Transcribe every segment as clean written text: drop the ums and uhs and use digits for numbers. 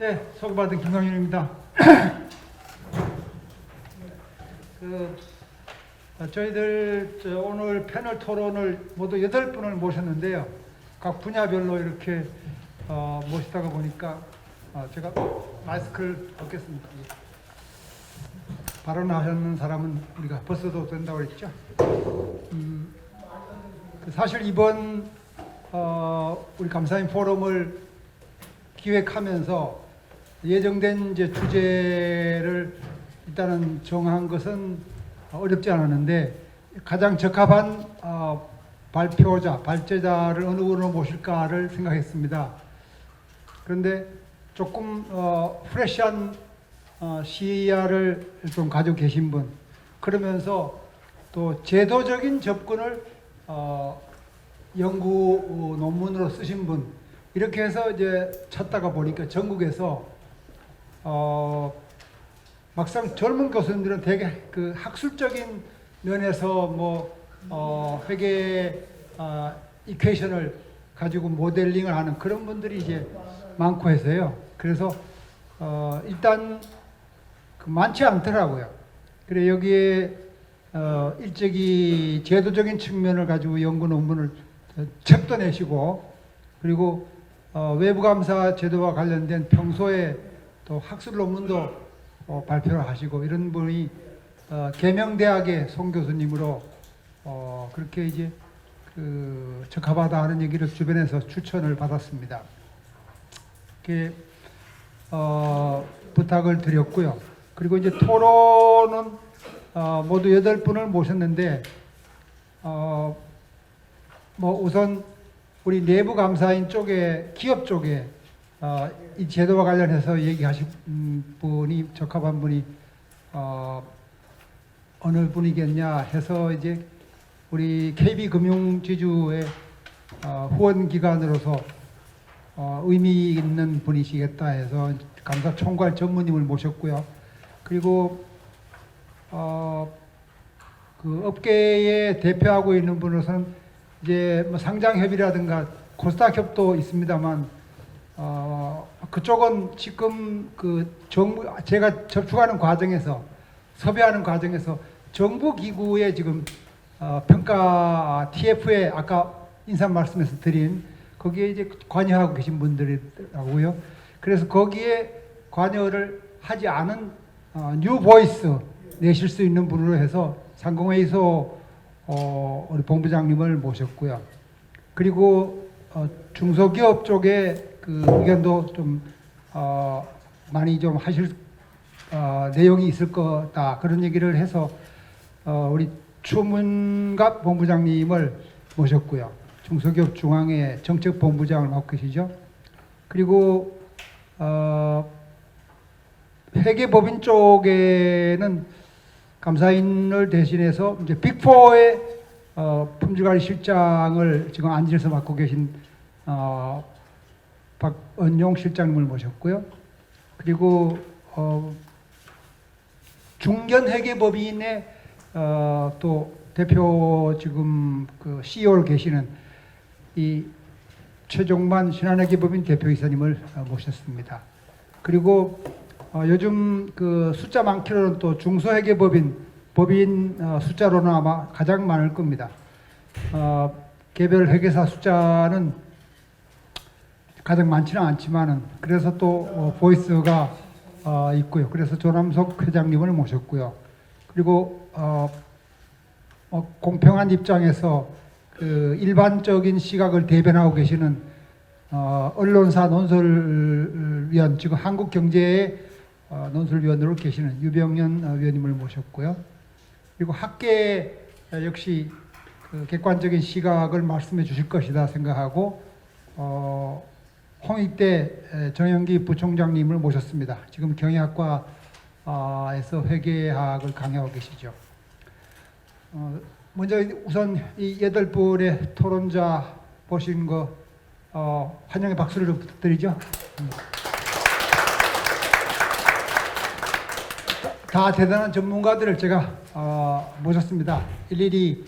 네, 소개받은 김광윤입니다. 저희들 오늘 패널 토론을 모두 8분을 모셨는데요. 각 분야별로 이렇게 모시다가 보니까 제가 마스크를 벗겠습니다. 발언하셨는 사람은 우리가 벗어도 된다고 그랬죠. 사실 이번 우리 감사인 포럼을 기획하면서 예정된 이제 주제를 일단은 정한 것은 어렵지 않았는데 가장 적합한 발제자를 어느 분으로 모실까를 생각했습니다. 그런데 조금 프레시한 시야를 좀 가지고 계신 분, 그러면서 또 제도적인 접근을 연구 논문으로 쓰신 분, 이렇게 해서 이제 찾다가 보니까 전국에서 막상 젊은 교수님들은 되게 그 학술적인 면에서 회계 이퀘이션을 가지고 모델링을 하는 그런 분들이 이제 많고 해서요. 그래서 일단 많지 않더라고요. 그래 여기에 일찍이 제도적인 측면을 가지고 연구 논문을 책도 내시고, 그리고 외부 감사 제도와 관련된 평소에 또 학술 논문도 발표를 하시고, 이런 분이 계명대학의 송 교수님으로 그렇게 이제 적합하다 하는 얘기를 주변에서 추천을 받았습니다. 이렇게 부탁을 드렸고요. 그리고 이제 토론은 모두 8분을 모셨는데 우선 우리 내부 감사인 쪽에, 기업 쪽에 이 제도와 관련해서 얘기하신 분이, 적합한 분이 어느 분이겠냐 해서 이제 우리 KB금융지주의 후원기관으로서 의미 있는 분이시겠다 해서 감사총괄 전무님을 모셨고요. 그리고 그 업계에 대표하고 있는 분으로서는 이제 상장협이라든가 코스닥 협도 있습니다만 그쪽은 지금 제가 접촉하는 과정에서, 섭외하는 과정에서 정부 기구의 지금 평가 TF에 아까 인사 말씀에서 드린 거기에 이제 관여하고 계신 분들이라고요. 그래서 거기에 관여를 하지 않은 뉴 보이스 내실 수 있는 분으로 해서 상공회의소 우리 본부장님을 모셨고요. 그리고 중소기업 쪽에 그 의견도 좀 많이 좀 하실 내용이 있을 거다, 그런 얘기를 해서 우리 추문갑 본부장님을 모셨고요. 중소기업 중앙회 정책본부장을 맡고 계시죠. 그리고 회계법인 쪽에는 감사인을 대신해서 이제 빅4의 품질관리실장을 지금 안지에서 맡고 계신 박은용 실장님을 모셨고요. 그리고 중견회계법인의 또 대표 지금 그 CEO를 계시는 이 최종만 신한회계법인 대표이사님을 모셨습니다. 그리고 요즘 그 숫자 많기로는 또 중소회계법인 숫자로는 아마 가장 많을 겁니다. 개별 회계사 숫자는 가장 많지는 않지만은, 그래서 또 보이스가 있고요. 그래서 조남석 회장님을 모셨고요. 그리고 공평한 입장에서 그 일반적인 시각을 대변하고 계시는 언론사 논설위원, 지금 한국경제의 논설위원으로 계시는 유병연 위원님을 모셨고요. 그리고 학계 역시 그 객관적인 시각을 말씀해 주실 것이다 생각하고 홍익대 정영기 부총장님을 모셨습니다. 지금 경영학과에서 회계학을 강의하고 계시죠. 먼저 우선 이 8분의 토론자 보신 거 환영의 박수를 부탁드리죠. 다 대단한 전문가들을 제가 모셨습니다. 일일이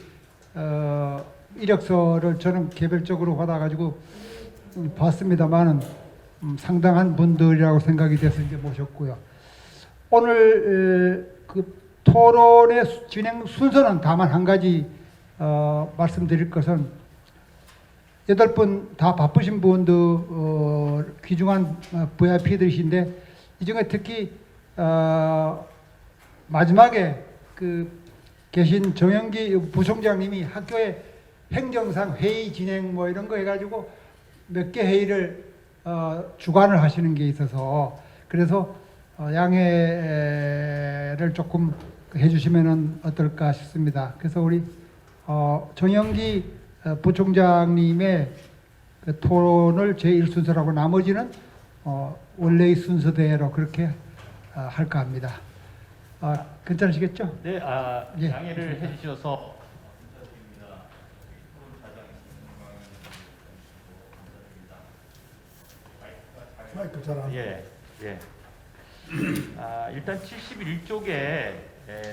이력서를 저는 개별적으로 받아가지고 봤습니다만은 상당한 분들이라고 생각이 돼서 이제 모셨고요. 오늘 그 토론의 진행 순서는 다만 한 가지 말씀드릴 것은 8분 다 바쁘신 분들 귀중한 VIP들이신데 이 중에 특히 마지막에 그 계신 정영기 부총장님이 학교의 행정상 회의 진행 뭐 이런 거 해가지고 몇 개 회의를 주관을 하시는 게 있어서 그래서 양해를 조금 해주시면 어떨까 싶습니다. 그래서 우리 정영기 부총장님의 그 토론을 제1순서라고 나머지는 원래의 순서대로 그렇게 할까 합니다. 괜찮으시겠죠? 네, 예. 양해를 해주셔서 마이크 잘 안. 예. 일단 71쪽의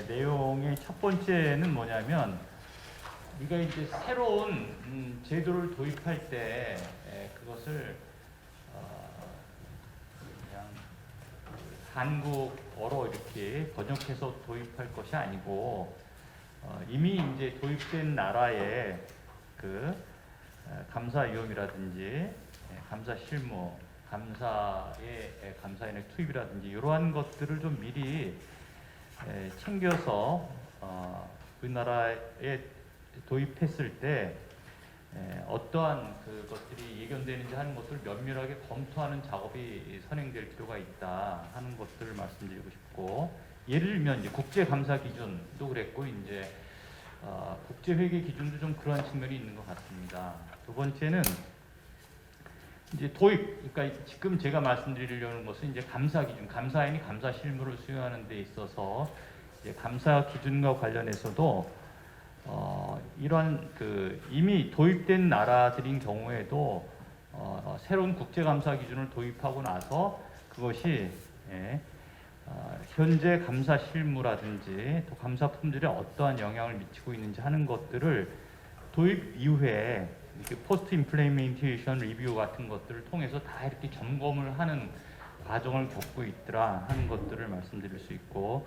내용의 첫 번째는 뭐냐면 우리가 이제 새로운 제도를 도입할 때 그것을 그냥 한국어로 이렇게 번역해서 도입할 것이 아니고 이미 이제 도입된 나라의 그 감사위원이라든지 감사 실무, 감사인의 투입이라든지 이러한 것들을 좀 미리 챙겨서 우리나라에 도입했을 때 어떠한 그것들이 예견되는지 하는 것들을 면밀하게 검토하는 작업이 선행될 필요가 있다 하는 것들을 말씀드리고 싶고, 예를 들면 이제 국제 감사 기준도 그랬고 이제 국제 회계 기준도 좀 그러한 측면이 있는 것 같습니다. 두 번째는 이제 도입, 그러니까 지금 제가 말씀드리려는 것은 이제 감사 기준, 감사인이 감사 실무를 수행하는 데 있어서 이제 감사 기준과 관련해서도 이러한 그 이미 도입된 나라들인 경우에도 새로운 국제 감사 기준을 도입하고 나서 그것이 현재 감사 실무라든지 또 감사 품질에 어떠한 영향을 미치고 있는지 하는 것들을 도입 이후에 포스트 임플레멘테이션 리뷰 같은 것들을 통해서 다 이렇게 점검을 하는 과정을 겪고 있더라 하는 것들을 말씀드릴 수 있고,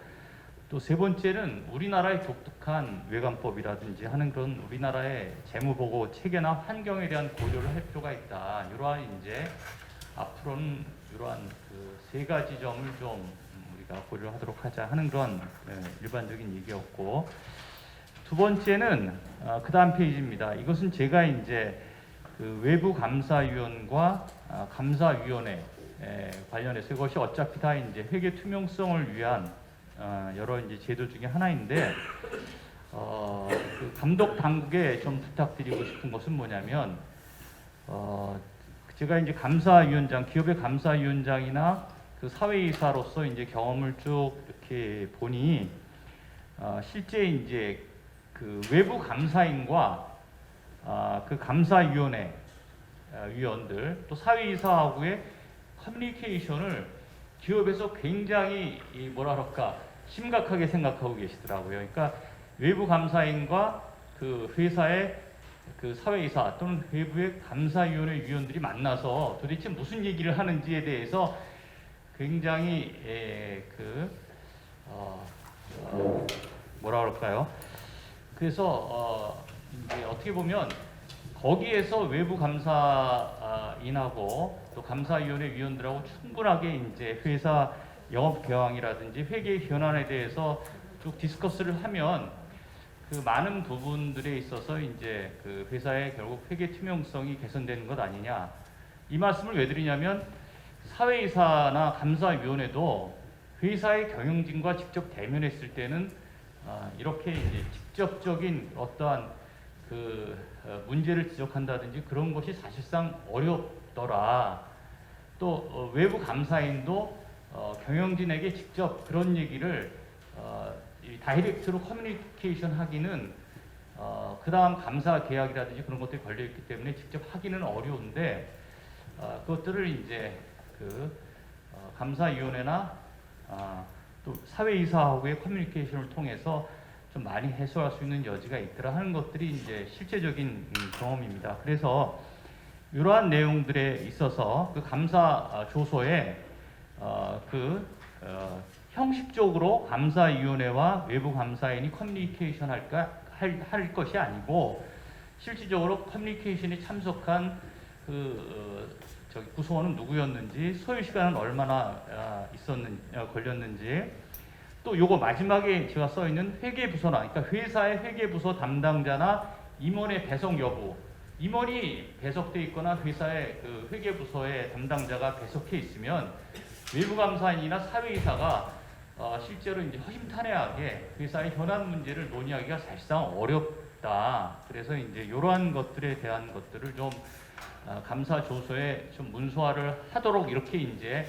또 세 번째는 우리나라의 독특한 외관법이라든지 하는 그런 우리나라의 재무보고 체계나 환경에 대한 고려를 할 필요가 있다. 이러한 이제 앞으로는 이러한 그 세 가지 점을 좀 우리가 고려하도록 하자 하는 그런 일반적인 얘기였고, 두 번째는 그 다음 페이지입니다. 이것은 제가 이제 그 외부 감사위원과 감사위원회 관련해서 이것이 어차피 다 이제 회계 투명성을 위한 여러 이제 제도 중에 하나인데 그 감독 당국에 좀 부탁드리고 싶은 것은 뭐냐면 제가 이제 감사위원장, 기업의 감사위원장이나 그 사회이사로서 이제 경험을 쭉 이렇게 보니 실제 이제 그 외부 감사인과 그 감사위원회 위원들 또 사회이사하고의 커뮤니케이션을 기업에서 굉장히 뭐라 그럴까 심각하게 생각하고 계시더라고요. 그러니까 외부 감사인과 그 회사의 그 사회이사 또는 외부의 감사위원회 위원들이 만나서 도대체 무슨 얘기를 하는지에 대해서 굉장히 뭐라 그럴까요? 그래서 이제 어떻게 보면 거기에서 외부 감사인하고 또 감사위원회 위원들하고 충분하게 이제 회사 영업 경영이라든지 회계 현안에 대해서 쭉 디스커스를 하면 그 많은 부분들에 있어서 이제 그 회사의 결국 회계 투명성이 개선되는 것 아니냐. 이 말씀을 왜 드리냐면 사회이사나 감사위원회도 회사의 경영진과 직접 대면했을 때는 이렇게 이제 직접적인 어떠한 그 문제를 지적한다든지 그런 것이 사실상 어렵더라. 또 외부 감사인도 경영진에게 직접 그런 얘기를 다이렉트로 커뮤니케이션 하기는 그 다음 감사 계약이라든지 그런 것들이 걸려 있기 때문에 직접 하기는 어려운데 그것들을 이제 그 감사위원회나 또 사회이사하고의 커뮤니케이션을 통해서 좀 많이 해소할 수 있는 여지가 있더라 하는 것들이 이제 실제적인 경험입니다. 그래서 이러한 내용들에 있어서 그 감사 조서에 형식적으로 감사위원회와 외부 감사인이 커뮤니케이션 할 것이 아니고 실질적으로 커뮤니케이션에 참석한 구성원은 누구였는지, 소요 시간은 얼마나 걸렸는지, 또 요거 마지막에 제가 써 있는 회계부서나, 그러니까 회사의 회계부서 담당자나 임원의 배석 여부, 임원이 배석돼 있거나 회사의 그 회계부서의 담당자가 배석해 있으면 외부감사인이나 사회이사가 실제로 이제 허심탄회하게 회사의 현안 문제를 논의하기가 사실상 어렵다. 그래서 이제 이러한 것들에 대한 것들을 좀 감사 조서에 좀 문서화를 하도록 이렇게 이제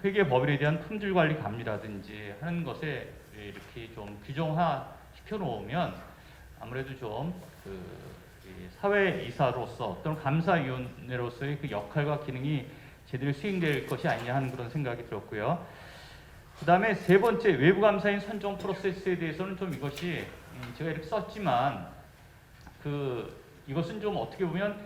회계 법인에 대한 품질 관리 감리라든지 하는 것에 이렇게 좀 규정화 시켜 놓으면 아무래도 좀 사회이사로서 또는 감사위원회로서의 그 역할과 기능이 제대로 수행될 것이 아니냐 하는 그런 생각이 들었고요. 그 다음에 세 번째, 외부감사인 선정 프로세스에 대해서는 좀 이것이 제가 이렇게 썼지만 이것은 좀 어떻게 보면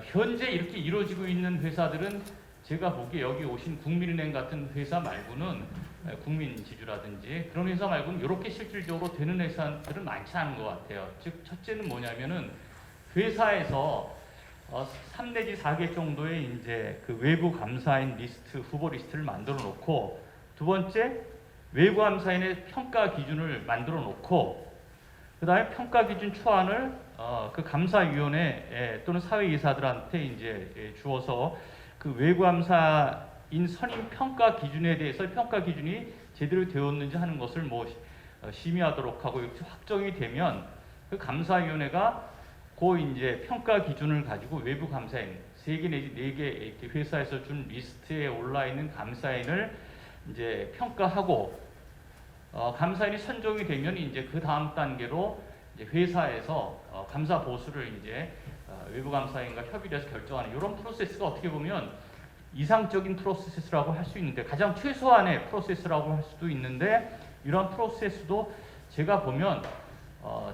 현재 이렇게 이루어지고 있는 회사들은 제가 보기에 여기 오신 국민은행 같은 회사 말고는, 국민지주라든지 그런 회사 말고는 이렇게 실질적으로 되는 회사들은 많지 않은 것 같아요. 즉 첫째는 뭐냐면은 회사에서 3 내지 4개 정도의 이제 그 외부 감사인 리스트, 후보 리스트를 만들어 놓고, 두 번째 외부 감사인의 평가 기준을 만들어 놓고, 그 다음에 평가 기준 초안을 그 감사위원회 또는 사회이사들한테 이제 주어서 그 외부 감사인 선임 평가 기준에 대해서 평가 기준이 제대로 되었는지 하는 것을 심의하도록 하고, 이렇게 확정이 되면 그 감사위원회가 그 이제 평가 기준을 가지고 외부 감사인 3개 내지 4개 이렇게 회사에서 준 리스트에 올라 있는 감사인을 이제 평가하고, 감사인이 선정이 되면 이제 그 다음 단계로 이제 회사에서 감사 보수를 이제 외부 감사인과 협의를 해서 결정하는 이런 프로세스가 어떻게 보면 이상적인 프로세스라고 할 수 있는데, 가장 최소한의 프로세스라고 할 수도 있는데, 이런 프로세스도 제가 보면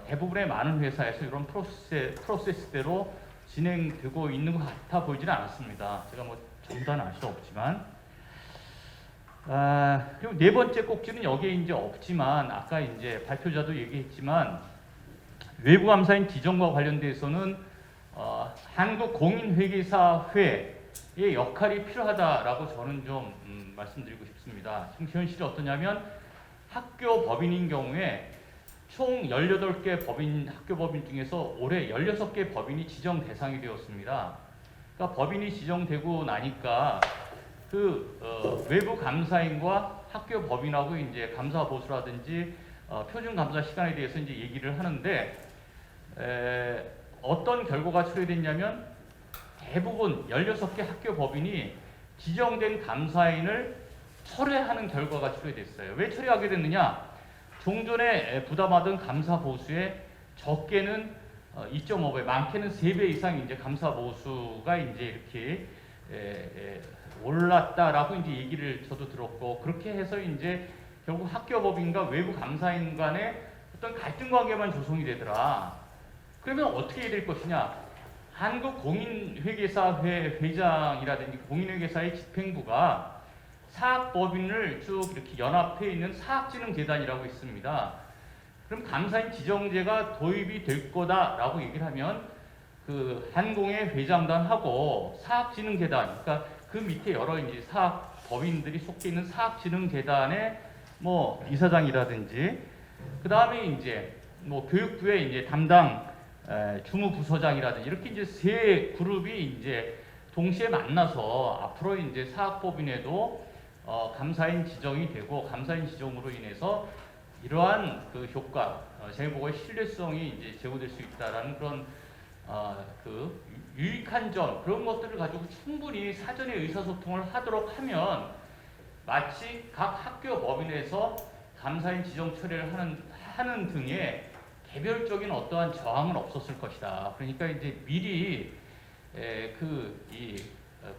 대부분의 많은 회사에서 이런 프로세스대로 진행되고 있는 것 같아 보이지는 않았습니다. 제가 정답은 알 수 없지만. 그리고 네 번째 꼭지는 여기에 이제 없지만, 아까 이제 발표자도 얘기했지만, 외부 감사인 지정과 관련돼서는 한국공인회계사회의 역할이 필요하다라고 저는 좀 말씀드리고 싶습니다. 지금 현실이 어떠냐면, 학교 법인인 경우에 총 18개 학교 법인 중에서 올해 16개 법인이 지정 대상이 되었습니다. 그러니까 법인이 지정되고 나니까 외부 감사인과 학교 법인하고 이제 감사 보수라든지 표준 감사 시간에 대해서 이제 얘기를 하는데, 어떤 결과가 초래됐냐면, 대부분 16개 학교 법인이 지정된 감사인을 철회하는 결과가 초래됐어요. 왜 철회하게 됐느냐? 종전에 부담하던 감사 보수에 적게는 2.5배, 많게는 3배 이상 이제 감사 보수가 이제 이렇게 올랐다라고 이제 얘기를 저도 들었고, 그렇게 해서 이제 결국 학교 법인과 외부 감사인 간의 어떤 갈등 관계만 조성이 되더라. 그러면 어떻게 될 것이냐? 한국공인회계사회 회장이라든지 공인회계사의 집행부가 사학법인을 쭉 이렇게 연합해 있는 사학진흥재단이라고 있습니다. 그럼 감사인 지정제가 도입이 될 거다라고 얘기를 하면, 그 한공회 회장단하고 사학진흥재단, 그러니까 그 밑에 여러 이제 사학법인들이 속해 있는 사학진흥재단의 이사장이라든지, 그 다음에 이제 교육부의 이제 담당 주무부서장이라든지, 이렇게 이제 세 그룹이 이제 동시에 만나서 앞으로 이제 사학법인에도 감사인 지정이 되고, 감사인 지정으로 인해서 이러한 그 효과, 재보고의 신뢰성이 이제 제고될 수 있다라는 그런 유익한 점, 그런 것들을 가지고 충분히 사전에 의사소통을 하도록 하면, 마치 각 학교 법인에서 감사인 지정 처리를 하는 등의 개별적인 어떠한 저항은 없었을 것이다. 그러니까 이제 미리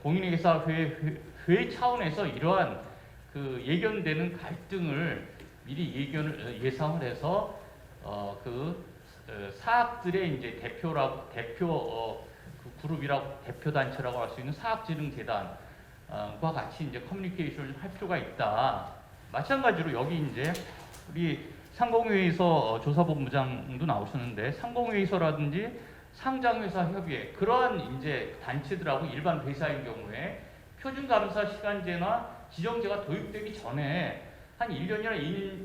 공인회계사회 차원에서 이러한 예견되는 갈등을 미리 예상을 해서 사학들의 이제 그 그룹이라고 대표 단체라고 할 수 있는 사학진흥재단과 같이 이제 커뮤니케이션을 할 필요가 있다. 마찬가지로 여기 이제 우리 상공회의소 조사본부장도 나오셨는데 상공회의소라든지 상장회사 협의회 그러한 이제 단체들하고 일반 회사인 경우에 표준감사 시간제나 지정제가 도입되기 전에 한 1년이나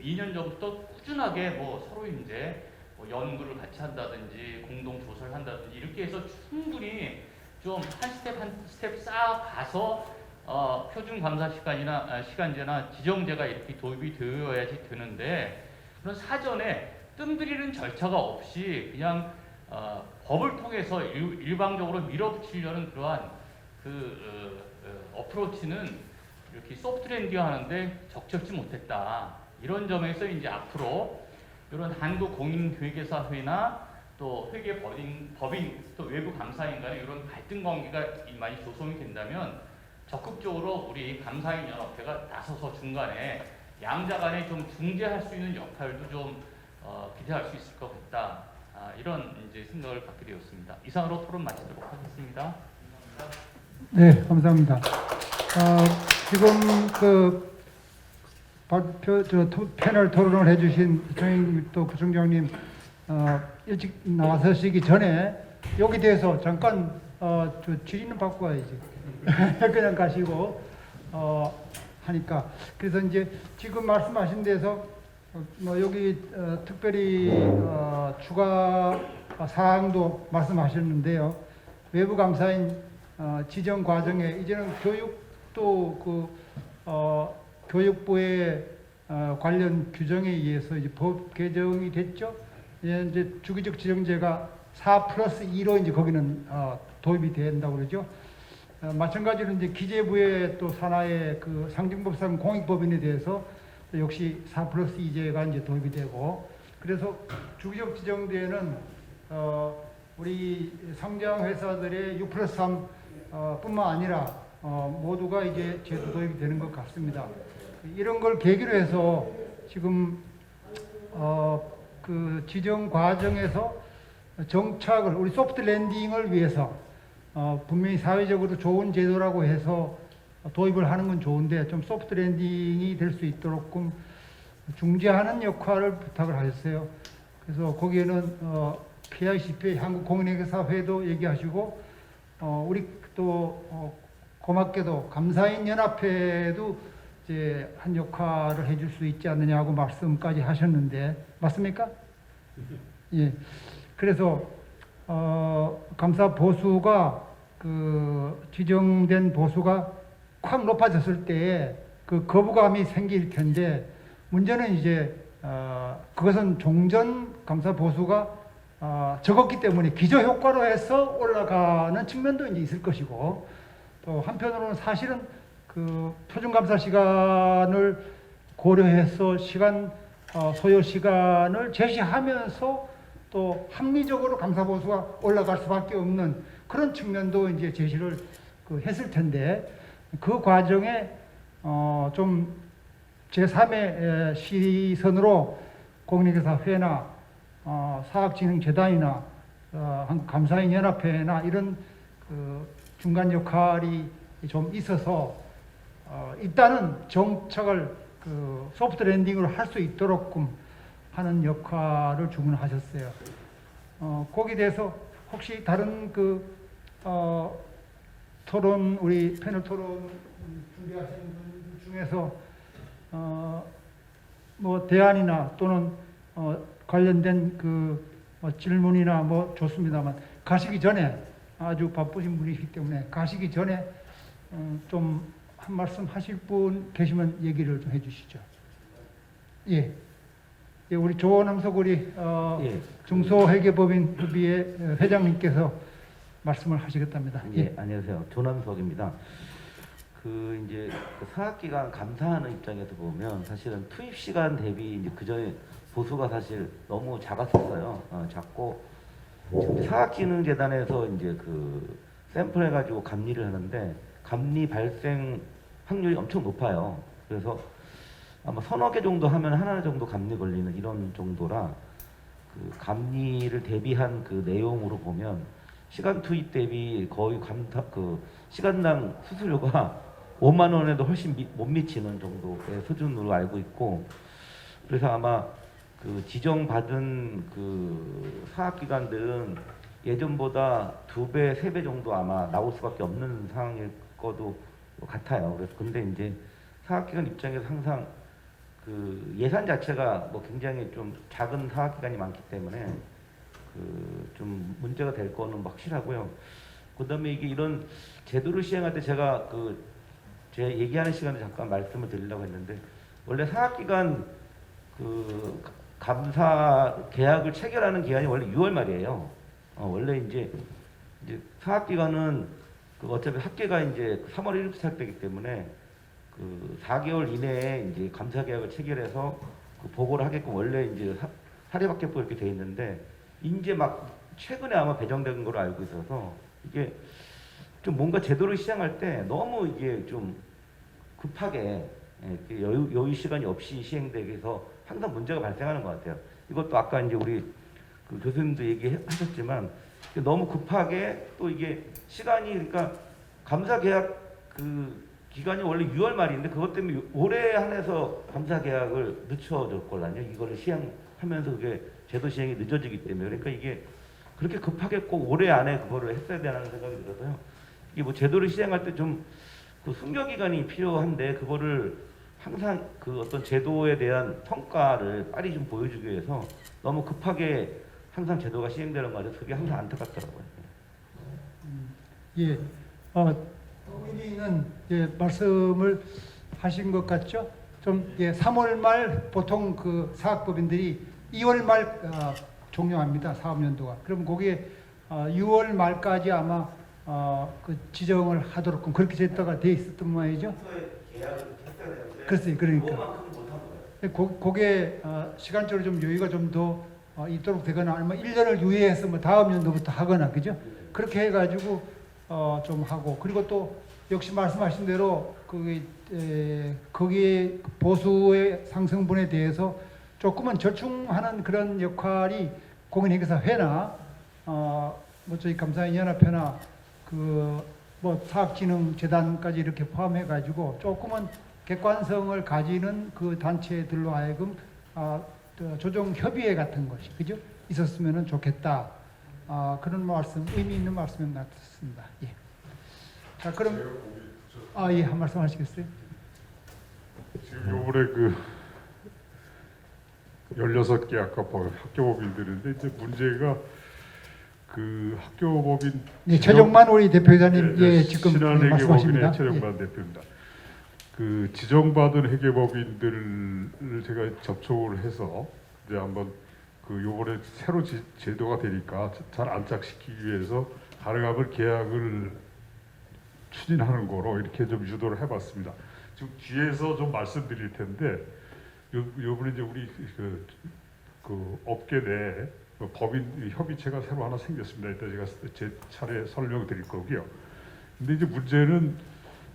2년 전부터 꾸준하게 뭐 서로 이제 뭐 연구를 같이 한다든지 공동 조사를 한다든지 이렇게 해서 충분히 좀 한 스텝 쌓아가서 표준 감사 시간제나 지정제가 이렇게 도입이 되어야지 되는데 그런 사전에 뜸들이는 절차가 없이 그냥 법을 통해서 일방적으로 밀어붙이려는 그러한 어프로치는 이렇게 소프트랜딩 하는데 적절치 못했다. 이런 점에서 이제 앞으로 이런 한국공인회계사회나 또 회계법인 또 외부 감사인 간의 이런 갈등 관계가 많이 조성이 된다면 적극적으로 우리 감사인 연합회가 나서서 중간에 양자 간에 좀 중재할 수 있는 역할도 좀 기대할 수 있을 것 같다. 이런 이제 생각을 갖게 되었습니다. 이상으로 토론 마치도록 하겠습니다. 네, 감사합니다. 지금 그 패널 토론을 해주신 이창익 또 부총장님 일찍 나와서시기 전에 여기 대해서 잠깐 질의는 받고 와야지. 그냥 가시고 하니까 그래서 이제 지금 말씀하신 데서 뭐 여기 특별히 추가 사항도 말씀하셨는데요. 외부 감사인 지정 과정에 이제는 교육도 교육부의 관련 규정에 의해서 이제 법 개정이 됐죠. 이제 주기적 지정제가 4+2로 이제 거기는 도입이 된다고 그러죠. 마찬가지로 이제 기재부의 또 산하의 그 상징법상 공익법인에 대해서 역시 4+2제가 이제 도입이 되고 그래서 주기적 지정제는 우리 상장 회사들의 6+3 뿐만 아니라 모두가 이제 제도 도입이 되는 것 같습니다. 이런 걸 계기로 해서 지금 그 지정 과정에서 정착을 우리 소프트 랜딩을 위해서 분명히 사회적으로 좋은 제도라고 해서 도입을 하는 건 좋은데 좀 소프트 랜딩이 될 수 있도록 좀 중재하는 역할을 부탁을 하셨어요. 그래서 거기에는 KICPA 한국공인회계사회도 얘기하시고 우리 또 고맙게도 감사인 연합회도 이제 한 역할을 해줄 수 있지 않느냐고 말씀까지 하셨는데 맞습니까? 예. 그래서 감사 보수가 그 지정된 보수가 확 높아졌을 때에 그 거부감이 생길 텐데 문제는 이제 그것은 종전 감사 보수가 적었기 때문에 기저 효과로 해서 올라가는 측면도 이제 있을 것이고 또 한편으로는 사실은 그 표준 감사 시간을 고려해서 소요 시간을 제시하면서 또 합리적으로 감사 보수가 올라갈 수밖에 없는 그런 측면도 이제 제시를 했을 텐데 그 과정에 좀 제3의 시선으로 공인회계사회나 사학진흥재단이나 한국감사인연합회나 이런 그 중간 역할이 좀 있어서 일단은 정착을 그 소프트 랜딩으로 할 수 있도록 하는 역할을 주문하셨어요. 거기에 대해서 혹시 다른 그 토론 우리 패널 토론 준비하신 분 중에서 뭐 대안이나 또는 관련된 뭐 질문이나 뭐 좋습니다만 가시기 전에 아주 바쁘신 분이시기 때문에 가시기 전에 좀 한 말씀 하실 분 계시면 얘기를 좀 해주시죠. 예. 예, 우리 조남석 우리 예. 중소회계법인 협의회 회장님께서 말씀을 하시겠답니다. 예, 안녕하세요. 조남석입니다. 그 이제 그 사학기간 감사하는 입장에서 보면 사실은 투입 시간 대비 이제 그 전에 보수가 사실 너무 작았었어요. 작고 지금 사학진흥재단에서 이제 그 샘플 해가지고 감리를 하는데 감리 발생 확률이 엄청 높아요. 그래서 아마 서너 개 정도 하면 하나 정도 감리 걸리는 이런 정도라 그 감리를 대비한 그 내용으로 보면 시간 투입 대비 거의 그 시간당 수수료가 5만 원에도 훨씬 못 미치는 정도의 수준으로 알고 있고, 그래서 아마 그 지정받은 그 사학기관들은 예전보다 2배, 3배 정도 아마 나올 수밖에 없는 상황일 것도 같아요. 그래서 근데 이제 사학기관 입장에서 항상 그 예산 자체가 뭐 굉장히 좀 작은 사학기관이 많기 때문에 그 좀 문제가 될 거는 확실하고요. 그다음에 이게 이런 제도를 시행할 때 제가 제 얘기하는 시간에 잠깐 말씀을 드리려고 했는데, 원래 사학기관 그 감사 계약을 체결하는 기간이 원래 6월 말이에요. 원래 이제 사학기관은 그 어차피 학기가 이제 3월 1일부터 시작되기 때문에 그 4개월 이내에 이제 감사 계약을 체결해서 그 보고를 하게끔 원래 이제 사립학교법 이렇게 돼 있는데, 이제 막 최근에 아마 배정된 걸로 알고 있어서 이게 좀 뭔가 제도를 시행할 때 너무 이게 좀 급하게 여유 시간이 없이 시행되게 해서 항상 문제가 발생하는 것 같아요. 이것도 아까 이제 우리 그 교수님도 얘기하셨지만 너무 급하게 또 이게 시간이, 그러니까 감사 계약 그 기간이 원래 6월 말인데 그것 때문에 올해 한해서 감사 계약을 늦춰졌거든요. 이거를 시행하면서 그게 제도 시행이 늦어지기 때문에. 그러니까 이게 그렇게 급하게 꼭 올해 안에 그거를 했어야 되는 생각이 들어서요. 이게 뭐 제도를 시행할 때 좀 그 숙려 기간이 필요한데, 그거를 항상 그 어떤 제도에 대한 성과를 빨리 좀 보여주기 위해서 너무 급하게 항상 제도가 시행되는 거 같아서 그게 항상 안타깝더라고요. 예, 의원님은 말씀을 하신 것 같죠? 좀 3월 말 보통 그 사학법인들이 2월 말 종료합니다. 사업연도가. 그럼 거기에 6월 말까지 아마 그 지정을 하도록 그렇게 됐다가 돼 있었던 모양이죠. 글쎄, 그러니까 그게 시간적으로 좀 여유가 좀 더 있도록 되거나 아니면 1년을 유예해서 뭐 다음 연도부터 하거나, 그죠? 그렇게 해가지고 좀 하고, 그리고 또 역시 말씀하신 대로 거기에 보수의 상승분에 대해서 조금은 절충하는 그런 역할이 공인회계사회나 뭐 저희 감사인연합회나 뭐 사학진흥재단까지 이렇게 포함해가지고 조금은 객관성을 가지는 그 단체들로 하여금 조정 협의회 같은 것이, 그죠? 있었으면 좋겠다. 그런 말씀, 의미 있는 말씀인 것 같습니다. 예. 자, 그럼 예, 한 말씀 하시겠어요? 지금 요번에 그 16개 아까 학교법인들인데 이제 문제가 그 학교법인 최정만 우리 대표이사님 지금 신한회계법인의 말씀하십니다. 최정만 대표입니다. 그 지정받은 회계법인들을 제가 접촉을 해서 이제 한번 그 요번에 새로 제도가 되니까 잘 안착시키기 위해서 가능하면 계약을 추진하는 거로 이렇게 좀 유도를 해봤습니다. 지금 뒤에서 좀 말씀드릴 텐데 요번에 이제 우리 그 업계 내 법인 협의체가 새로 하나 생겼습니다. 이따 제가 제 차례 설명드릴 거고요. 근데 이제 문제는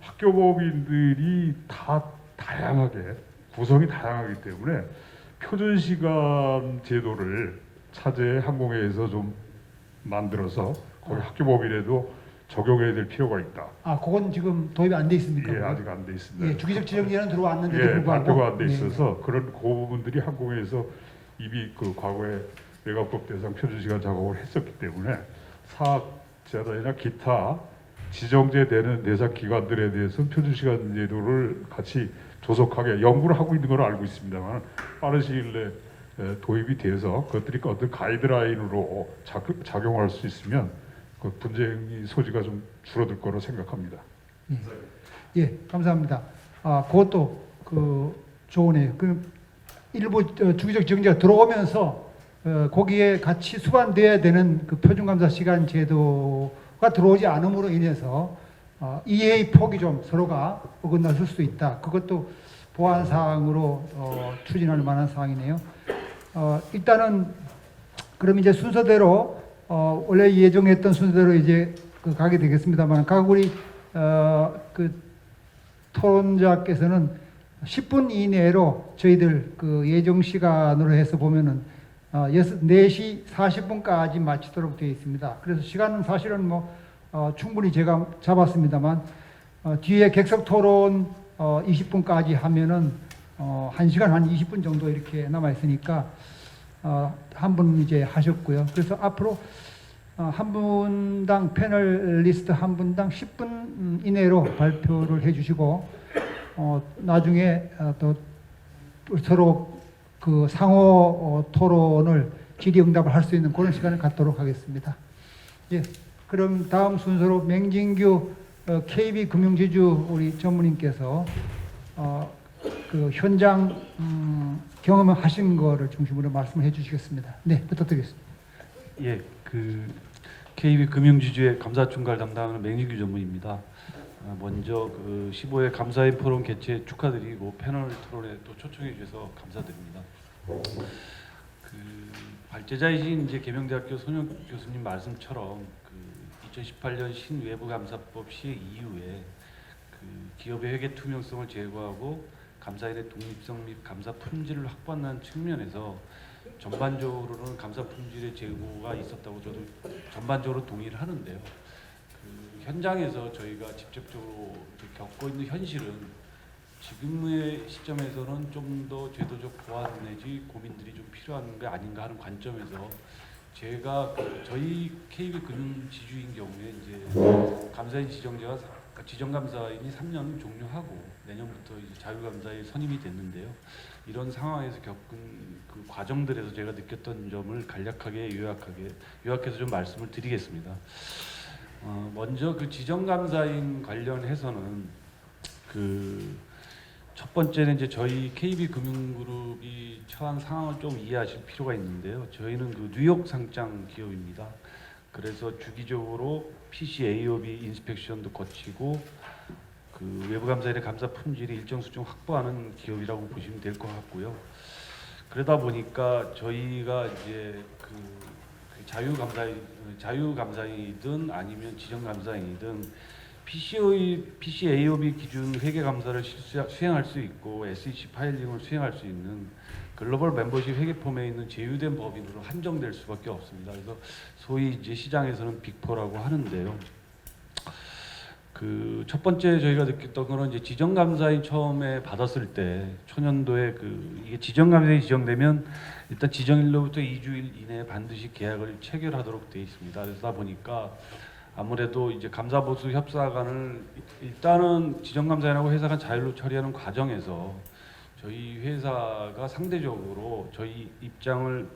학교법인들이 다 다양하게 구성이 다양하기 때문에 표준 시간 제도를 차제 항공회에서 좀 만들어서 거기 학교법인에도 적용해야 될 필요가 있다. 그건 지금 도입이 안 돼 있습니까? 예, 아직 안 돼 있습니다. 예, 주기적 지정제는 들어왔는데도 불구하고 발표가 안 돼 있어서 그런 그 부분들이 항공회에서 이미 그 과거에 외과법 대상 표준 시간 작업을 했었기 때문에 사학재단이나 기타 지정제되는 대상 기관들에 대해서 표준 시간 제도를 같이 조속하게 연구를 하고 있는 걸로 알고 있습니다만, 빠른 시일 내 도입이 돼서 그것들이 어떤 가이드라인으로 작용할 수 있으면 그 분쟁의 소지가 좀 줄어들 거로 생각합니다. 예, 감사합니다. 그것도 좋으네요. 일부 주기적 지정제가 들어오면서 거기에 같이 수반돼야 되는 그 표준감사 시간 제도가 들어오지 않음으로 인해서 이해의 폭이 좀 서로가 어긋났을 수도 있다. 그것도 보완 사항으로 추진할 만한 사항이네요. 일단은 그럼 이제 순서대로 원래 예정했던 순서대로 이제 가게 되겠습니다만, 각 우리 그 토론자께서는 10분 이내로 저희들 그 예정 시간으로 해서 보면은 4시 40분까지 마치도록 되어 있습니다. 그래서 시간은 사실은 충분히 제가 잡았습니다만 뒤에 객석 토론 20분까지 하면은 1시간 한 20분 정도 이렇게 남아 있으니까 한 분 이제 하셨고요. 그래서 앞으로 한 분당 패널리스트 한 분당 10분 이내로 발표를 해주시고 나중에 또 서로 그 상호 토론을 질의응답을 할 수 있는 그런 시간을 갖도록 하겠습니다. 예, 그럼 다음 순서로 맹진규 KB금융지주 우리 전무님께서 그 현장 경험을 하신 거를 중심으로 말씀을 해주시겠습니다. 네, 부탁드리겠습니다. 예, KB 금융지주의 감사 총괄 담당하는 맹진규 전무입니다. 먼저 15회 감사인 포럼 개최 축하드리고 패널 토론에 또 초청해 주셔서 감사드립니다. 발제자이신 이제 계명대학교 손영 교수님 말씀처럼 2018년 신외부감사법 시행 이후에 기업의 회계 투명성을 제고하고 감사인의 독립성 및 감사 품질을 확보한다는 측면에서 전반적으로는 감사 품질의 제고가 있었다고 저도 전반적으로 동의를 하는데요. 현장에서 저희가 직접적으로 겪고 있는 현실은 지금의 시점에서는 좀 더 제도적 보완 내지 고민들이 좀 필요한 게 아닌가 하는 관점에서 제가 저희 KB금융지주인 경우에 이제 감사인 지정제가 지정감사인이 3년 종료하고 내년부터 이제 자율감사에 선임이 됐는데요. 이런 상황에서 겪은 그 과정들에서 제가 느꼈던 점을 간략하게 요약해서 좀 말씀을 드리겠습니다. 먼저 지정감사인 관련해서는 첫 번째는 이제 저희 KB금융그룹이 처한 상황을 좀 이해하실 필요가 있는데요. 저희는 뉴욕 상장 기업입니다. 그래서 주기적으로 PCAOB 인스펙션도 거치고 외부감사인의 감사 품질이 일정 수준 확보하는 기업이라고 보시면 될 것 같고요. 그러다 보니까 저희가 이제 자유감사이든 아니면 지정감사인이든 PCAOB 기준 회계감사를 수행할 수 있고 SEC 파일링을 수행할 수 있는 글로벌 멤버십 회계 폼에 있는 제휴된 법인으로 한정될 수밖에 없습니다. 그래서 소위 이제 시장에서는 빅4라고 하는데요. 첫 번째 저희가 느꼈던 거는 이제 지정감사인 처음에 받았을 때 초년도에 이게 지정감사인이 지정되면 일단 지정일로부터 2주일 이내에 반드시 계약을 체결하도록 되어 있습니다. 그러다 보니까 아무래도 이제 감사보수 협사관을 일단은 지정감사인하고 회사가 자율로 처리하는 과정에서 저희 회사가 상대적으로 저희 입장을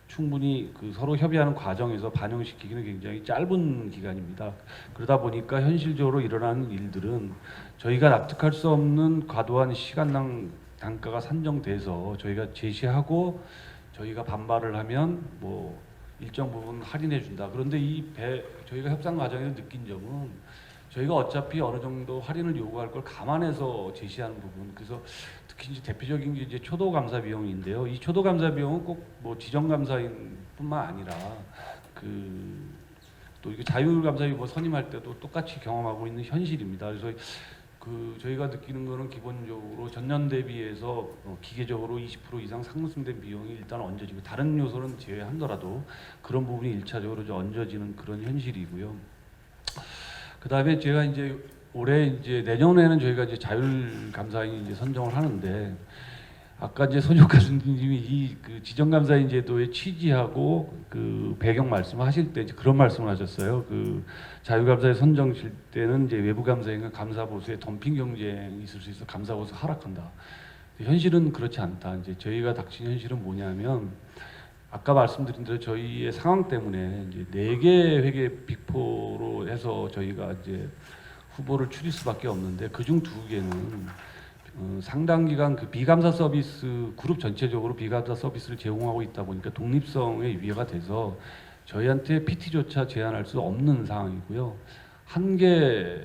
충분히 서로 협의하는 과정에서 반영시키기는 굉장히 짧은 기간입니다. 그러다 보니까 현실적으로 일어나는 일들은 저희가 납득할 수 없는 과도한 시간당 단가가 산정돼서 저희가 제시하고 저희가 반발을 하면 일정 부분 할인해 준다. 그런데 저희가 협상 과정에서 느낀 점은 저희가 어차피 어느 정도 할인을 요구할 걸 감안해서 제시하는 부분. 그래서 특히 이제 대표적인 게 이제 초도 감사 비용인데요. 이 초도 감사 비용은 꼭 지정 감사인뿐만 아니라 또 이게 자율 감사위 선임할 때도 똑같이 경험하고 있는 현실입니다. 그래서 저희가 느끼는 거는 기본적으로 전년 대비해서 기계적으로 20% 이상 상승된 비용이 일단 얹어지고 다른 요소는 제외하더라도 그런 부분이 1차적으로 얹어지는 그런 현실이고요. 그 다음에 제가 이제 올해 이제 내년에는 저희가 이제 자율 감사인 이제 선정을 하는데 아까 이제 손혁 교수님이 이 지정감사인 제도의 취지하고 배경 말씀하실 때 이제 그런 말씀을 하셨어요. 자율감사에 선정실 때는 이제 외부감사인과 감사보수의 덤핑 경쟁이 있을 수 있어 감사보수 하락한다. 현실은 그렇지 않다. 이제 저희가 닥친 현실은 뭐냐면 아까 말씀드린 대로 저희의 상황 때문에 이제 4개 회계 빅4로 해서 저희가 이제 후보를 추릴 수밖에 없는데 그중 2개는 상당 기간 비감사 서비스 그룹 전체적으로 비감사 서비스를 제공하고 있다 보니까 독립성에 위해가 돼서 저희한테 PT조차 제한할 수 없는 상황이고요. 한 개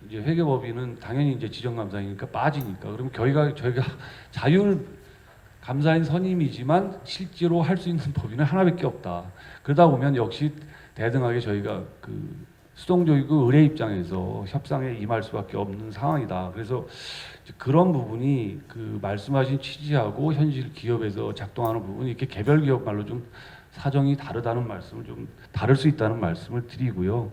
이제 회계법인은 당연히 이제 지정감사이니까 빠지니까 그러면 저희가 자율 감사인 선임이지만 실제로 할 수 있는 법인은 하나밖에 없다. 그러다 보면 역시 대등하게 저희가 수동적이고 의뢰 입장에서 협상에 임할 수밖에 없는 상황이다. 그래서 그런 부분이 그 말씀하신 취지하고 현실 기업에서 작동하는 부분이 이렇게 개별 기업 말로 좀 사정이 다르다는 말씀을 좀 다를 수 있다는 말씀을 드리고요.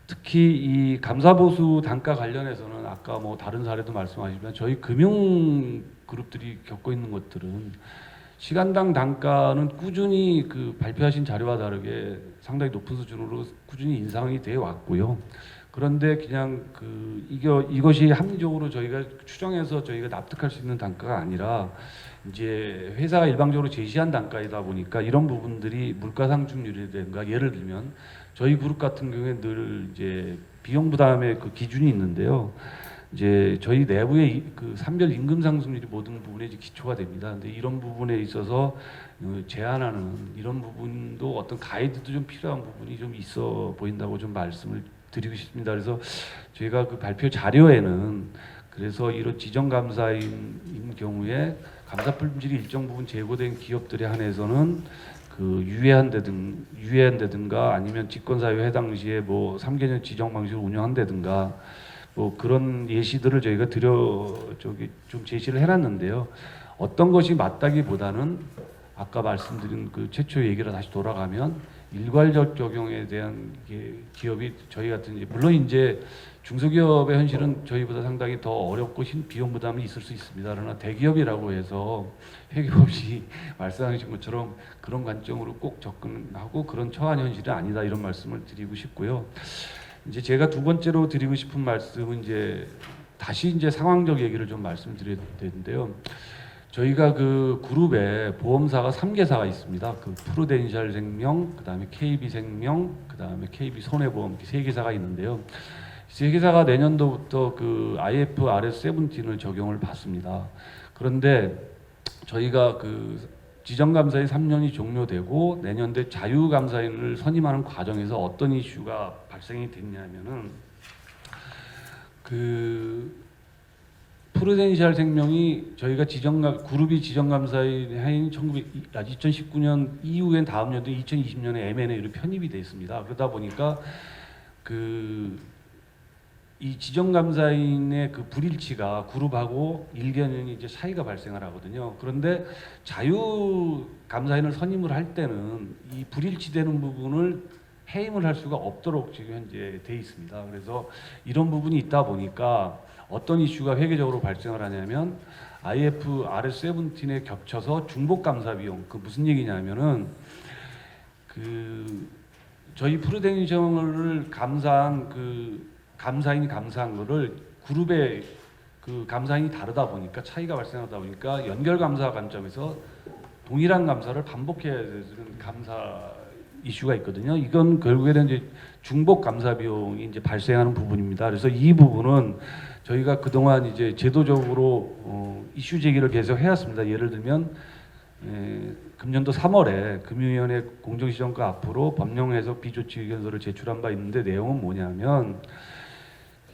특히 이 감사보수 단가 관련해서는 아까 뭐 다른 사례도 말씀하시지만 저희 금융 그룹들이 겪고 있는 것들은 시간당 단가는 꾸준히 그 발표하신 자료와 다르게 상당히 높은 수준으로 꾸준히 인상이 되어 왔고요. 그런데 그냥 그 이것이 합리적으로 저희가 추정해서 저희가 납득할 수 있는 단가가 아니라 이제 회사가 일방적으로 제시한 단가이다 보니까 이런 부분들이 물가 상승률이라든가 예를 들면 저희 그룹 같은 경우에 늘 이제 비용 부담의 그 기준이 있는데요. 이제 저희 내부의 그 산별 임금 상승률이 모든 부분에 이제 기초가 됩니다. 근데 이런 부분에 있어서 제한하는 이런 부분도 어떤 가이드도 좀 필요한 부분이 좀 있어 보인다고 좀 말씀을 드리고 싶습니다. 그래서 저희가 그 발표 자료에는 그래서 이런 지정감사인 경우에 감사 품질이 일정 부분 제고된 기업들에 한해서는 그 유예한다든가 아니면 집권사유 해당 시에 뭐 3개년 지정 방식을 운영한다든가 뭐 그런 예시들을 저희가 좀 제시를 해놨는데요. 어떤 것이 맞다기보다는 아까 말씀드린 그 최초 얘기로 다시 돌아가면 일괄적 적용에 대한 기업이 저희 같은 물론 이제 중소기업의 현실은 저희보다 상당히 더 어렵고 비용 부담이 있을 수 있습니다. 그러나 대기업이라고 해서 회계 없이 말씀하신 것처럼 그런 관점으로 꼭 접근하고 그런 처한 현실은 아니다 이런 말씀을 드리고 싶고요. 이제 제가 두 번째로 드리고 싶은 말씀은 이제 다시 이제 상황적 얘기를 좀 말씀드려야 되는데요. 저희가 그 그룹에 보험사가 3개사가 있습니다. 그 프루덴셜 생명, 그다음에 KB 생명, 그다음에 KB 손해보험 이렇게 3개사가 있는데요. 3개사가 내년도부터 그 IFRS 17을 적용을 받습니다. 그런데 저희가 그 지정감사의 3년이 종료되고 내년도에 자유감사인을 선임하는 과정에서 어떤 이슈가 발생이 됐냐면은 그 프루덴셜 생명이 저희가 그룹이 지정감사인 2019년 이후엔 다음 연도 2020년에 M&A로 편입이 됐습니다. 그러다 보니까 이 지정감사인의 그 불일치가 그룹하고 일견이 이제 차이가 발생을 하거든요. 그런데 자유감사인을 선임을 할 때는 이 불일치되는 부분을 해임을 할 수가 없도록 지금 현재 돼 있습니다. 그래서 이런 부분이 있다 보니까 어떤 이슈가 회계적으로 발생을 하냐면 IFRS 17에 겹쳐서 중복감사 비용 그 무슨 얘기냐면은 그 저희 프루덴셜을 감사한 그 감사인이 감사한 거를 그룹의 그 감사인이 다르다 보니까 차이가 발생하다 보니까 연결 감사 관점에서 동일한 감사를 반복해야 되는 감사 이슈가 있거든요. 이건 결국에는 이제 중복 감사 비용이 이제 발생하는 부분입니다. 그래서 이 부분은 저희가 그동안 이제 제도적으로 이슈 제기를 계속 해왔습니다. 예를 들면 금년도 3월에 금융위원회 공정시정과 앞으로 법령 해석 비조치 의견서를 제출한 바 있는데 내용은 뭐냐면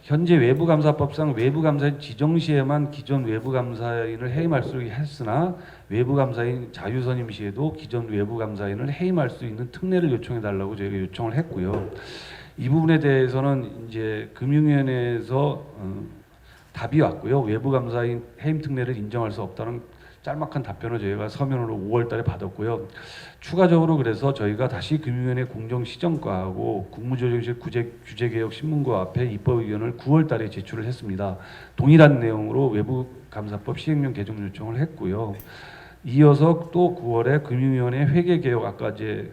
현재 외부감사법상 외부감사인 지정 시에만 기존 외부감사인을 해임할 수 했으나 외부감사인 자유선임 시에도 기존 외부감사인을 해임할 수 있는 특례를 요청해달라고 저희가 요청을 했고요. 이 부분에 대해서는 이제 금융위원회에서 답이 왔고요. 외부감사인 해임 특례를 인정할 수 없다는 짤막한 답변을 저희가 서면으로 5월달에 받았고요. 추가적으로 그래서 저희가 다시 금융위원회 공정시정과하고 국무조정실 규제개혁신문고 앞에 입법 의견을 9월달에 제출을 했습니다. 동일한 내용으로 외부감사법 시행령 개정 요청을 했고요. 이어서 또 9월에 금융위원회 회계개혁 아까 이제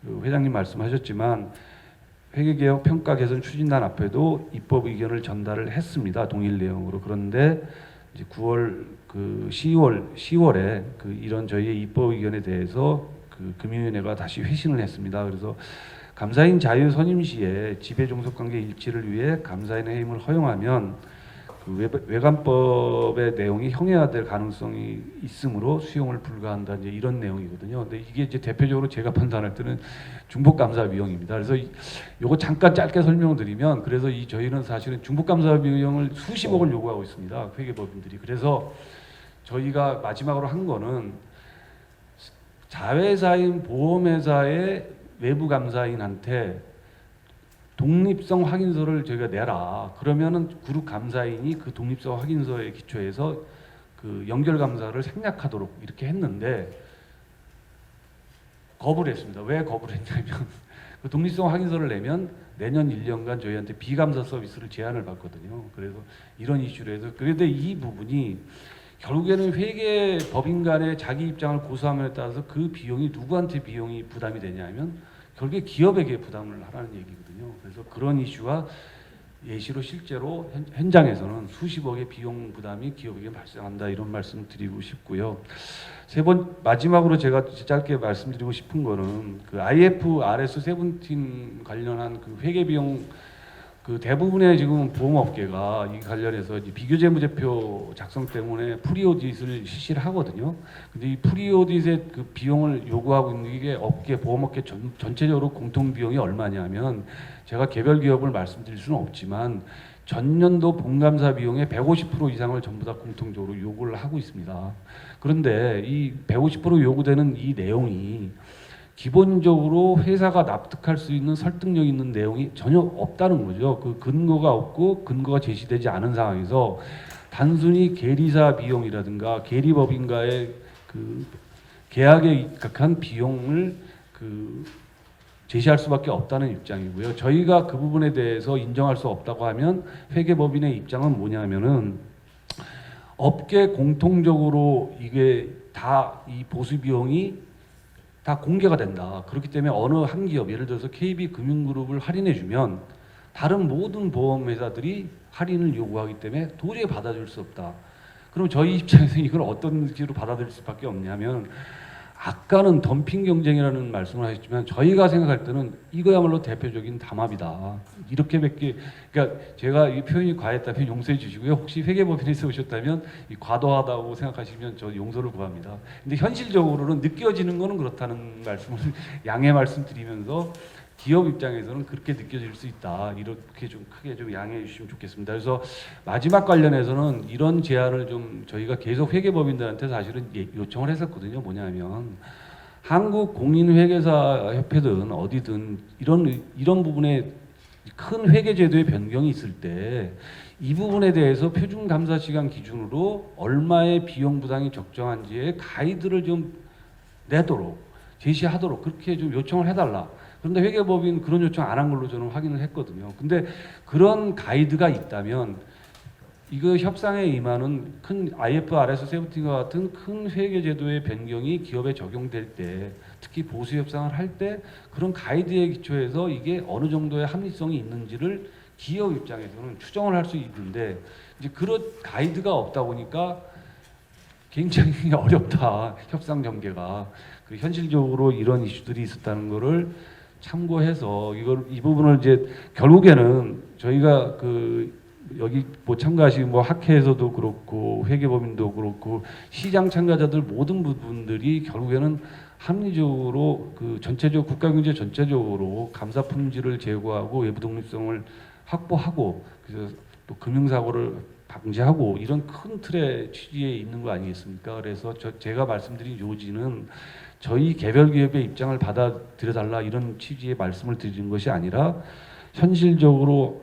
회장님 말씀하셨지만 회계개혁 평가 개선 추진단 앞에도 입법 의견을 전달을 했습니다. 동일 내용으로. 그런데 이제 9월 그 10월에 그 이런 저희의 입법 의견에 대해서 그 금융위원회가 다시 회신을 했습니다. 그래서 감사인 자유 선임 시에 지배 종속 관계 일치를 위해 감사인 해임을 허용하면 그 외감법의 내용이 형해화될 가능성이 있으므로 수용을 불가한다 이제 이런 내용이거든요. 근데 이게 이제 대표적으로 제가 판단할 때는 중복 감사 비용입니다. 그래서 요거 잠깐 짧게 설명드리면 그래서 저희는 사실은 중복 감사 비용을 수십억을 요구하고 있습니다. 회계법인들이. 그래서 저희가 마지막으로 한 거는 자회사인 보험회사의 외부 감사인한테 독립성 확인서를 저희가 내라. 그러면은 그룹 감사인이 그 독립성 확인서에 기초해서 그 연결 감사를 생략하도록 이렇게 했는데 거부를 했습니다. 왜 거부를 했냐면 그 독립성 확인서를 내면 내년 1년간 저희한테 비감사 서비스를 제한을 받거든요. 그래서 이런 이슈로 해서 그런데 이 부분이 결국에는 회계 법인 간의 자기 입장을 고수함에 따라서 그 비용이 누구한테 비용이 부담이 되냐면 결국에 기업에게 부담을 하라는 얘기거든요. 그래서 그런 이슈와 예시로 실제로 현장에서는 수십억의 비용 부담이 기업에게 발생한다 이런 말씀 드리고 싶고요. 마지막으로 제가 짧게 말씀드리고 싶은 거는 그 IFRS 17 관련한 그 회계 비용 그 대부분의 지금 보험업계가 이 관련해서 이제 비교재무제표 작성 때문에 프리오딧을 실시를 하거든요. 근데 이 프리오딧의 그 비용을 요구하고 있는 게 보험업계 전체적으로 공통 비용이 얼마냐면 제가 개별 기업을 말씀드릴 수는 없지만 전년도 본감사 비용의 150% 이상을 전부 다 공통적으로 요구를 하고 있습니다. 그런데 이 150% 요구되는 이 내용이 기본적으로 회사가 납득할 수 있는 설득력 있는 내용이 전혀 없다는 거죠. 그 근거가 없고 근거가 제시되지 않은 상황에서 단순히 계리사 비용이라든가 계리법인과의 그 계약에 입각한 비용을 그 제시할 수밖에 없다는 입장이고요. 저희가 그 부분에 대해서 인정할 수 없다고 하면 회계법인의 입장은 뭐냐면은 업계 공통적으로 이게 다 이 보수 비용이 다 공개가 된다. 그렇기 때문에 어느 한 기업, 예를 들어서 KB금융그룹을 할인해주면 다른 모든 보험회사들이 할인을 요구하기 때문에 도저히 받아줄 수 없다. 그럼 저희 입장에서 이걸 어떤 식으로 받아들일 수밖에 없냐면 아까는 덤핑 경쟁이라는 말씀을 하셨지만 저희가 생각할 때는 이거야말로 대표적인 담합이다. 이렇게밖에 그러니까 제가 이 표현이 과했다면 용서해 주시고요. 혹시 회계법인에서 오셨다면 이 과도하다고 생각하시면 저 용서를 구합니다. 근데 현실적으로는 느껴지는 거는 그렇다는 말씀을 양해 말씀드리면서 기업 입장에서는 그렇게 느껴질 수 있다. 이렇게 좀 크게 좀 양해해 주시면 좋겠습니다. 그래서 마지막 관련해서는 이런 제안을 좀 저희가 계속 회계법인들한테 사실은 요청을 했었거든요. 뭐냐면 한국 공인회계사협회든 어디든 이런 부분에 큰 회계제도의 변경이 있을 때 이 부분에 대해서 표준 감사 시간 기준으로 얼마의 비용 부담이 적정한지의 가이드를 좀 내도록 제시하도록 그렇게 좀 요청을 해달라. 그런데 회계법인 그런 요청 안 한 걸로 저는 확인을 했거든요. 근데 그런 가이드가 있다면 이거 협상에 임하는 큰 IFRS 17과 같은 큰 회계제도의 변경이 기업에 적용될 때 특히 보수 협상을 할 때 그런 가이드에 기초해서 이게 어느 정도의 합리성이 있는지를 기업 입장에서는 추정을 할 수 있는데 이제 그런 가이드가 없다 보니까 굉장히 어렵다. 협상 전개가. 그 현실적으로 이런 이슈들이 있었다는 거를 참고해서 이 부분을 이제 결국에는 저희가 그 여기 뭐 참가하신 뭐 학회에서도 그렇고 회계법인도 그렇고 시장 참가자들 모든 부분들이 결국에는 합리적으로 그 전체적 국가경제 전체적으로 감사 품질을 제고하고 외부 독립성을 확보하고 그래서 또 금융사고를 방지하고 이런 큰 틀의 취지에 있는 거 아니겠습니까? 그래서 제가 말씀드린 요지는 저희 개별 기업의 입장을 받아들여달라 이런 취지의 말씀을 드리는 것이 아니라 현실적으로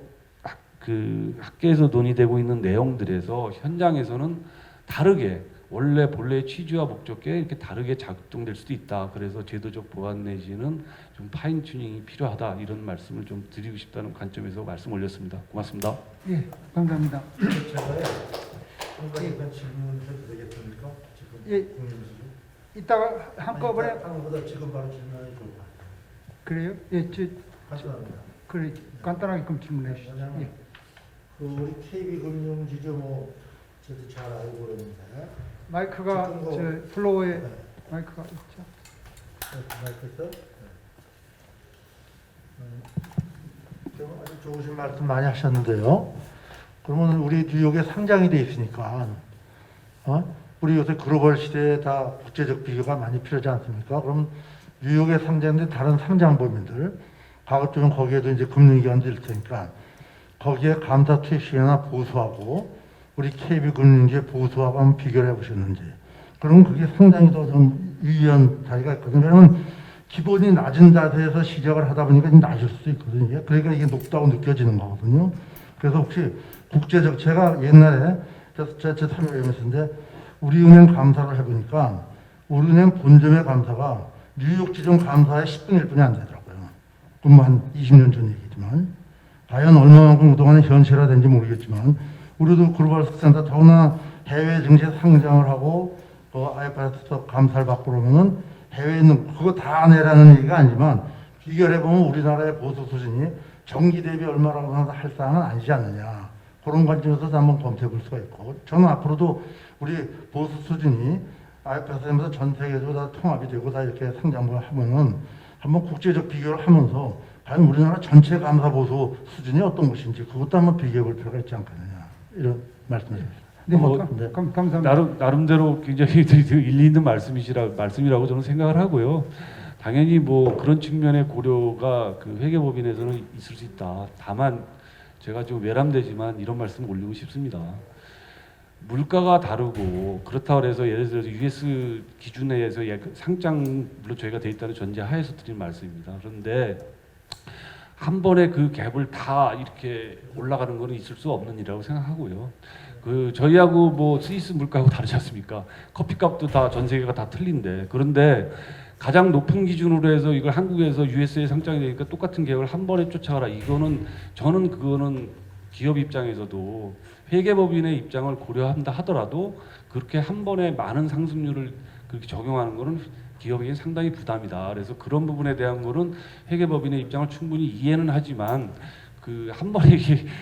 그 학계에서 논의되고 있는 내용들에서 현장에서는 다르게 본래 취지와 목적에 이렇게 다르게 작동될 수도 있다. 그래서 제도적 보완 내지는 좀 파인 튜닝이 필요하다 이런 말씀을 좀 드리고 싶다는 관점에서 말씀 올렸습니다. 고맙습니다. 예, 감사합니다. 제가요 한 가지만 질문해도 되겠습니까? 지금 예. 국민수죠? 이따가 한꺼번에 한보다 지금 바로 질문하는 게 좋을 것 같아요. 그래요? 예, 간단합니다. 그래 간단하게 그럼 질문해 주시죠. 왜냐하면 예. 그 우리 KB금융지주 뭐 저도 잘 알고 그러는데 마이크가 지금 뭐- 저 플로어에 네. 마이크가 있죠. 마이크 있어? 좀 아주 좋으신 말씀 많이 하셨는데요. 그러면 우리 뉴욕에 상장이 돼 있으니까 우리 요새 글로벌 시대에 다 국제적 비교가 많이 필요하지 않습니까? 그럼 뉴욕에 상장된 다른 상장법인들 가급적이면 거기에도 이제 금융기관도 있을 테니까 거기에 감사 투입 시간이나 보수하고 우리 KB금융지의 보수하고 한번 비교를 해보셨는지 그러면 그게 상당히 더 좀 유리한 자리가 있거든요. 왜냐하면 기본이 낮은 자세에서 시작을 하다 보니까 좀 낮을 수도 있거든요. 그러니까 이게 높다고 느껴지는 거거든요. 그래서 혹시 국제적 제가 옛날에 제 참여위원회인데 우리은행 감사를 해보니까 우리은행 본점의 감사가 뉴욕 지점 감사의 10분의 1뿐이 안 되더라고요. 그럼 한 20년 전 얘기지만 과연 얼마만큼 그동안에 현실화된지 모르겠지만 우리도 글로벌 스탠다드 더구나 해외 증시에 상장을 하고 IFRS 감사를 받고 그러면은 해외에 있는 그거 다 내라는 얘기가 아니지만 비교해 보면 우리나라의 보수 수준이 정기 대비 얼마라고 할 사항은 아니지 않느냐 그런 관점에서도 한번 검토해 볼 수가 있고 저는 앞으로도 우리 보수 수준이 IFRS에서 전 세계적으로 다 통합이 되고 다 이렇게 상장을 하면은 한번 국제적 비교를 하면서 과연 우리나라 전체 감사 보수 수준이 어떤 것인지 그것도 한번 비교해 볼 필요가 있지 않겠느냐 이런 말씀이십니다. 네, 뭐, 감사합니다. 나름대로 굉장히 일리 있는 말씀이라고 저는 생각을 하고요. 당연히 뭐 그런 측면의 고려가 그 회계법인에서는 있을 수 있다. 다만 제가 좀 외람되지만 이런 말씀 올리고 싶습니다. 물가가 다르고 그렇다고 해서 예를 들어서 US 기준에 의해서 상장 물론 저희가 돼 있다는 전제 하에서 드린 말씀입니다. 그런데 한 번에 그 갭을 다 이렇게 올라가는 거는 있을 수 없는 일이라고 생각하고요. 그 저희하고 뭐 스위스 물가하고 다르지 않습니까? 커피값도 다 전 세계가 다 틀린데 그런데 가장 높은 기준으로 해서 이걸 한국에서 US에 상장이 되니까 똑같은 계획을 한 번에 쫓아가라. 이거는 저는 그거는 기업 입장에서도 회계법인의 입장을 고려한다 하더라도 그렇게 한 번에 많은 상승률을 그렇게 적용하는 거는 기업에게 상당히 부담이다. 그래서 그런 부분에 대한 거는 회계법인의 입장을 충분히 이해는 하지만 그 한 번에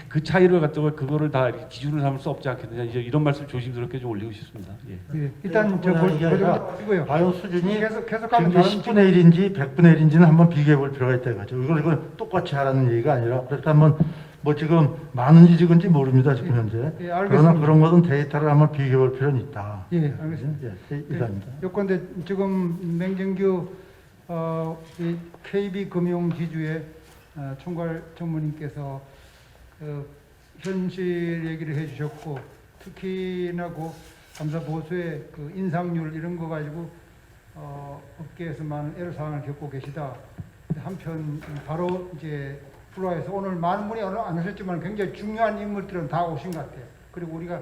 그 차이를 갖다가 그거를 다 기준을 삼을 수 없지 않겠느냐 이제 이런 말씀 조심스럽게 좀 올리고 싶습니다. 예. 예, 일단 저 보시고요. 과연 수준이 계속하면 지금 10분의 1인지 100분의 1인지는 한번 비교해 볼 필요가 있다 이거죠. 이걸 똑같이 하라는 얘기가 아니라 그래서 한번 뭐 지금 많은지 적은지 모릅니다 지금 현재. 예, 알겠습니다. 그러나 그런 것은 데이터를 한번 비교해 볼 필요는 있다. 예, 알겠습니다. 예, 이상입니다. 요건데 지금 맹정규 이 KB 금융지주의 총괄 전무님께서 그 현실 얘기를 해주셨고 특히나 그 감사 보수의 그 인상률 이런 거 가지고 업계에서 많은 애로사항을 겪고 계시다. 한편 바로 이제 플로아에서 오늘 많은 분이 안 오셨지만 굉장히 중요한 인물들은 다 오신 것 같아요. 그리고 우리가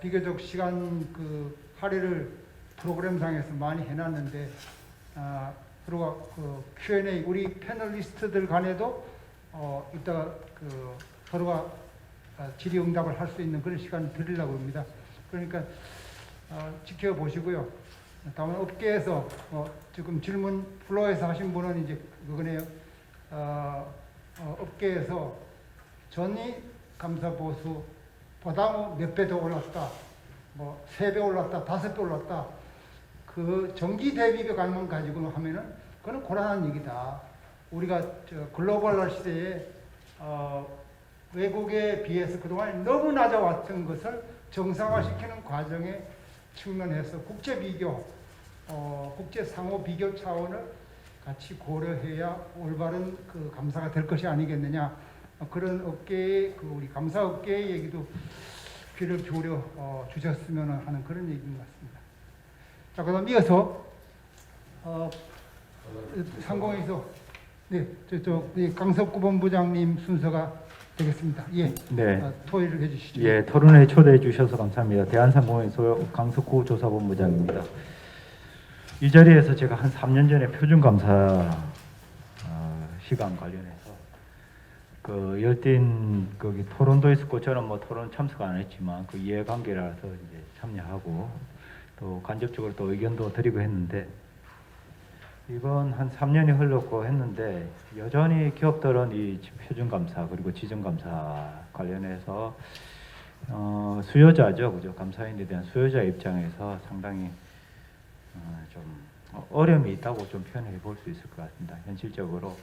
비교적 시간 그 할애를 프로그램상에서 많이 해놨는데 그리고 그 Q&A 우리 패널리스트들 간에도 이따가 그 서로가 질의응답을 할 수 있는 그런 시간을 드리려고 합니다. 그러니까 지켜보시고요. 다만 업계에서 지금 질문 플로어에서 하신 분은 이제 그거네요. 업계에서 전이 감사 보수 보다 몇 배 더 올랐다, 뭐 3배 올랐다, 5배 올랐다. 그 정기 대비가만 가지고 하면은 그건 곤란한 얘기다. 우리가 글로벌 시대에 외국에 비해서 그동안 너무 낮아왔던 것을 정상화시키는 과정에 측면에서 국제 비교, 국제 상호 비교 차원을 같이 고려해야 올바른 그 감사가 될 것이 아니겠느냐. 그런 업계의 그 우리 감사 업계의 얘기도 귀를 기울여 주셨으면 하는 그런 얘기인 것 같습니다. 자, 그다음 이어서 상공에서 강석구 본부장님 순서가 되겠습니다. 예, 네. 토의를 해주시죠. 예, 토론회 초대해 주셔서 감사합니다. 대한상공회소 강석구 조사본부장입니다. 이 자리에서 제가 한 3년 전에 표준감사 시간 관련해서 그 열띤 거기 토론도 있었고 저는 뭐 토론 참석 안 했지만 그 이해관계라서 이제 참여하고 또 간접적으로 또 의견도 드리고 했는데 이번 한 3년이 흘렀고 했는데 여전히 기업들은 이 표준감사 그리고 지정감사 관련해서 수요자죠, 그죠? 감사인에 대한 수요자 입장에서 상당히 좀 어려움이 있다고 좀 표현해 볼 수 있을 것 같습니다. 현실적으로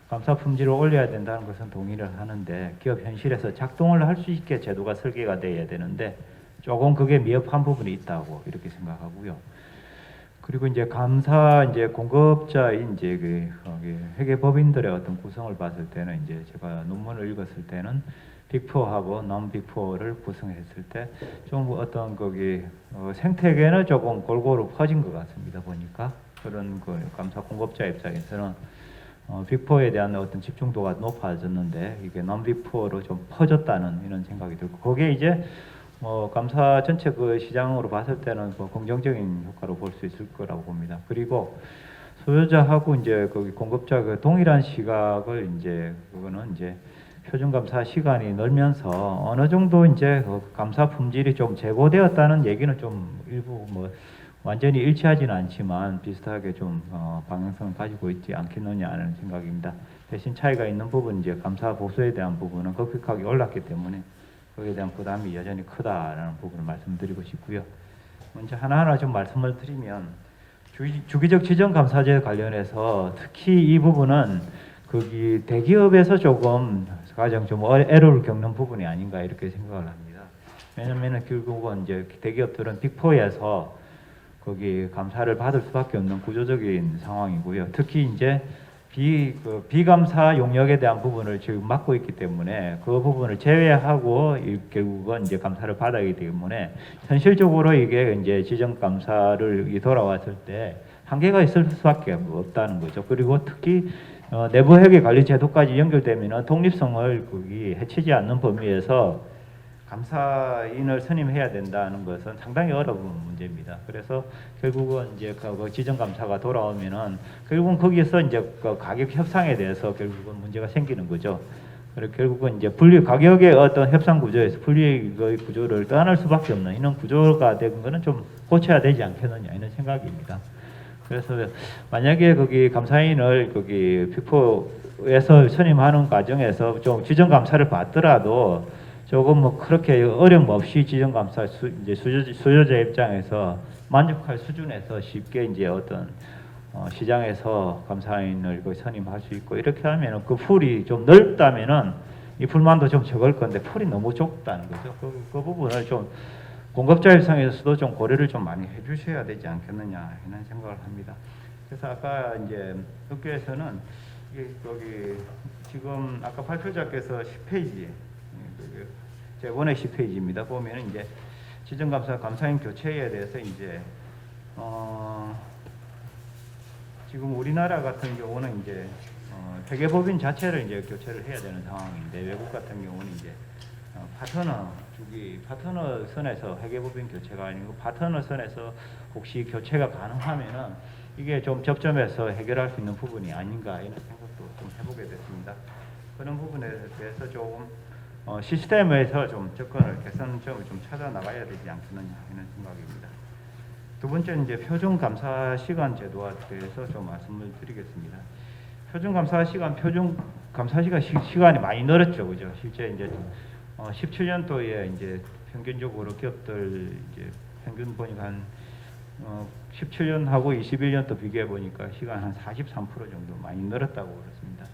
감사 품질을 올려야 된다는 것은 동의를 하는데 기업 현실에서 작동을 할 수 있게 제도가 설계가 돼야 되는데 조금 그게 미흡한 부분이 있다고 이렇게 생각하고요. 그리고 이제 감사 이제 공급자인 이제 그 회계법인들의 어떤 구성을 봤을 때는 이제 제가 논문을 읽었을 때는 빅4하고 non 빅4를 구성했을 때 좀 어떤 거기 생태계는 조금 골고루 퍼진 것 같습니다. 보니까 그런 그 감사 공급자 입장에서는 빅4에 대한 어떤 집중도가 높아졌는데 이게 non-빅4로 좀 퍼졌다는 이런 생각이 들고 거기에 이제 감사 전체 그 시장으로 봤을 때는 뭐 긍정적인 효과로 볼 수 있을 거라고 봅니다. 그리고 소유자하고 이제 거기 공급자 그 동일한 시각을 이제 그거는 이제 표준 감사 시간이 늘면서 어느 정도 이제 그 감사 품질이 좀 제고되었다는 얘기는 좀 일부 뭐 완전히 일치하지는 않지만 비슷하게 좀 방향성을 가지고 있지 않겠느냐 하는 생각입니다. 대신 차이가 있는 부분 이제 감사 보수에 대한 부분은 급격하게 올랐기 때문에 거기에 대한 부담이 여전히 크다라는 부분을 말씀드리고 싶고요. 먼저 하나하나 좀 말씀을 드리면 주기적 지정 감사제 관련해서 특히 이 부분은 거기 대기업에서 조금 가장 좀 애로를 겪는 부분이 아닌가 이렇게 생각을 합니다. 왜냐면은 결국은 이제 대기업들은 빅4에서 거기 감사를 받을 수밖에 없는 구조적인 상황이고요. 특히 이제 비감사 용역에 대한 부분을 지금 맡고 있기 때문에 그 부분을 제외하고 결국은 이제 감사를 받아야 하기 때문에 현실적으로 이게 이제 지정 감사를 돌아왔을 때 한계가 있을 수밖에 없다는 거죠. 그리고 특히 내부 회계 관리 제도까지 연결되면 독립성을 거기 해치지 않는 범위에서 감사인을 선임해야 된다는 것은 상당히 어려운 문제입니다. 그래서 결국은 이제 그 지정 감사가 돌아오면은 결국은 거기에서 이제 그 가격 협상에 대해서 결국은 문제가 생기는 거죠. 그리고 결국은 이제 가격의 어떤 협상 구조에서 분리의 구조를 떠날 수밖에 없는 이런 구조가 된 거는 좀 고쳐야 되지 않겠느냐 이런 생각입니다. 그래서 만약에 거기 감사인을 거기 빅4에서 선임하는 과정에서 좀 지정 감사를 받더라도 조금 뭐 그렇게 어려움 없이 지정 감사 이제 수요자 입장에서 만족할 수준에서 쉽게 이제 어떤 시장에서 감사인을 선임할 수 있고 이렇게 하면은 그 풀이 좀 넓다면은 이 불만도 좀 적을 건데 풀이 너무 좁다는 거죠. 그 부분을 좀 공급자 입장에서도 좀 고려를 좀 많이 해주셔야 되지 않겠느냐 이런 생각을 합니다. 그래서 아까 이제 학교에서는 이게 여기 지금 아까 발표자께서 10페이지 제 원의 10페이지입니다. 보면은 이제 지정감사 감사인 교체에 대해서 이제 지금 우리나라 같은 경우는 이제 회계법인 자체를 이제 교체를 해야 되는 상황인데 외국 같은 경우는 이제 파트너 선에서 회계법인 교체가 아니고 파트너 선에서 혹시 교체가 가능하면은 이게 좀 접점에서 해결할 수 있는 부분이 아닌가 이런 생각도 좀 해보게 됐습니다. 그런 부분에 대해서 조금 시스템에서 좀 접근을 개선점을 좀 찾아 나가야 되지 않겠느냐 이런 생각입니다. 두 번째는 이제 표준 감사 시간 제도에 대해서 좀 말씀을 드리겠습니다. 표준 감사 시간이 많이 늘었죠, 그죠? 실제 이제 17년도에 이제 평균적으로 기업들 이제 평균 보니까 한 17년하고 21년도 비교해 보니까 시간 한 43% 정도 많이 늘었다고 그렇습니다.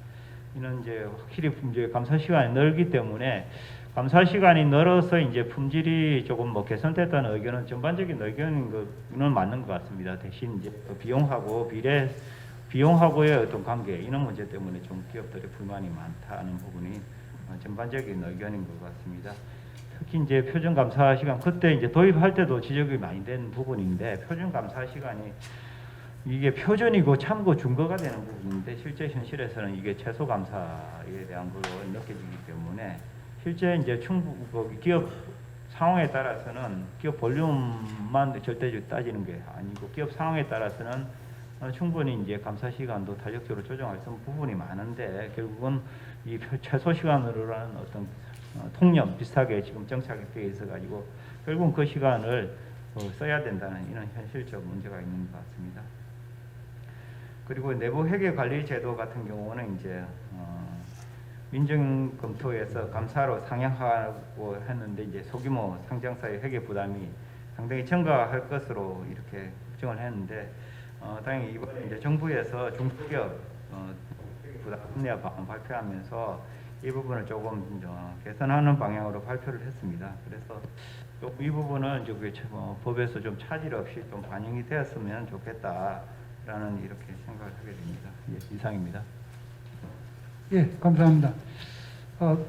이는 이제 확실히 이제 감사 시간이 늘기 때문에 감사 시간이 늘어서 이제 품질이 조금 뭐 개선됐다는 의견은 전반적인 의견인 거는 맞는 것 같습니다. 대신 이제 비용하고의 어떤 관계 이런 문제 때문에 좀 기업들의 불만이 많다는 부분이 전반적인 의견인 것 같습니다. 특히 이제 표준 감사 시간 그때 이제 도입할 때도 지적이 많이 된 부분인데 표준 감사 시간이 이게 표준이고 참고 준거가 되는 부분인데 실제 현실에서는 이게 최소 감사에 대한 걸로 느껴지기 때문에 실제 이제 기업 상황에 따라서는 기업 볼륨만 절대적으로 따지는 게 아니고 기업 상황에 따라서는 충분히 이제 감사 시간도 탄력적으로 조정할 수 있는 부분이 많은데 결국은 이 최소 시간으로라는 어떤 통념 비슷하게 지금 정착되어 있어 가지고 결국은 그 시간을 써야 된다는 이런 현실적 문제가 있는 것 같습니다. 그리고 내부 회계 관리 제도 같은 경우는 이제 민정 검토에서 감사로 상향하고 했는데 이제 소규모 상장사의 회계 부담이 상당히 증가할 것으로 이렇게 걱정을 했는데 다행히 이번에 이제 정부에서 중소기업 부담 합리화 방안 발표하면서 이 부분을 조금 개선하는 방향으로 발표를 했습니다. 그래서 이 부분은 이제 법에서 좀 차질 없이 좀 반영이 되었으면 좋겠다라는 이렇게 생각을 하게 됩니다. 예, 이상입니다. 예, 감사합니다.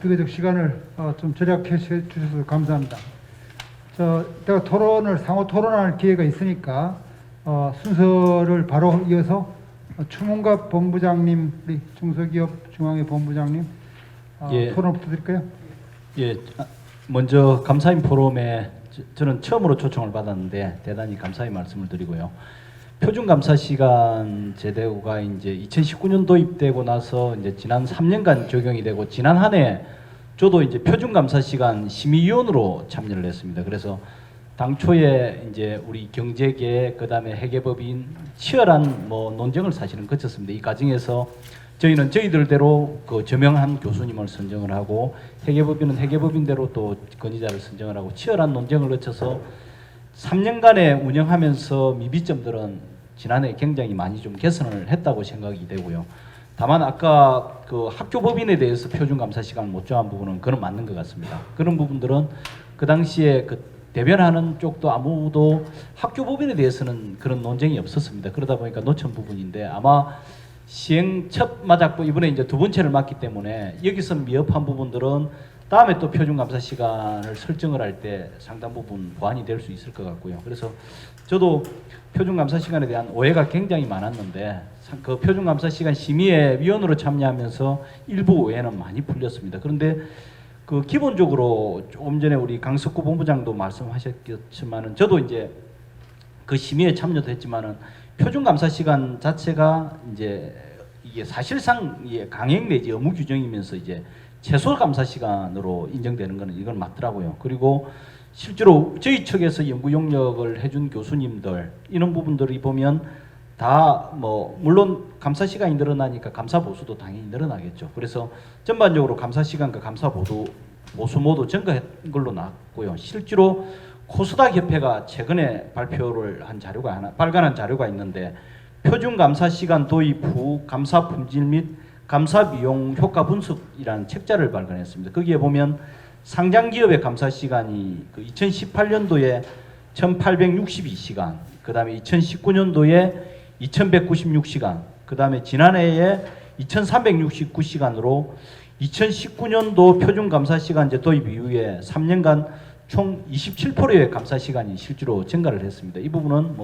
비교적 시간을 좀 절약해 주셔서 감사합니다. 제가 상호 토론할 기회가 있으니까 순서를 바로 이어서 추문갑 본부장님, 우리 중소기업 중앙회 본부장님 예. 토론 부탁드릴까요? 예, 먼저 감사인 포럼에 저는 처음으로 초청을 받았는데 대단히 감사의 말씀을 드리고요. 표준 감사 시간 제도가 이제 2019년 도입되고 나서 이제 지난 3년간 적용이 되고 지난 한 해 저도 이제 표준 감사 시간 심의위원으로 참여를 했습니다. 그래서 당초에 이제 우리 경제계 그다음에 회계법인 치열한 논쟁을 사실은 거쳤습니다. 이 과정에서 저희는 저희들대로 그 저명한 교수님을 선정을 하고 회계법인은 회계법인대로 또 건의자를 선정을 하고 치열한 논쟁을 거쳐서 3년간에 운영하면서 미비점들은 지난해 굉장히 많이 좀 개선을 했다고 생각이 되고요. 다만 아까 그 학교법인에 대해서 표준감사 시간을 못 정한 부분은 그건 맞는 것 같습니다. 그런 부분들은 그 당시에 그 대변하는 쪽도 아무도 학교법인에 대해서는 그런 논쟁이 없었습니다. 그러다 보니까 놓친 부분인데 아마 시행 첫 맞았고 이번에 이제 두 번째를 맞기 때문에 여기서 미흡한 부분들은 다음에 또 표준감사 시간을 설정을 할 때 상당 부분 보완이 될 수 있을 것 같고요. 그래서 저도 표준감사 시간에 대한 오해가 굉장히 많았는데 그 표준감사 시간 심의에 위원으로 참여하면서 일부 오해는 많이 풀렸습니다. 그런데 그 기본적으로 조금 전에 우리 강석구 본부장도 말씀하셨겠지만은 저도 이제 그 심의에 참여도 했지만은 표준감사 시간 자체가 이제 이게 사실상 이게 강행 내지 의무 규정이면서 이제 최소 감사 시간으로 인정되는 거는 이건 맞더라고요. 그리고 실제로 저희 측에서 연구 용역을 해준 교수님들 이런 부분들이 보면 다 물론 감사 시간이 늘어나니까 감사 보수도 당연히 늘어나겠죠. 그래서 전반적으로 감사 시간과 감사 보수 모두 증가한 걸로 나왔고요. 실제로 코스닥 협회가 최근에 발표를 한 자료가 하나 발간한 자료가 있는데 표준 감사 시간 도입 후 감사 품질 및 감사 비용 효과 분석이라는 책자를 발간했습니다. 거기에 보면 상장 기업의 감사 시간이 그 2018년도에 1,862시간, 그다음에 2019년도에 2,196시간, 그다음에 지난해에 2,369시간으로 2019년도 표준 감사 시간제 도입 이후에 3년간 총 27%의 감사 시간이 실제로 증가를 했습니다. 이 부분은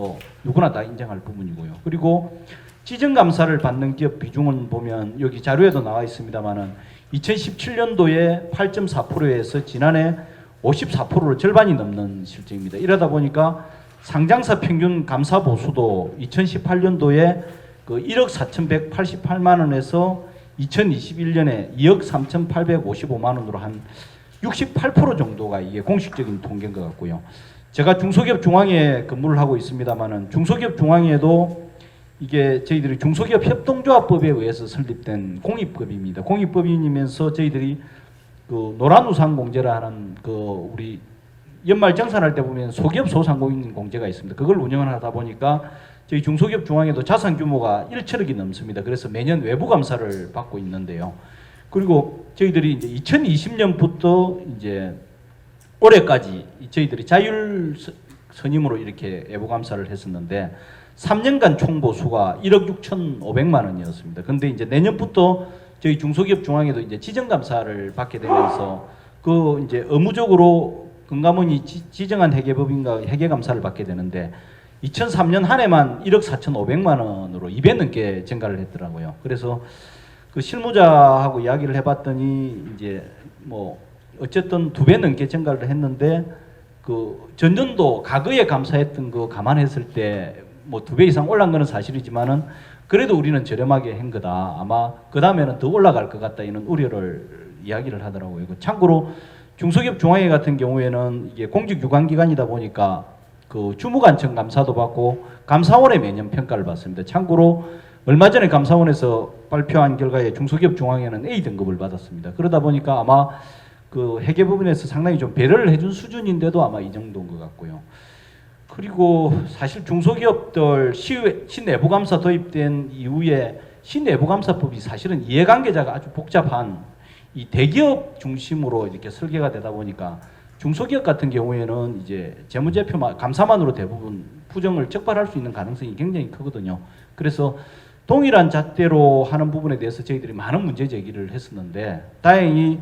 누구나 다 인정할 부분이고요. 그리고 지정 감사를 받는 기업 비중은 보면 여기 자료에도 나와 있습니다만은 2017년도에 8.4%에서 지난해 54%로 절반이 넘는 실정입니다. 이러다 보니까 상장사 평균 감사 보수도 2018년도에 그 1억 4,188만 원에서 2021년에 2억 3,855만 원으로 한 68% 정도가 이게 공식적인 통계인 것 같고요. 제가 중소기업 중앙회에 근무를 하고 있습니다만은 중소기업 중앙회도 이게 저희들이 중소기업 협동조합법에 의해서 설립된 공익법입니다. 공익법이면서 저희들이 그 노란우산공제라 하는 그 우리 연말 정산할 때 보면 소기업 소상공인공제가 있습니다. 그걸 운영을 하다 보니까 저희 중소기업 중앙회도 자산 규모가 1천억이 넘습니다. 그래서 매년 외부 감사를 받고 있는데요. 그리고 저희들이 이제 2020년부터 이제 올해까지 저희들이 자율 선임으로 이렇게 외부 감사를 했었는데 3년간 총 보수가 1억 6,500만 원이었습니다. 근데 이제 내년부터 저희 중소기업 중앙회도 이제 지정 감사를 받게 되면서 그 이제 의무적으로 금감원이 지정한 회계법인과 회계 감사를 받게 되는데 2003년 한 해만 1억 4,500만 원으로 2배 넘게 증가를 했더라고요. 그래서 그 실무자하고 이야기를 해봤더니 이제 어쨌든 2배 넘게 증가를 했는데 그 전년도 과거에 감사했던 거 감안했을 때 2배 이상 올라간 거는 사실이지만은 그래도 우리는 저렴하게 한 거다. 아마 그 다음에는 더 올라갈 것 같다 이런 우려를 이야기를 하더라고요. 참고로 중소기업 중앙회 같은 경우에는 이게 공직유관기관이다 보니까 그 주무관청 감사도 받고 감사원의 매년 평가를 받습니다. 참고로 얼마 전에 감사원에서 발표한 결과에 중소기업 중앙회는 A 등급을 받았습니다. 그러다 보니까 아마 그 회계부분에서 상당히 좀 배려를 해준 수준인데도 아마 이 정도인 것 같고요. 그리고 사실 중소기업들 시내부감사 도입된 이후에 시내부감사법이 사실은 이해관계자가 아주 복잡한 이 대기업 중심으로 이렇게 설계가 되다 보니까 중소기업 같은 경우에는 이제 재무제표 감사만으로 대부분 부정을 적발할 수 있는 가능성이 굉장히 크거든요. 그래서 동일한 잣대로 하는 부분에 대해서 저희들이 많은 문제 제기를 했었는데 다행히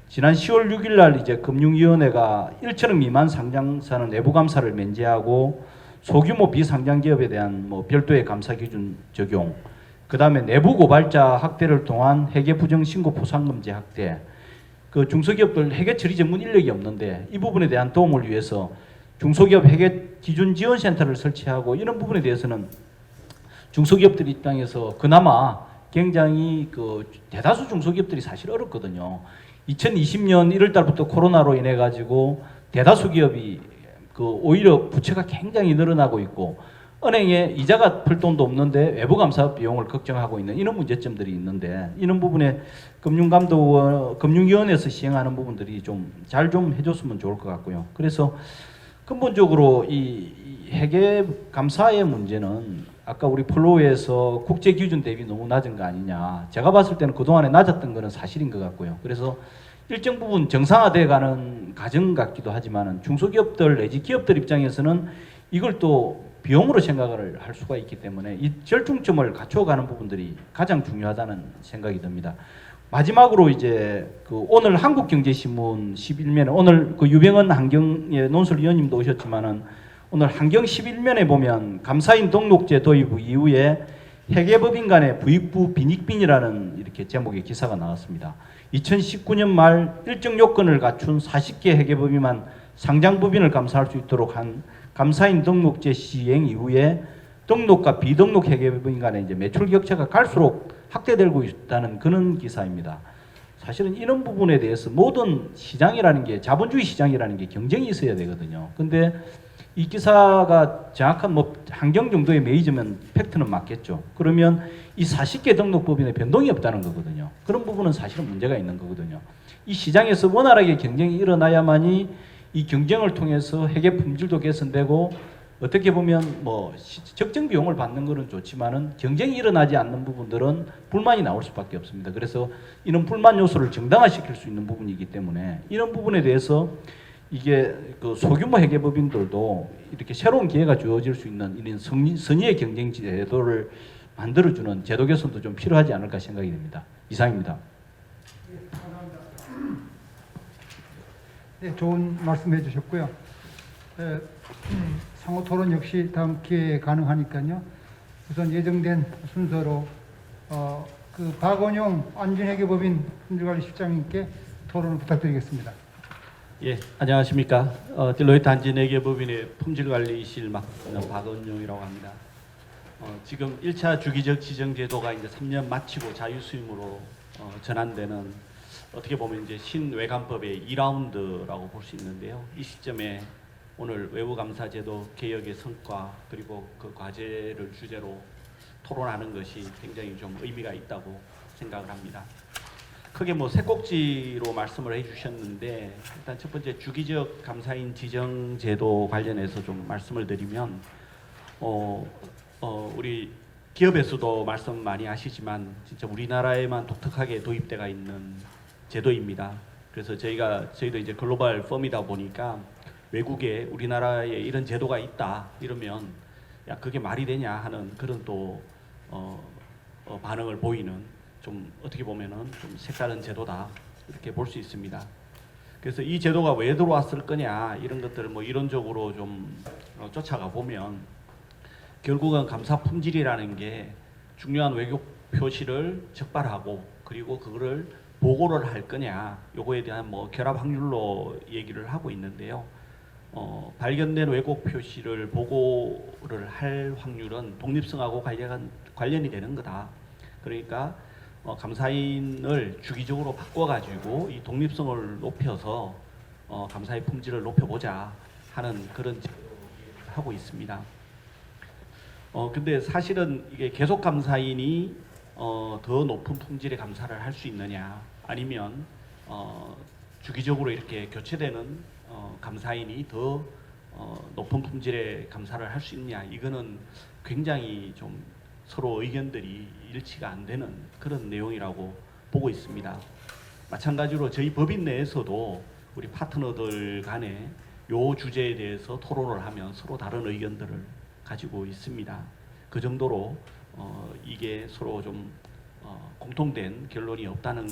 지난 10월 6일 날 이제 금융위원회가 1천억 미만 상장사는 내부 감사를 면제하고 소규모 비상장 기업에 대한 뭐 별도의 감사 기준 적용, 그 다음에 내부 고발자 학대를 통한 회계 부정 신고 포상금지 학대, 그 중소기업들 회계 처리 전문 인력이 없는데 이 부분에 대한 도움을 위해서 중소기업 회계 기준 지원 센터를 설치하고, 이런 부분에 대해서는 중소기업들 입장에서 그나마 굉장히 그 대다수 중소기업들이 사실 어렵거든요. 2020년 1월 달부터 코로나로 인해 가지고 대다수 기업이 그 오히려 부채가 굉장히 늘어나고 있고, 은행에 이자가 풀 돈도 없는데 외부 감사 비용을 걱정하고 있는 이런 문제점들이 있는데, 이런 부분에 금융위원회에서 시행하는 부분들이 좀 잘 좀 해줬으면 좋을 것 같고요. 그래서 근본적으로 이 회계 감사의 문제는 아까 우리 플로우에서 국제 기준 대비 너무 낮은 거 아니냐. 제가 봤을 때는 그동안에 낮았던 거는 사실인 것 같고요. 그래서 일정 부분 정상화돼 가는 과정 같기도 하지만은 중소기업들 내지 기업들 입장에서는 이걸 또 비용으로 생각을 할 수가 있기 때문에 이 절충점을 갖춰가는 부분들이 가장 중요하다는 생각이 듭니다. 마지막으로 이제 그 오늘 한국경제신문 11면에 오늘 그 유병헌 환경의 논설위원님도 오셨지만은 오늘 환경 11면에 보면 감사인 등록제 도입 이후에 회계법인 간의 부익부 빈익빈이라는 이렇게 제목의 기사가 나왔습니다. 2019년 말 일정 요건을 갖춘 40개 회계법인만 상장법인을 감사할 수 있도록 한 감사인 등록제 시행 이후에 등록과 비등록 회계법인 간의 이제 매출 격차가 갈수록 확대되고 있다는 그런 기사입니다. 사실은 이런 부분에 대해서 모든 시장이라는 게 자본주의 시장이라는 게 경쟁이 있어야 되거든요. 근데 이 기사가 정확한 뭐 환경 정도의 메이저면 팩트는 맞겠죠. 그러면 이 40개 등록법인에 변동이 없다는 거거든요. 그런 부분은 사실은 문제가 있는 거거든요. 이 시장에서 원활하게 경쟁이 일어나야만이 이 경쟁을 통해서 회계 품질도 개선되고, 어떻게 보면 뭐 적정 비용을 받는 것은 좋지만은 경쟁이 일어나지 않는 부분들은 불만이 나올 수밖에 없습니다. 그래서 이런 불만 요소를 정당화시킬 수 있는 부분이기 때문에 이런 부분에 대해서 이게 그 소규모 회계법인들도 이렇게 새로운 기회가 주어질 수 있는 이런 선의의 경쟁 제도를 만들어주는 제도 개선도 좀 필요하지 않을까 생각이 됩니다. 이상입니다. 네, 좋은 말씀해 주셨고요. 상호 토론 역시 다음 기회에 가능하니까요. 우선 예정된 순서로 그 박원용 안전회계법인 품질관리실장님께 토론을 부탁드리겠습니다. 예, 안녕하십니까. 딜로이트 안전회계법인의 품질관리실 맡는 박원용이라고 합니다. 지금 1차 주기적 지정제도가 이제 3년 마치고 자유수임으로 전환되는, 어떻게 보면 이제 신외관법의 2라운드라고 볼 수 있는데요. 이 시점에 오늘 외부감사제도 개혁의 성과 그리고 그 과제를 주제로 토론하는 것이 굉장히 좀 의미가 있다고 생각을 합니다. 크게 뭐 세 꼭지로 말씀을 해주셨는데, 일단 첫 번째 주기적 감사인 지정 제도 관련해서 좀 말씀을 드리면, 우리 기업에서도 말씀 많이 하시지만 진짜 우리나라에만 독특하게 도입돼가 있는 제도입니다. 그래서 저희도 이제 글로벌 펌이다 보니까 외국에 우리나라에 이런 제도가 있다 이러면 야 그게 말이 되냐 하는 그런 또 반응을 보이는, 좀 어떻게 보면은 좀 색다른 제도다 이렇게 볼 수 있습니다. 그래서 이 제도가 왜 들어왔을 거냐 이런 것들을 뭐 이론적으로 좀 쫓아가 보면, 결국은 감사 품질이라는 게 중요한 외교 표시를 적발하고 그리고 그거를 보고를 할 거냐 요거에 대한 뭐 결합 확률로 얘기를 하고 있는데요. 발견된 왜곡 표시를 보고를 할 확률은 독립성하고 관련이 되는 거다. 그러니까 감사인을 주기적으로 바꿔가지고 이 독립성을 높여서 감사의 품질을 높여보자 하는 그런 하고 있습니다. 근데 사실은 이게 계속 감사인이 더 높은 품질의 감사를 할 수 있느냐, 아니면 주기적으로 이렇게 교체되는 감사인이 더 높은 품질의 감사를 할 수 있냐, 이거는 굉장히 좀 서로 의견들이 일치가 안 되는 그런 내용이라고 보고 있습니다. 마찬가지로 저희 법인 내에서도 우리 파트너들 간에 요 주제에 대해서 토론을 하면 서로 다른 의견들을 가지고 있습니다. 그 정도로 이게 서로 좀 공통된 결론이 없다는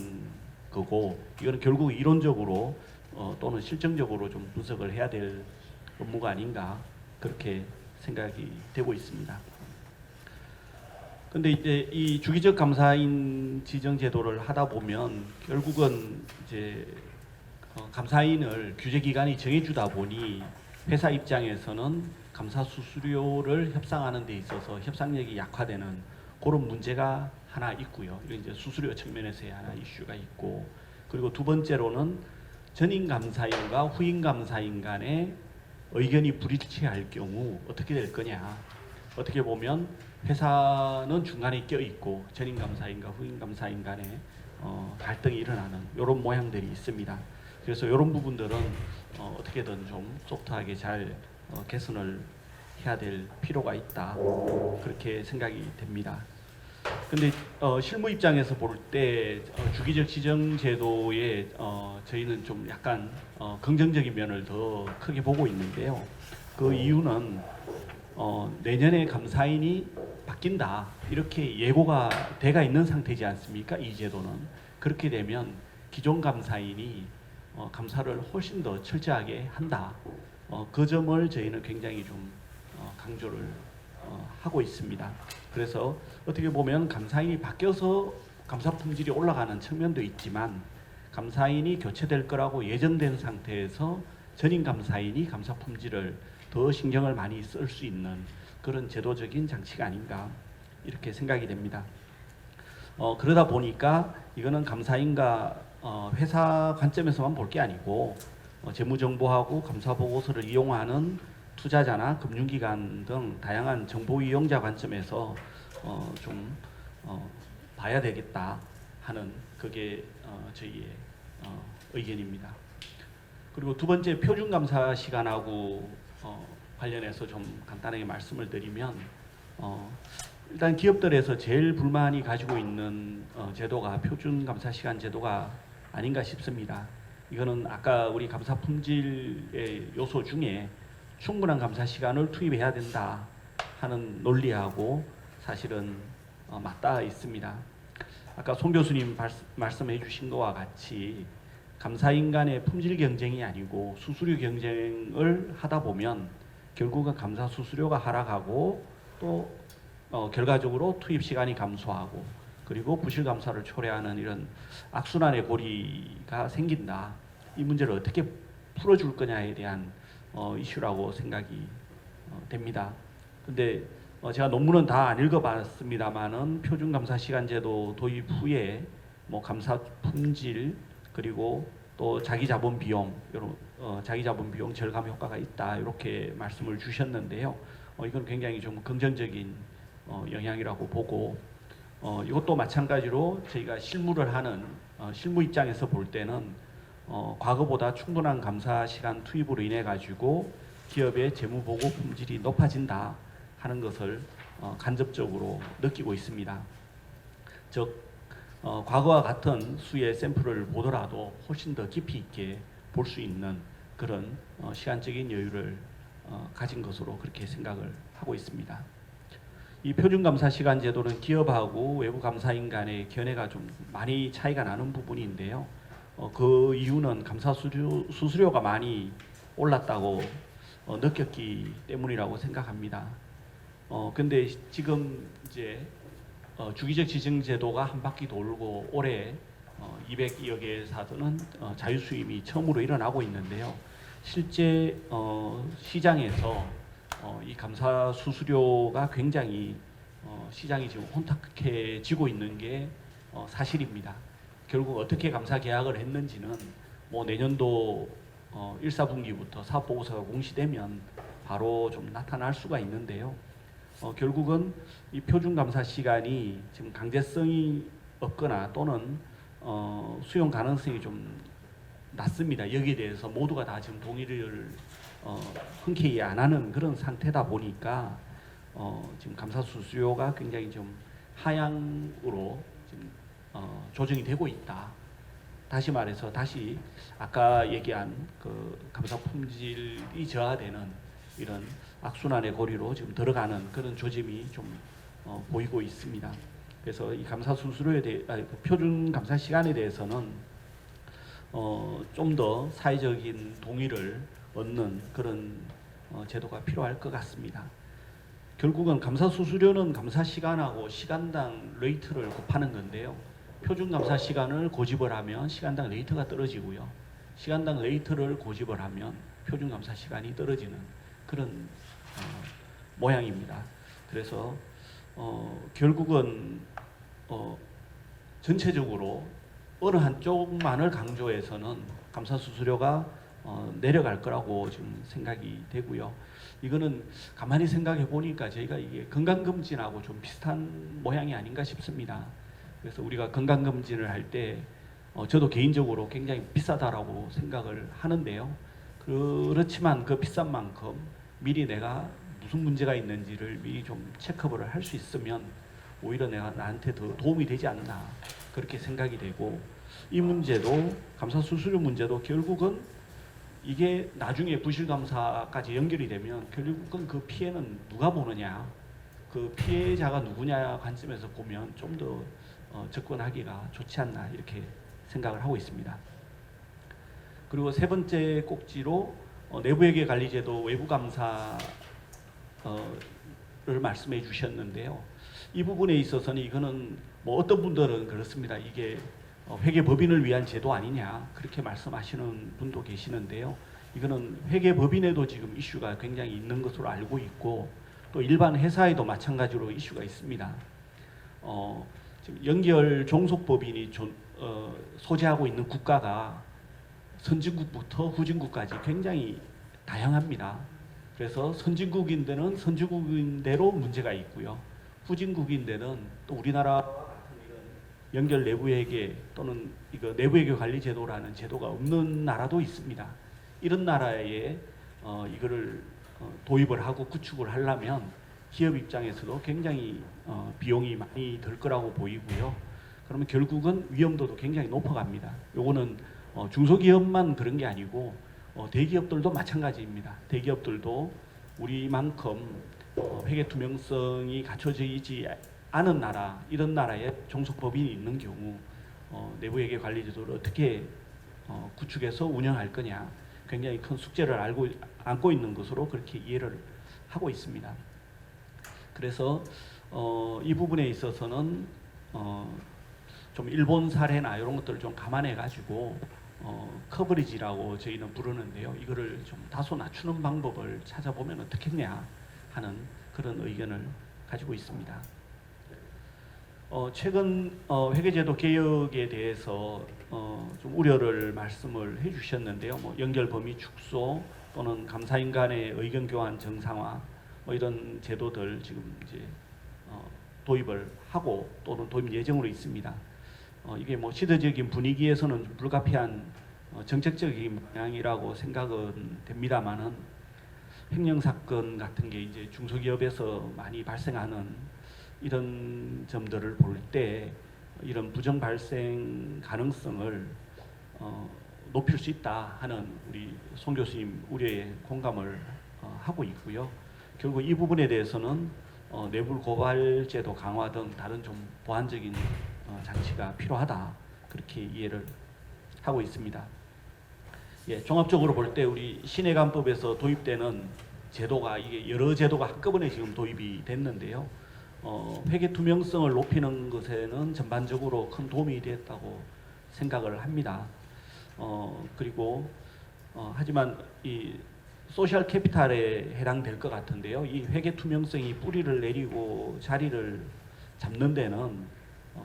거고, 이거는 결국 이론적으로 또는 실정적으로 좀 분석을 해야 될 업무가 아닌가 그렇게 생각이 되고 있습니다. 근데 이제 이 주기적 감사인 지정 제도를 하다 보면 결국은 이제 감사인을 규제 기관이 정해주다 보니 회사 입장에서는 감사 수수료를 협상하는 데 있어서 협상력이 약화되는 그런 문제가 하나 있고요. 이건 이제 수수료 측면에서의 하나 이슈가 있고, 그리고 두 번째로는 전임 감사인과 후임 감사인 간의 의견이 불일치할 경우 어떻게 될 거냐. 어떻게 보면 회사는 중간에 껴 있고 전임 감사인과 후임 감사인 간에 갈등이 일어나는 이런 모양들이 있습니다. 그래서 이런 부분들은 어떻게든 좀 소프트하게 잘 개선을 해야 될 필요가 있다, 그렇게 생각이 됩니다. 근데 실무 입장에서 볼 때 주기적 지정 제도에 저희는 좀 약간 긍정적인 면을 더 크게 보고 있는데요. 그 이유는 내년에 감사인이 바뀐다, 이렇게 예고가 돼가 있는 상태지 않습니까? 이 제도는. 그렇게 되면 기존 감사인이 감사를 훨씬 더 철저하게 한다. 그 점을 저희는 굉장히 좀 강조를 하고 있습니다. 그래서 어떻게 보면 감사인이 바뀌어서 감사 품질이 올라가는 측면도 있지만, 감사인이 교체될 거라고 예정된 상태에서 전임 감사인이 감사 품질을 더 신경을 많이 쓸 수 있는 그런 제도적인 장치가 아닌가, 이렇게 생각이 됩니다. 그러다 보니까 이거는 감사인과 회사 관점에서만 볼 게 아니고 재무정보하고 감사보고서를 이용하는 투자자나 금융기관 등 다양한 정보 이용자 관점에서 좀 봐야 되겠다 하는, 그게 저희의 의견입니다. 그리고 두 번째, 표준감사 시간하고 관련해서 좀 간단하게 말씀을 드리면, 일단 기업들에서 제일 불만이 가지고 있는 제도가 표준감사 시간 제도가 아닌가 싶습니다. 이거는 아까 우리 감사 품질의 요소 중에 충분한 감사 시간을 투입해야 된다 하는 논리하고 사실은 맞닿아 있습니다. 아까 송 교수님 말씀해 주신 것과 같이 감사인 간의 품질 경쟁이 아니고 수수료 경쟁을 하다 보면 결국은 감사 수수료가 하락하고 또 결과적으로 투입 시간이 감소하고 그리고 부실 감사를 초래하는 이런 악순환의 고리가 생긴다. 이 문제를 어떻게 풀어줄 거냐에 대한 이슈라고 생각이 됩니다. 근데 제가 논문은 다 안 읽어봤습니다만은 표준감사시간제도 도입 후에 뭐 감사 품질 그리고 또 자기자본 비용 이런 자기자본 비용 절감 효과가 있다, 이렇게 말씀을 주셨는데요. 이건 굉장히 좀 긍정적인 영향이라고 보고, 이것도 마찬가지로 저희가 실무를 하는 실무 입장에서 볼 때는 과거보다 충분한 감사 시간 투입으로 인해 가지고 기업의 재무 보고 품질이 높아진다 하는 것을 간접적으로 느끼고 있습니다. 즉 과거와 같은 수의 샘플을 보더라도 훨씬 더 깊이 있게 볼 수 있는 그런 시간적인 여유를 가진 것으로 그렇게 생각을 하고 있습니다. 이 표준감사 시간 제도는 기업하고 외부 감사인 간의 견해가 좀 많이 차이가 나는 부분인데요. 그 이유는 감사 수수료가 많이 올랐다고 느꼈기 때문이라고 생각합니다. 근데 지금 이제 주기적 지정 제도가 한 바퀴 돌고 올해 200여 개 사들은 자유 수임이 처음으로 일어나고 있는데요. 실제 시장에서 이 감사 수수료가 굉장히 시장이 지금 혼탁해지고 있는 게 사실입니다. 결국 어떻게 감사 계약을 했는지는 뭐 내년도 1, 4분기부터 사업보고서가 공시되면 바로 좀 나타날 수가 있는데요. 결국은 이 표준감사 시간이 지금 강제성이 없거나 또는 수용 가능성이 좀 낮습니다. 여기에 대해서 모두가 다 지금 동의를 흔쾌히 안 하는 그런 상태다 보니까 지금 감사 수수료가 굉장히 좀 하향으로 지금 조정이 되고 있다. 다시 말해서 다시 아까 얘기한 그 감사 품질이 저하되는 이런 악순환의 고리로 지금 들어가는 그런 조짐이 좀 보이고 있습니다. 그래서 이 감사 수수료에 대해 표준 감사 시간에 대해서는 좀 더 사회적인 동의를 얻는 그런 제도가 필요할 것 같습니다. 결국은 감사 수수료는 감사 시간하고 시간당 레이트를 곱하는 건데요. 표준 감사 시간을 고집을 하면 시간당 레이트가 떨어지고요. 시간당 레이트를 고집을 하면 표준 감사 시간이 떨어지는 그런 모양입니다. 그래서 결국은 전체적으로 어느 한쪽만을 강조해서는 감사 수수료가 내려갈 거라고 지금 생각이 되고요. 이거는 가만히 생각해 보니까 저희가 이게 건강검진하고 좀 비슷한 모양이 아닌가 싶습니다. 그래서 우리가 건강검진을 할 때 저도 개인적으로 굉장히 비싸다라고 생각을 하는데요. 그렇지만 그 비싼 만큼 미리 내가 무슨 문제가 있는지를 미리 좀 체크업을 할 수 있으면 오히려 나한테 더 도움이 되지 않나 그렇게 생각이 되고, 이 문제도 감사 수수료 문제도 결국은 이게 나중에 부실감사까지 연결이 되면 결국은 그 피해는 누가 보느냐, 그 피해자가 누구냐 관점에서 보면 좀 더 접근하기가 좋지 않나 이렇게 생각을 하고 있습니다. 그리고 세 번째 꼭지로 내부회계 관리제도 외부 감사를 말씀해 주셨는데요. 이 부분에 있어서는 이거는 뭐 어떤 분들은 그렇습니다. 이게 회계법인을 위한 제도 아니냐 그렇게 말씀하시는 분도 계시는데요. 이거는 회계법인에도 지금 이슈가 굉장히 있는 것으로 알고 있고 또 일반 회사에도 마찬가지로 이슈가 있습니다. 지금 연결 종속법인이 소재하고 있는 국가가 선진국부터 후진국까지 굉장히 다양합니다. 그래서 선진국인 데는 선진국인대로 문제가 있고요. 후진국인 데는 또 우리나라 연결 내부회계 또는 이거 내부회계 관리 제도라는 제도가 없는 나라도 있습니다. 이런 나라에 이거를 도입을 하고 구축을 하려면 기업 입장에서도 굉장히 비용이 많이 들 거라고 보이고요. 그러면 결국은 위험도도 굉장히 높아갑니다. 요거는 중소기업만 그런 게 아니고 대기업들도 마찬가지입니다. 대기업들도 우리만큼 회계 투명성이 갖춰져 있지 않은 나라, 이런 나라에 종속법인이 있는 경우 내부회계 관리 제도를 어떻게 구축해서 운영할 거냐 굉장히 큰 숙제를 안고 있는 것으로 그렇게 이해를 하고 있습니다. 그래서 이 부분에 있어서는 좀 일본 사례나 이런 것들을 좀 감안해 가지고 커버리지라고 저희는 부르는데요. 이거를 좀 다소 낮추는 방법을 찾아보면 어떻겠냐 하는 그런 의견을 가지고 있습니다. 최근 회계제도 개혁에 대해서 좀 우려를 말씀을 해주셨는데요. 뭐 연결 범위 축소 또는 감사인 간의 의견 교환 정상화 뭐 이런 제도들 지금 이제 도입을 하고 또는 도입 예정으로 있습니다. 이게 뭐 시대적인 분위기에서는 불가피한 정책적인 방향이라고 생각은 됩니다만은 횡령 사건 같은 게 이제 중소기업에서 많이 발생하는 이런 점들을 볼 때 이런 부정 발생 가능성을 높일 수 있다 하는 우리 송 교수님 우려에 공감을 하고 있고요. 결국 이 부분에 대해서는 내부 고발 제도 강화 등 다른 좀 보완적인 장치가 필요하다 그렇게 이해를 하고 있습니다. 예, 종합적으로 볼 때 우리 신해관법에서 도입되는 제도가 이게 여러 제도가 한꺼번에 지금 도입이 됐는데요. 회계 투명성을 높이는 것에는 전반적으로 큰 도움이 됐다고 생각을 합니다. 그리고 하지만 이 소셜 캐피탈에 해당될 것 같은데요. 이 회계 투명성이 뿌리를 내리고 자리를 잡는 데는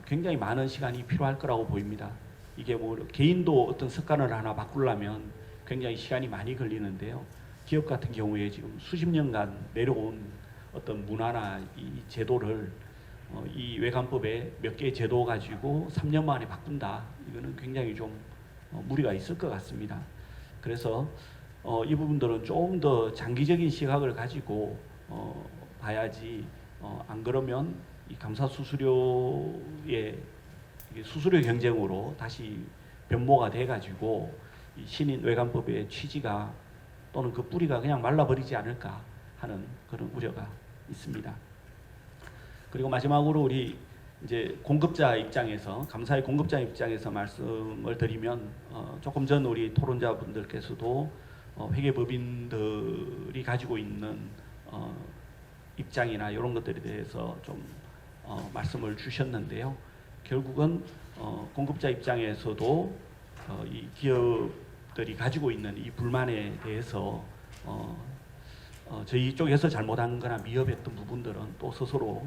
굉장히 많은 시간이 필요할 거라고 보입니다. 이게 뭐 개인도 어떤 습관을 하나 바꾸려면 굉장히 시간이 많이 걸리는데요. 기업 같은 경우에 지금 수십 년간 내려온 어떤 문화나 이 제도를 이 외관법에 몇 개의 제도 가지고 3년 만에 바꾼다. 이거는 굉장히 좀 무리가 있을 것 같습니다. 그래서 이 부분들은 조금 더 장기적인 시각을 가지고 봐야지 안 그러면 이 감사 수수료의 수수료 경쟁으로 다시 변모가 돼가지고 이 신인 외관법의 취지가 또는 그 뿌리가 그냥 말라버리지 않을까 하는 그런 우려가 있습니다. 그리고 마지막으로 우리 이제 공급자 입장에서 감사의 공급자 입장에서 말씀을 드리면 조금 전 우리 토론자분들께서도 회계법인들이 가지고 있는 입장이나 이런 것들에 대해서 좀 말씀을 주셨는데요. 결국은 공급자 입장에서도 이 기업들이 가지고 있는 이 불만에 대해서 저희 쪽에서 잘못한 거나 미흡했던 부분들은 또 스스로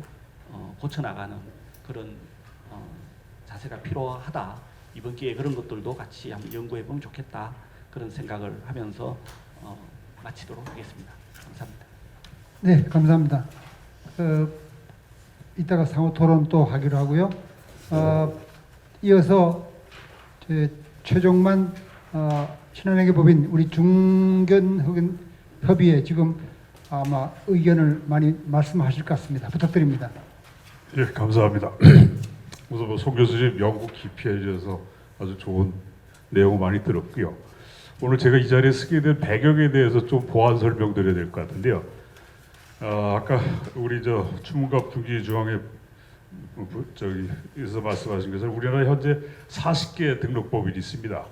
고쳐나가는 그런 자세가 필요하다. 이번 기회에 그런 것들도 같이 한번 연구해 보면 좋겠다. 그런 생각을 하면서 마치도록 하겠습니다. 감사합니다. 네, 감사합니다. 이따가 상호 토론 또 하기로 하고요. 이어서 최종만 신한회계법인 우리 중견협의회 지금 아마 의견을 많이 말씀하실 것 같습니다. 부탁드립니다. 예, 감사합니다. 우선 송 교수님 연구 깊이 해주셔서 아주 좋은 내용을 많이 들었고요. 오늘 제가 이 자리에 쓰게 된 배경에 대해서 좀 보완 설명드려야 될 것 같은데요. 아까 우리 추문갑 중앙회 저기에서 말씀하신 것처럼 우리나라 현재 40개 등록법인이 있습니다.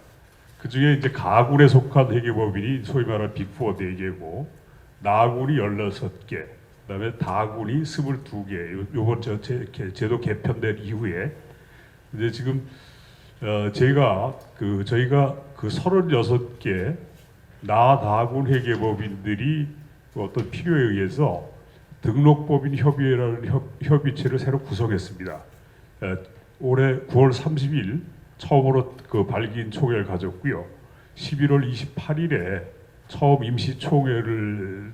그 중에 이제 가군에 속한 회계법인이 소위 말하는 빅4 4개고, 나군이 16개, 그다음에 다군이 22개. 요번 제도 개편된 이후에 이제 지금 저희가 그 36개 나다군 회계법인들이 어떤 필요에 의해서 등록법인 협의회라는 협의체를 새로 구성했습니다. 올해 9월 30일 처음으로 그 발기인 총회를 가졌고요. 11월 28일에 처음 임시총회를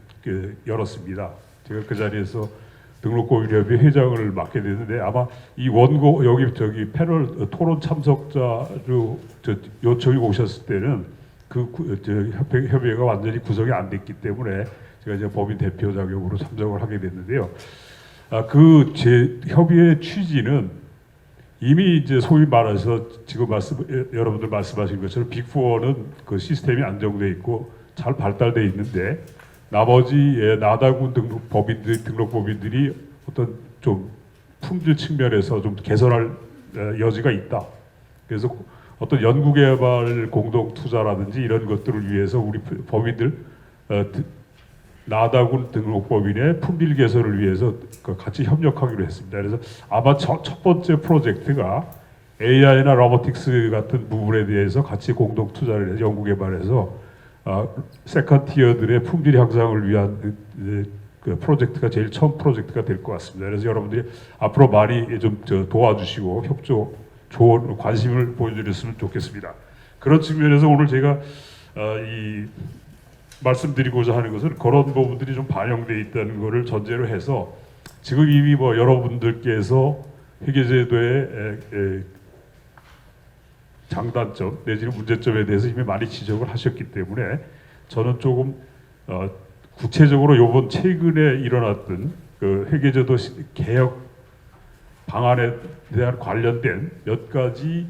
열었습니다. 제가 그 자리에서 등록법인협의 회장을 맡게 됐는데, 아마 이 원고 여기 패널 토론 참석자로 요청이 오셨을 때는 협의회가 완전히 구성이 안 됐기 때문에 제가 이제 법인 대표 자격으로 참석을 하게 됐는데요. 협의회 취지는 이미 이제 소위 말해서 지금 여러분들 말씀하신 것처럼 빅4는 그 시스템이 안정돼 있고 잘 발달돼 있는데, 나머지 나다군 등록법인들이 어떤 좀 품질 측면에서 좀 개선할 여지가 있다. 그래서 어떤 연구개발 공동 투자라든지 이런 것들을 위해서 우리 법인들 나다군 등록법인의 품질 개선을 위해서 같이 협력하기로 했습니다. 그래서 아마 첫 번째 프로젝트가 AI나 로보틱스 같은 부분에 대해서 같이 공동 투자를 해서 연구 개발해서 세컨 티어들의 품질 향상을 위한 그 프로젝트가 제일 처음 프로젝트가 될 것 같습니다. 그래서 여러분들이 앞으로 많이 좀 도와주시고 좋은 관심을 보여주셨으면 좋겠습니다. 그런 측면에서 오늘 제가 말씀드리고자 하는 것은 그런 부분들이 좀 반영되어 있다는 것을 전제로 해서, 지금 이미 여러분들께서 회계제도의 장단점 내지는 문제점에 대해서 이미 많이 지적을 하셨기 때문에 저는 조금 구체적으로 이번 최근에 일어났던 그 회계제도 개혁 방안에 대한 관련된 몇 가지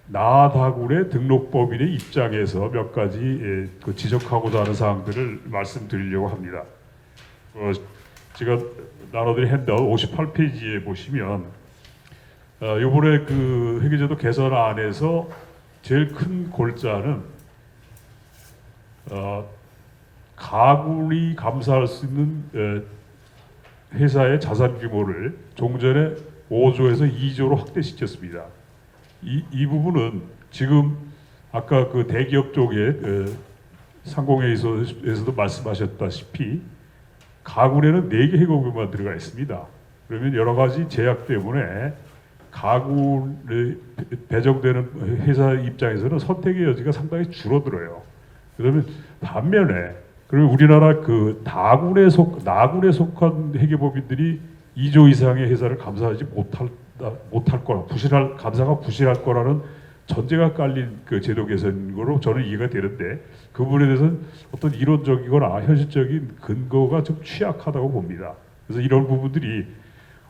나다군의 등록법인의 입장에서 몇 가지 지적하고자 하는 사항들을 말씀드리려고 합니다. 제가 나눠드린 핸드아웃 58페이지에 보시면 이번에 그 회계제도 개선안에서 제일 큰 골자는 가군이 감사할 수 있는 회사의 자산 규모를 종전에 5조에서 2조로 확대시켰습니다. 이 부분은 지금 아까 그 대기업 쪽에 상공회의소에서도 말씀하셨다시피 가군에는 4개 회계법인만 들어가 있습니다. 그러면 여러 가지 제약 때문에 가군에 배정되는 회사 입장에서는 선택의 여지가 상당히 줄어들어요. 그러면 반면에 그러면 우리나라 그 나군에 속한 회계법인들이 2조 이상의 회사를 감사하지 못할 거라, 감사가 부실할 거라는 전제가 깔린 그 제도 개선인 거로 저는 이해가 되는데, 그 부분에 대해서는 어떤 이론적이거나 현실적인 근거가 좀 취약하다고 봅니다. 그래서 이런 부분들이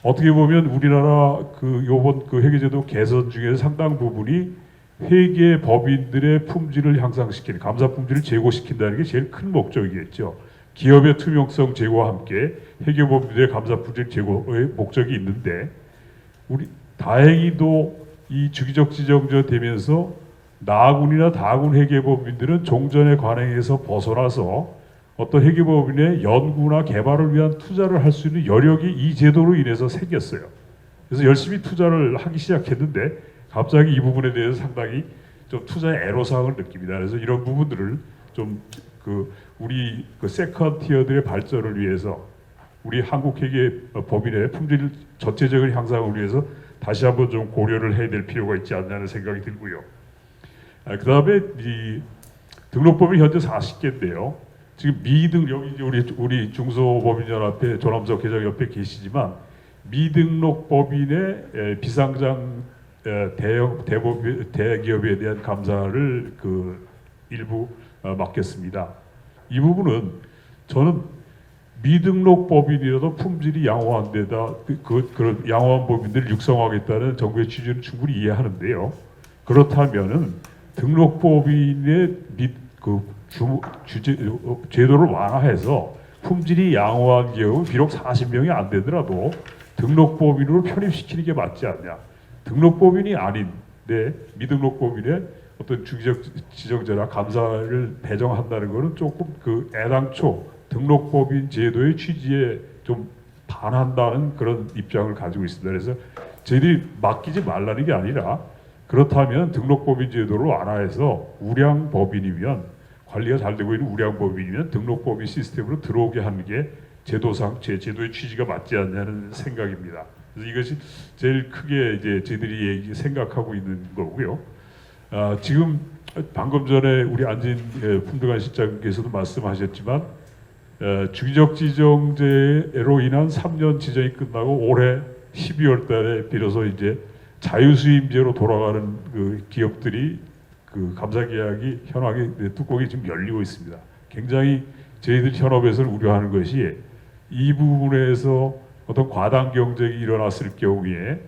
어떻게 보면 우리나라 그 요번 그 회계제도 개선 중에서 상당 부분이 회계 법인들의 품질을 향상시키는, 감사 품질을 제고시킨다는 게 제일 큰 목적이겠죠. 기업의 투명성 제고와 함께 회계 법인들의 감사 품질 제고의 목적이 있는데, 우리 다행히도 이 주기적 지정제 되면서 나군이나 다군 회계법인들은 종전의 관행에서 벗어나서 어떤 회계법인의 연구나 개발을 위한 투자를 할 수 있는 여력이 이 제도로 인해서 생겼어요. 그래서 열심히 투자를 하기 시작했는데 갑자기 이 부분에 대해서 상당히 좀 투자의 애로사항을 느낍니다. 그래서 이런 부분들을 좀 우리 세컨 티어들의 발전을 위해서 우리 한국 회계 법인의 품질 전체적인 향상을 위해서 다시 한번 좀 고려를 해야 될 필요가 있지 않냐는 생각이 들고요. 그 다음에 이 등록법이 현재 40개인데요. 지금 미등 여기 우리 중소법인연합회 조남석 회장 옆에 계시지만 미등록 법인의 비상장 대기업에 대한 감사를 일부 맡겼습니다. 이 부분은 저는 미등록 법인이라도 품질이 양호한 데다 그런 양호한 법인들을 육성하겠다는 정부의 취지는 충분히 이해하는데요. 그렇다면은 등록 법인의 제도를 완화해서 품질이 양호한 기업은 비록 40명이 안 되더라도 등록법인으로 편입시키는 게 맞지 않냐. 등록법인이 아닌데 미등록법인의 어떤 주기적 지정자나 감사를 배정한다는 것은 조금 애당초 등록법인 제도의 취지에 좀 반한다는 그런 입장을 가지고 있습니다. 그래서 저희들이 맡기지 말라는 게 아니라 그렇다면 등록법인 제도를 완화해서 우량법인이면 관리가 잘 되고 있는 우량법인이면 등록법인 시스템으로 들어오게 하는 게 제도상 제도의 취지가 맞지 않냐는 생각입니다. 그래서 이것이 제일 크게 이제 저희들이 생각하고 있는 거고요. 지금 방금 전에 우리 안진 품등관 실장께서도 말씀하셨지만 주기적 지정제로 인한 3년 지정이 끝나고 올해 12월 달에 비로소 이제 자유수임제로 돌아가는 기업들이 감사 계약이 현황이 뚜껑이 지금 열리고 있습니다. 굉장히 저희들 현업에서는 우려하는 것이 이 부분에서 어떤 과당 경쟁이 일어났을 경우에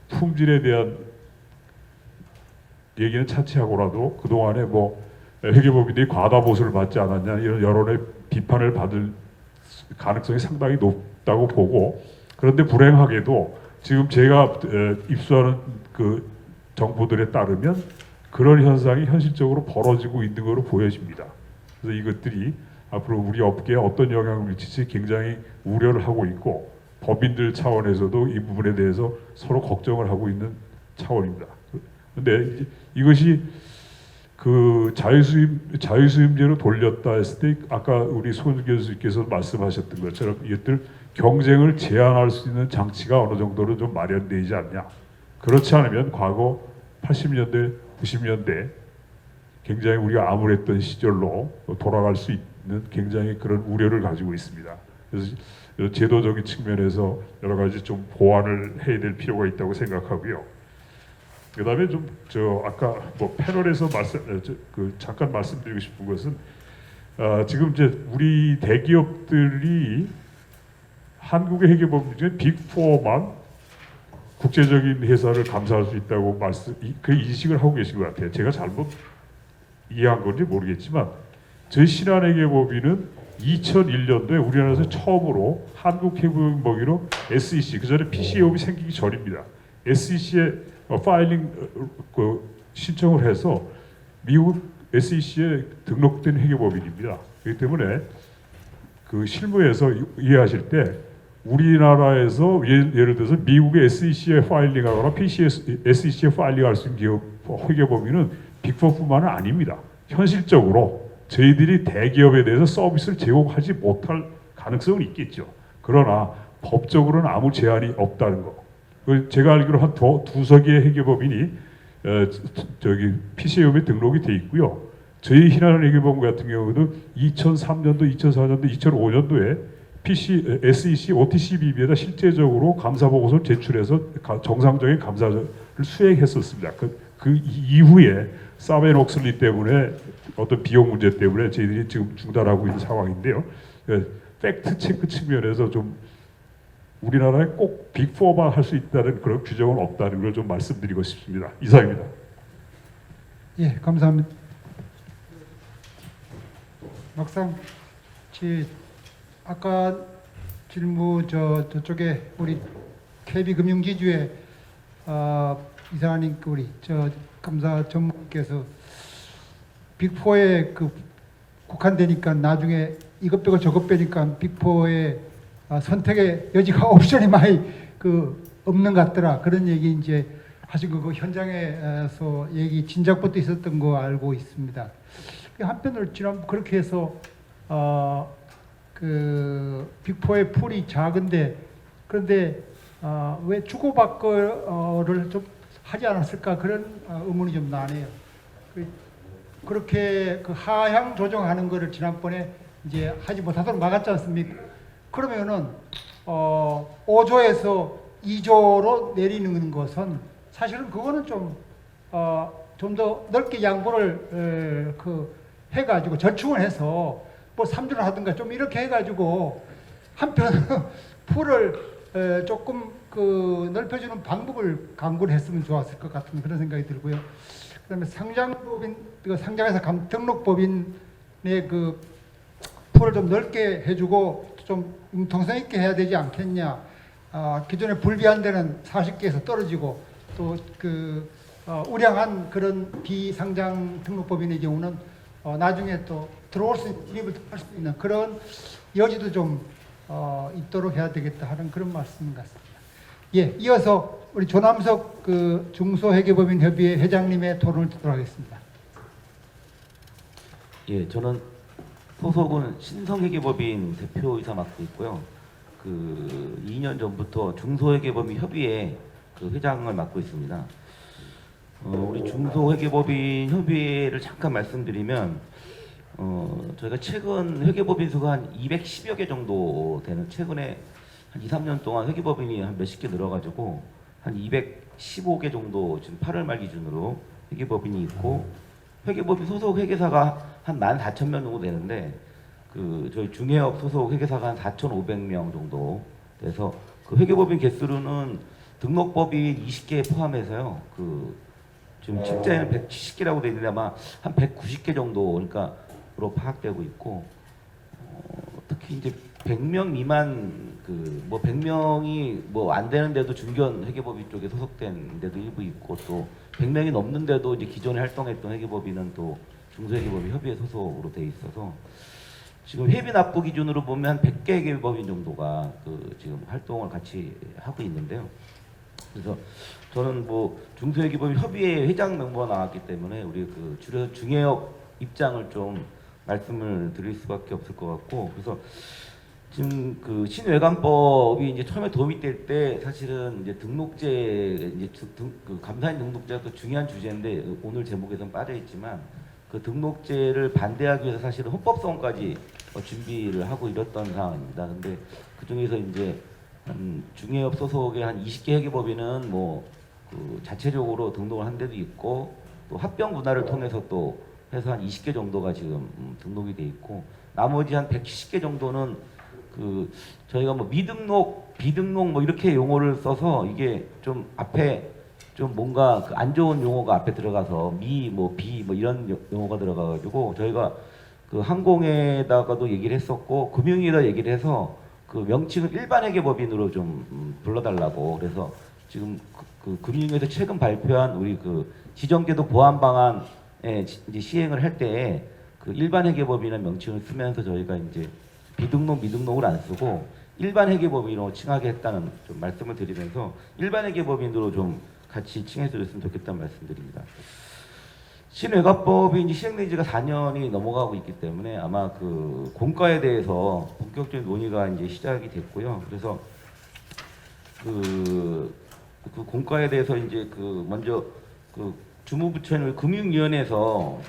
품질에 대한 얘기는 차치하고라도 그동안에 회계법인들이 과다 보수를 받지 않았냐 이런 여론의 비판을 받을 가능성이 상당히 높다고 보고, 그런데 불행하게도 지금 제가 입수하는 정보들에 따르면 그런 현상이 현실적으로 벌어지고 있는 것으로 보여집니다. 그래서 이것들이 앞으로 우리 업계에 어떤 영향을 미칠지 굉장히 우려를 하고 있고, 법인들 차원에서도 이 부분에 대해서 서로 걱정을 하고 있는 차원입니다. 그런데 이것이 자유수임제로 돌렸다 했을 때 아까 우리 손 교수께서 말씀하셨던 것처럼 이것들 경쟁을 제한할 수 있는 장치가 어느 정도로 좀 마련되지 않냐. 그렇지 않으면 과거 80년대, 90년대 굉장히 우리가 암울했던 시절로 돌아갈 수 있는 굉장히 그런 우려를 가지고 있습니다. 그래서 제도적인 측면에서 여러 가지 좀 보완을 해야 될 필요가 있다고 생각하고요. 그다음에 아까 패널에서 잠깐 말씀드리고 싶은 것은 지금 이제 우리 대기업들이 한국의 회계법인 중에 빅4만 국제적인 회사를 감사할 수 있다고 그 인식을 하고 계신 것 같아요. 제가 잘못 이해한 건지 모르겠지만 저희 신한회계법인은 2001년도에 우리나라에서 처음으로 한국 회계법인으로 SEC, 그 전에 PCAOB이 생기기 전입니다. SEC에 파일링 신청을 해서 미국 SEC에 등록된 회계법인입니다. 그렇기 때문에 실무에서 이해하실 때 우리나라에서 예를 들어서 미국의 SEC에 파일링하거나 SEC에 파일링할 수 있는 기업 회계법인은 빅4뿐만은 아닙니다. 현실적으로 저희들이 대기업에 대해서 서비스를 제공하지 못할 가능성은 있겠죠. 그러나 법적으로는 아무 제한이 없다는 거. 제가 알기로 한 두세 개의 회계법인이 PCAOB에 등록이 돼 있고요. 저희 신한회계법인 같은 경우도 2003년도, 2004년도, 2005년도에 SEC, OTCBB에다 실제적으로 감사 보고서를 제출해서 정상적인 감사를 수행했었습니다. 그 이후에 사벤옥슬리 때문에 어떤 비용 문제 때문에 저희들이 지금 중단하고 있는 상황인데요. 팩트 체크 측면에서 좀 우리나라에 꼭 빅4만 할 수 있다는 그런 규정은 없다는 걸 좀 말씀드리고 싶습니다. 이상입니다. 예, 감사합니다. 막상 아까 질문 저쪽에 우리 KB금융지주의 이사님 우리 감사 전문께서 빅4에 국한되니까 나중에 이것 빼고 저것 빼니까 빅4의 선택의 여지가 옵션이 많이 없는 것 같더라. 그런 얘기 이제 하시고 그 현장에서 얘기 진작부터 있었던 거 알고 있습니다. 한편으로 지난 그렇게 해서 그 빅4의 풀이 작은데 그런데 왜 주고받고를 좀 하지 않았을까 그런 의문이 좀 나네요. 그렇게 그 하향 조정하는 거를 지난번에 이제 하지 못하도록 막았지 않습니까? 그러면은 5조에서 2조로 내리는 것은 사실은 그거는 좀 더 넓게 양보를 해가지고 절충을 해서 뭐 3조를 하든가 좀 이렇게 해가지고 한편 풀을 조금 넓혀주는 방법을 강구를 했으면 좋았을 것 같은 그런 생각이 들고요. 그다음에 상장법인 상장회사 등록법인의 그 풀을 좀 넓게 해주고 좀 융통성 있게 해야 되지 않겠냐. 기존에 불비한 데는 40개에서 떨어지고 또 우량한 그런 비상장 등록법인의 경우는 나중에 또 들어올 수 있는 진입을 할 수 있는 그런 여지도 좀 있도록 해야 되겠다 하는 그런 말씀 같습니다. 예, 이어서 우리 조남석 중소회계법인협의회 회장님의 토론을 듣도록 하겠습니다. 예, 저는 소속은 신성회계법인 대표이사 맡고 있고요. 2년 전부터 중소회계법인 협의회 회장을 맡고 있습니다. 우리 중소회계법인 협의회를 잠깐 말씀드리면 저희가 최근 회계법인 수가 한 210여 개 정도 되는 최근에 한 2, 3년 동안 회계법인이 한 몇십 개 늘어가지고 한 215개 정도 지금 8월 말 기준으로 회계법인이 있고 회계법인 소속 회계사가 한 14,000명 정도 되는데 저희 중개업 소속 회계사가 한 4,500명 정도 돼서 그 회계법인 개수로는 등록법인 20개 포함해서요. 지금 책자에는 170개라고 되어 있는데 아마 한 190개 정도 그러니까로 파악되고 있고 특히 이제 100명 미만 100명이 뭐 안 되는데도 중견 회계법인 쪽에 소속된 데도 일부 있고 또 100명이 넘는데도 이제 기존에 활동했던 회계법인은 또 중소회계법인 협의회 소속으로 돼 있어서 지금 회비 납부 기준으로 보면 한 100개 회계법인 정도가 지금 활동을 같이 하고 있는데요. 그래서 저는 뭐 중소회계법인 협의회 회장 명부가 나왔기 때문에 우리 주로 중개업 입장을 좀 말씀을 드릴 수밖에 없을 것 같고 그래서 지금 신외관법이 이제 처음에 도입이 될 때 사실은 이제 등록제 이제 감사인 등록제가 또 중요한 주제인데 오늘 제목에선 빠져 있지만 그 등록제를 반대하기 위해서 사실은 헌법소원까지 준비를 하고 이랬던 상황입니다. 근데 그 중에서 이제 중개업 소속의 한 20개 회계법인은 자체적으로 등록을 한 데도 있고 또 합병 분할을 통해서 또 해서 한 20개 정도가 지금 등록이 돼 있고 나머지 한 170개 정도는 저희가 미등록, 비등록 이렇게 용어를 써서 이게 좀 앞에 좀 뭔가 안 좋은 용어가 앞에 들어가서 비 이런 용어가 들어가가지고 저희가 항공에다가도 얘기를 했었고 금융위에다 얘기를 해서 명칭을 일반 회계법인으로 좀 불러달라고 그래서 지금 금융위에서 최근 발표한 우리 지정제도 보완 방안에 이제 시행을 할 때 일반 회계법인의 명칭을 쓰면서 저희가 이제 비등록, 미등록을 안 쓰고 일반 회계법인으로 칭하게 했다는 좀 말씀을 드리면서 일반 회계법인으로 좀 같이 칭해 주셨으면 좋겠다는 말씀드립니다. 신외과법이 이제 시행된 지가 4년이 넘어가고 있기 때문에 아마 공과에 대해서 본격적인 논의가 이제 시작이 됐고요. 그래서 공과에 대해서 이제 먼저 주무부처는 금융위원회에서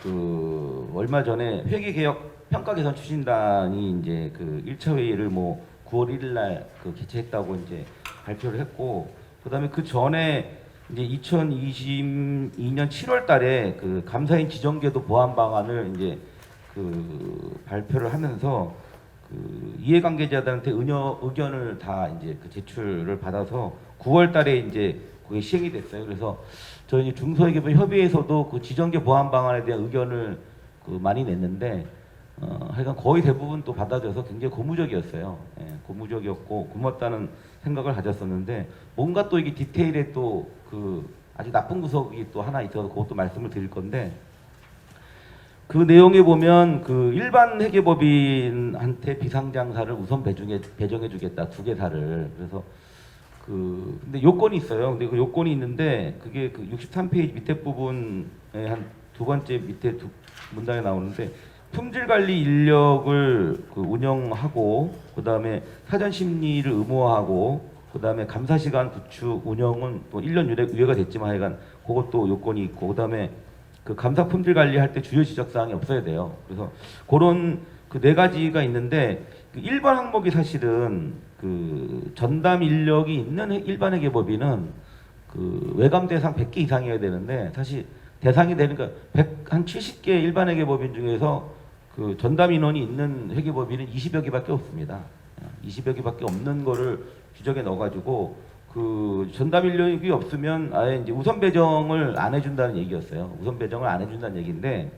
얼마 전에 회계개혁 평가개선 추진단이 이제 1차 회의를 9월 1일 날 개최했다고 이제 발표를 했고 그다음에 그 전에 이제 2022년 7월 달에 감사인 지정제도 보완 방안을 이제 발표를 하면서 이해관계자들한테 의견을 다 이제 제출을 받아서 9월 달에 이제 그게 시행이 됐어요. 그래서 저희 중소회계법 협의회에서도 지정제 보완 방안에 대한 의견을 많이 냈는데 하여간 거의 대부분 또 받아줘서 굉장히 고무적이었어요. 예, 고무적이었고 고맙다는 생각을 가졌었는데 뭔가 또 이게 디테일에 또 아주 나쁜 구석이 또 하나 있어서 그것도 말씀을 드릴 건데 그 내용에 보면 그 일반 회계법인한테 비상장사를 우선 배정해주겠다, 2개사를. 그래서 근데 요건이 있어요. 근데 그 요건이 있는데 그게 그 63페이지 밑에 부분에 한 2번째 밑에 문단에 나오는데, 품질 관리 인력을 그 운영하고, 그 다음에 사전 심리를 의무화하고, 그 다음에 감사 시간 구축 운영은 또 1년 유예가 됐지만 하여간 그것도 요건이 있고, 그 다음에 그 감사 품질 관리할 때 주요 지적 사항이 없어야 돼요. 그래서 그런 그 4가지가 있는데, 그 일반 항목이 사실은 그 전담 인력이 있는 일반 회계법인은 그 외감 대상 100개 이상이어야 되는데, 사실 대상이 되니까 한 70개 일반 회계법인 중에서 그 전담 인원이 있는 회계법인은 20여 개밖에 없습니다. 20여 개밖에 없는 거를 규정에 넣어가지고 그 전담 인력이 없으면 아예 이제 우선 배정을 안 해준다는 얘기였어요. 우선 배정을 안 해준다는 얘기인데,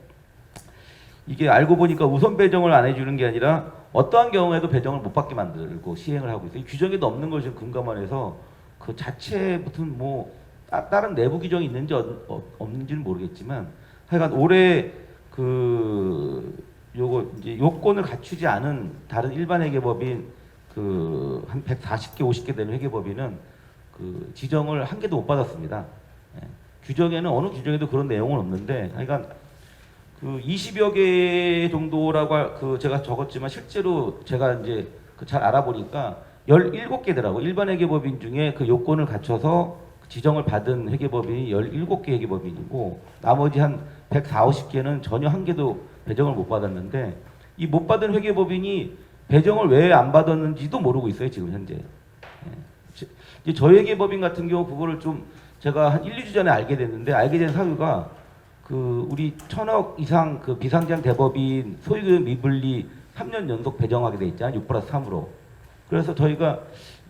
이게 알고 보니까 우선 배정을 안 해주는 게 아니라 어떠한 경우에도 배정을 못 받게 만들고 시행을 하고 있어요. 이 규정에도 없는 걸 지금 금감원에서 그 자체 무슨 뭐 다른 내부 규정이 있는지 없는지는 모르겠지만, 하여간 올해 요거 이제 요건을 갖추지 않은 다른 일반 회계법인 한 140개, 50개 되는 회계법인은 그 지정을 한 개도 못 받았습니다. 규정에는 어느 규정에도 그런 내용은 없는데, 하여간 그 20여 개 정도라고 제가 적었지만 실제로 제가 이제 잘 알아보니까 17개더라고. 일반 회계법인 중에 그 요건을 갖춰서 지정을 받은 회계법인이 17개 회계법인이고, 나머지 한 140, 50개는 전혀 한 개도 배정을 못 받았는데, 이 못 받은 회계법인이 배정을 왜 안 받았는지도 모르고 있어요, 지금 현재. 이제 저희 회계법인 같은 경우 그거를 좀 제가 한 1, 2주 전에 알게 됐는데, 알게 된 사유가 우리 1,000억 이상 그 비상장 대법인 소유금 미분리 3년 연속 배정하게 돼 있잖아요. 6+3으로. 그래서 저희가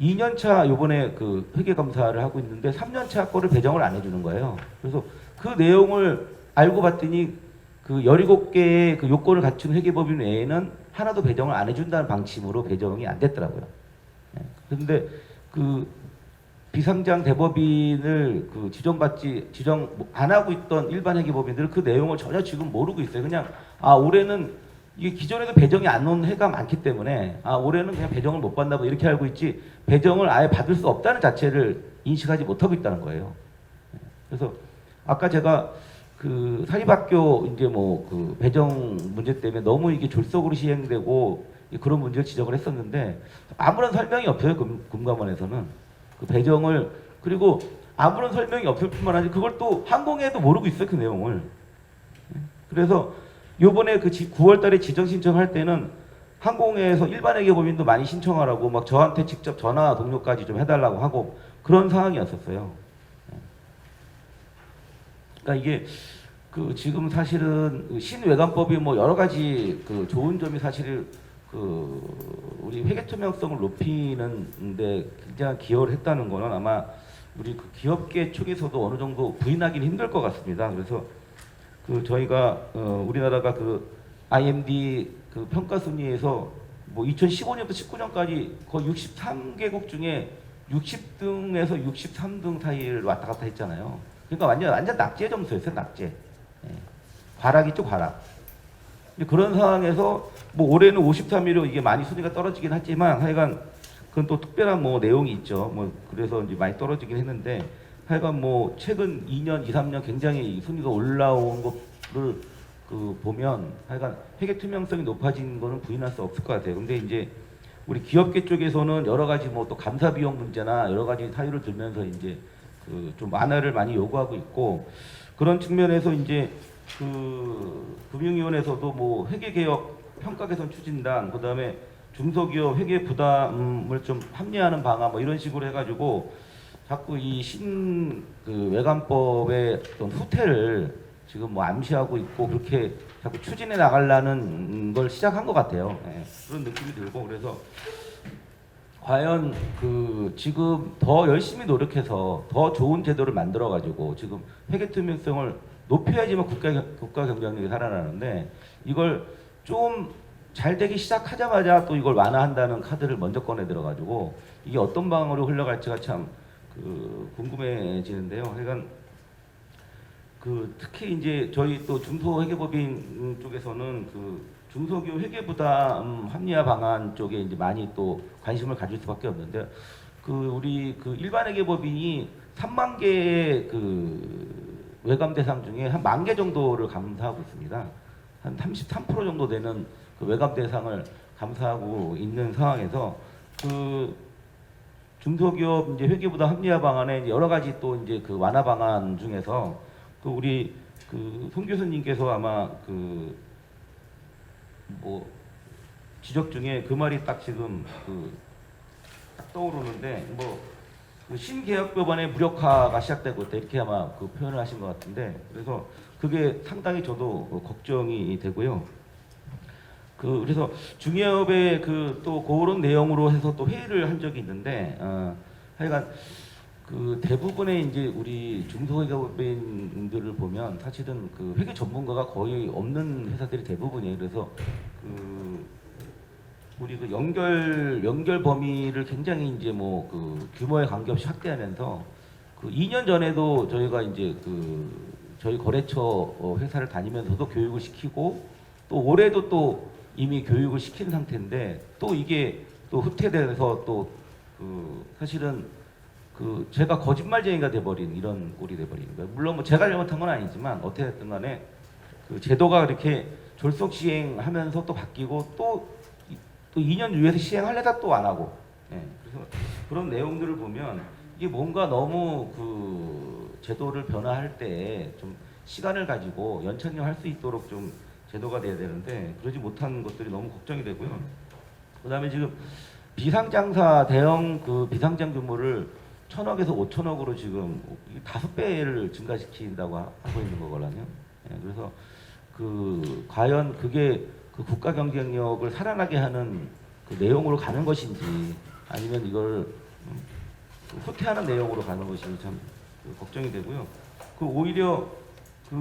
2년차 요번에 그 회계감사를 하고 있는데 3년차 거를 배정을 안 해주는 거예요. 그래서 그 내용을 알고 봤더니 그 17개의 그 요건을 갖춘 회계법인 외에는 하나도 배정을 안 해준다는 방침으로 배정이 안 됐더라고요. 그런데 그 비상장 대법인을 그 지정 안 하고 있던 일반 회계법인들은 그 내용을 전혀 지금 모르고 있어요. 그냥 올해는 이게 기존에도 배정이 안 온 해가 많기 때문에 올해는 그냥 배정을 못 받나 봐 이렇게 알고 있지, 배정을 아예 받을 수 없다는 자체를 인식하지 못하고 있다는 거예요. 그래서 아까 제가 그 사립학교 이제 그 배정 문제 때문에 너무 이게 졸속으로 시행되고 그런 문제를 지적을 했었는데, 아무런 설명이 없어요. 금감원에서는 그 배정을, 그리고 아무런 설명이 없을 뿐만 아니라 그걸 또 항공에도 모르고 있어요, 그 내용을. 그래서 요번에 그 9월 달에 지정 신청할 때는 항공에서 일반 회계법인도 많이 신청하라고 막 저한테 직접 전화 동료까지 좀 해달라고 하고 그런 상황이었었어요. 그러니까 이게 그 지금 사실은 신외관법이 뭐 여러 가지 그 좋은 점이 사실 우리 회계 투명성을 높이는데 굉장히 기여를 했다는 거는 아마 우리 그 기업계 쪽에서도 어느 정도 부인하기는 힘들 것 같습니다. 그래서 저희가 우리나라가 IMD 평가 순위에서 뭐 2015년부터 19년까지 거의 63개국 중에 60등에서 63등 사이를 왔다 갔다 했잖아요. 그러니까 완전 낙제 점수였어요, 낙제. 과락이죠, 과락. 그런 상황에서 뭐 올해는 53위로 이게 많이 순위가 떨어지긴 하지만 하여간 그건 또 특별한 뭐 내용이 있죠. 뭐 그래서 이제 많이 떨어지긴 했는데, 하여간 뭐 최근 2년, 2, 3년 굉장히 순위가 올라온 거를 보면 하여간 회계 투명성이 높아진 거는 부인할 수 없을 것 같아요. 근데 이제 우리 기업계 쪽에서는 여러 가지 뭐 또 감사 비용 문제나 여러 가지 사유를 들면서 이제 좀 완화를 많이 요구하고 있고, 그런 측면에서 이제 금융위원회에서도 뭐 회계개혁 평가 개선 추진단, 그 다음에 중소기업 회계 부담을 좀 합리화하는 방안 뭐 이런 식으로 해가지고 자꾸 이 외관법의 어떤 후퇴를 지금 뭐 암시하고 있고 그렇게 자꾸 추진해 나가려는 걸 시작한 것 같아요. 그런 느낌이 들고, 그래서 과연 지금 더 열심히 노력해서 더 좋은 제도를 만들어 가지고 지금 회계 투명성을 높여야지만 국가 경쟁력이 살아나는데, 이걸 좀 잘 되기 시작하자마자 또 이걸 완화한다는 카드를 먼저 꺼내 들어 가지고 이게 어떤 방향으로 흘러갈지가 참 궁금해지는데요. 그러니까 그 특히 이제 저희 또 중소회계법인 쪽에서는 그 중소기업 회계부담 합리화 방안 쪽에 이제 많이 또 관심을 가질 수밖에 없는데 그 우리 그 일반 회계법인이 3만 개의 그 외감 대상 중에 한 10,000개 정도를 감사하고 있습니다. 한 33% 정도 되는 그 외감 대상을 감사하고 있는 상황에서 그 중소기업 이제 회계부담 합리화 방안에 이제 여러 가지 또 이제 그 완화 방안 중에서 그 우리 그 송 교수님께서 아마 그 뭐 지적 중에 그 말이 딱 지금 그 딱 떠오르는데 뭐그 신개혁법안의 무력화가 시작되고 있다 이렇게 아마 그 표현을 하신 것 같은데 그래서 그게 상당히 저도 걱정이 되고요. 그 그래서 중개업의 그 또 그런 내용으로 해서 또 회의를 한 적이 있는데 하여간 그 대부분의 이제 우리 중소회계법인들을 보면 사실은 그 회계 전문가가 거의 없는 회사들이 대부분이에요. 그래서 그 우리 그 연결 범위를 굉장히 이제 뭐 그 규모에 관계없이 확대하면서 그 2년 전에도 저희가 이제 그 저희 거래처 회사를 다니면서도 교육을 시키고 또 올해도 또 이미 교육을 시킨 상태인데 또 이게 또 후퇴돼서 또 그 사실은 그 제가 거짓말쟁이가 돼버린 이런 꼴이 돼버리는 거예요. 물론 뭐 제가 잘못한 건 아니지만 어떻게 됐든 간에 그 제도가 그렇게 졸속 시행하면서 또 바뀌고 또 2년 유예해서 시행하려다 또 안 하고 그래서 그런 내용들을 보면 이게 뭔가 너무 그 제도를 변화할 때 좀 시간을 가지고 연착륙할 수 있도록 좀 제도가 돼야 되는데 그러지 못한 것들이 너무 걱정이 되고요. 그다음에 지금 비상장사 대형 그 비상장 규모를 1,000억에서 5,000억으로 지금 5배를 증가시킨다고 하고 있는 거거든요. 그래서 그 과연 그게 그 국가 경쟁력을 살아나게 하는 그 내용으로 가는 것인지 아니면 이걸 후퇴하는 내용으로 가는 것인지 참 걱정이 되고요. 그 오히려 그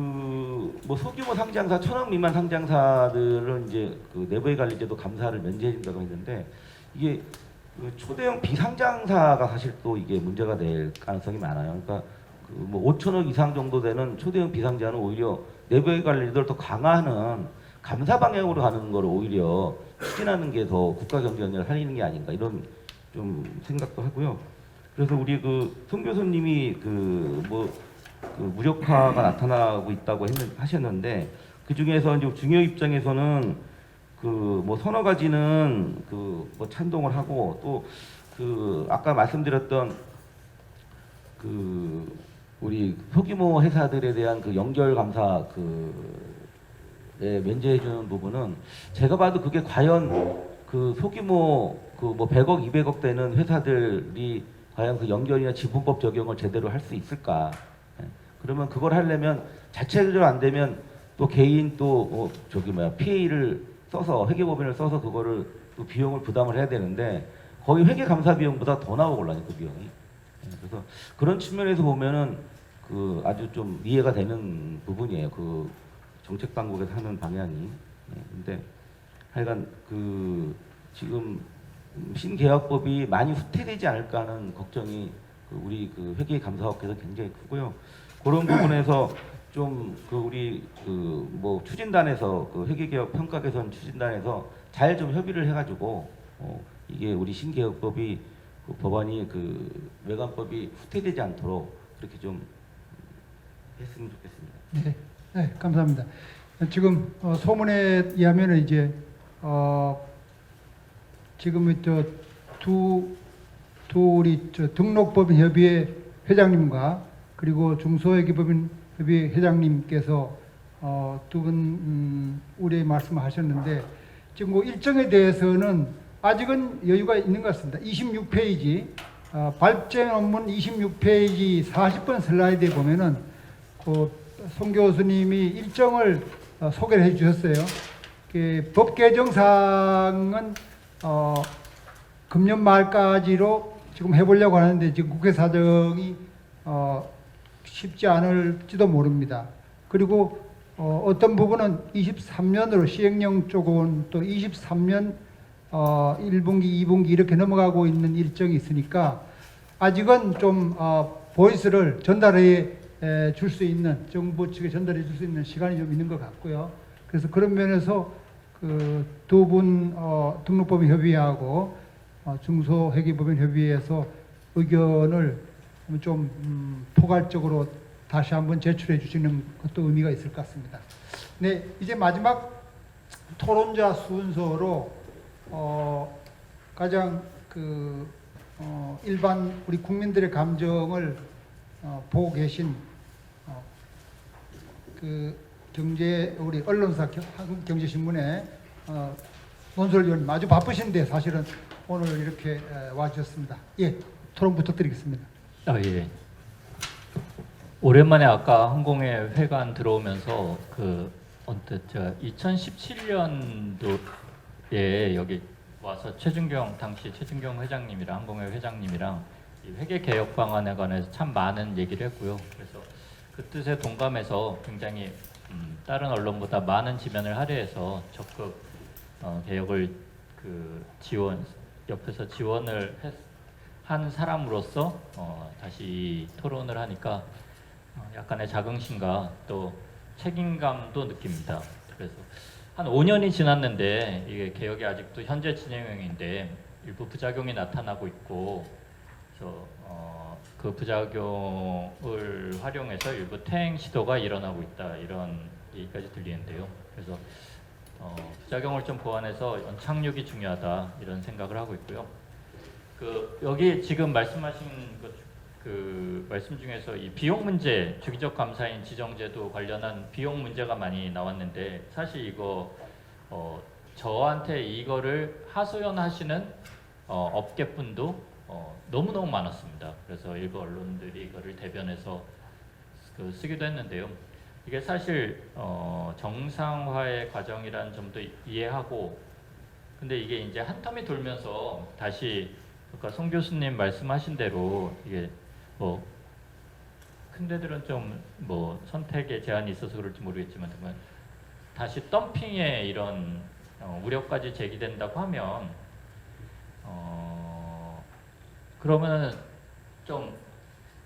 뭐 소규모 상장사 1,000억 미만 상장사들은 이제 그 내부관리제도 감사를 면제해준다고 했는데 이게 그 초대형 비상장사가 사실 또 이게 문제가 될 가능성이 많아요. 그러니까 그 뭐 5,000억 이상 정도 되는 초대형 비상자는 오히려 내부의 관리를 더 강화하는 감사 방향으로 가는 걸 오히려 추진하는 게 더 국가 경쟁력을 살리는 게 아닌가 이런 좀 생각도 하고요. 그래서 우리 그 송 교수님이 그 무력화가 나타나고 있다고 하셨는데 그 중에서 이제 중요 입장에서는 그 뭐 서너 가지는 그 뭐 찬동을 하고 또 그 아까 말씀드렸던 그 우리 소규모 회사들에 대한 그 연결 감사 면제해 주는 부분은 제가 봐도 그게 과연 그 소규모 그 뭐 100억, 200억 되는 회사들이 과연 그 연결이나 지분법 적용을 제대로 할 수 있을까? 그러면 그걸 하려면 자체적으로 안 되면 또 개인 또 PA를 써서 회계법인을 써서 그거를 또 비용을 부담을 해야 되는데 거의 회계감사 비용보다 더 나오거든요 그 비용이. 그래서 그런 측면에서 보면은 그 아주 좀 이해가 되는 부분이에요 그 정책 당국에서 하는 방향이. 근데 하여간 그 지금 신개혁법이 많이 후퇴되지 않을까 하는 걱정이 그 우리 그 회계감사업계에서 굉장히 크고요. 그런 부분에서 좀 그 우리 그 뭐 추진단에서 그 회계개혁 평가 개선 추진단에서 잘 좀 협의를 해가지고 이게 우리 신개혁법이 그 법안이 그 외관법이 후퇴되지 않도록 그렇게 좀 했으면 좋겠습니다. 네, 감사합니다. 지금 소문에 의하면 이제 지금 두 우리 등록법인 협의회 회장님과 그리고 중소회계법인 협의회 회장님께서 두 분 우리 말씀하셨는데 지금 그 일정에 대해서는 아직은 여유가 있는 것 같습니다. 26페이지 발쟁 업문 26페이지 40번 슬라이드에 보면은 그 송 교수님이 일정을 소개를 해주셨어요. 법 개정사항은 금년 말까지로 지금 해보려고 하는데 지금 국회 사정이 쉽지 않을지도 모릅니다. 그리고 어떤 부분은 23년으로 시행령 쪽은 또 23년 1분기, 2분기 이렇게 넘어가고 있는 일정이 있으니까 아직은 좀 보이스를 전달해 줄 수 있는, 정부 측에 전달해 줄 수 있는 시간이 좀 있는 것 같고요. 그래서 그런 면에서 그 두 분 등록법인 협의회하고 중소회계법인 협의회에서 의견을 좀 포괄적으로 다시 한번 제출해 주시는 것도 의미가 있을 것 같습니다. 네, 이제 마지막 토론자 순서로 가장 그 일반 우리 국민들의 감정을 보고 계신 그 우리 언론사 한국경제신문의 논설위원님 아주 바쁘신데 사실은 오늘 이렇게 와주셨습니다. 예, 토론 부탁드리겠습니다. 예. 오랜만에 아까 항공회 회관 들어오면서 그 언뜻 제가 2017년도에 여기 와서 당시 최준경 회장님이랑 항공회 회장님이랑 이 회계 개혁 방안에 관해서 참 많은 얘기를 했고요. 그래서 그 뜻에 동감해서 굉장히 다른 언론보다 많은 지면을 할애해서 적극 개혁을 옆에서 지원을 한 사람으로서 다시 토론을 하니까 약간의 자긍심과 또 책임감도 느낍니다. 그래서 한 5년이 지났는데 이게 개혁이 아직도 현재 진행형인데 일부 부작용이 나타나고 있고, 그래서 그 부작용을 활용해서 일부 퇴행 시도가 일어나고 있다, 이런 얘기까지 들리는데요. 그래서 부작용을 좀 보완해서 연착륙이 중요하다, 이런 생각을 하고 있고요. 여기 지금 말씀하신 말씀 중에서 이 비용 문제, 주기적 감사인 지정제도 관련한 비용 문제가 많이 나왔는데, 사실 이거 저한테 이거를 하소연하시는 업계분도 너무너무 많았습니다. 그래서 일부 언론들이 이거를 대변해서 쓰기도 했는데요. 이게 사실 정상화의 과정이라는 점도 이해하고, 근데 이게 이제 한 텀이 돌면서 다시 아까 송 교수님 말씀하신 대로 이게 큰 데들은 좀 선택에 제한이 있어서 그럴지 모르겠지만 정말 다시 덤핑의 이런 우려까지 제기된다고 하면 그러면은 좀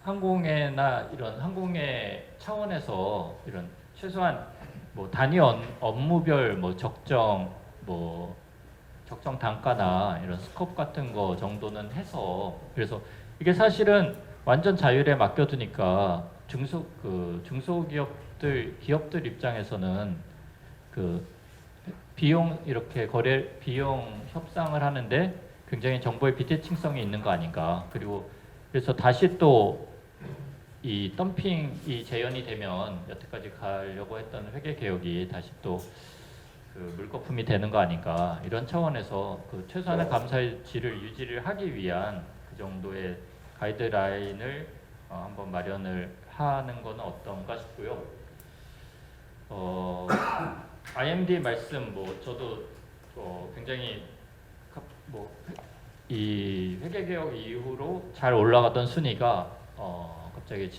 항공회나 이런 항공회 차원에서 이런 최소한 단위 업무별 적정 단가나 이런 스코프 같은 거 정도는 해서, 그래서 이게 사실은 완전 자율에 맡겨두니까 기업들 입장에서는 비용 비용 협상을 하는데 굉장히 정보의 비대칭성이 있는 거 아닌가. 그래서 다시 또 이 덤핑이 재현이 되면 여태까지 가려고 했던 회계 개혁이 다시 또 물거품이 되는 거 아닌가, 이런 차원에서 최소한의 감사의 질을 유지를 하기 위한 그 정도의 가이드라인을 한번 마련을 하는 건 어떤가 싶고요. IMD 말씀 저도 굉장히 이 회계 개혁 이후로 잘 올라가던 순위가 갑자기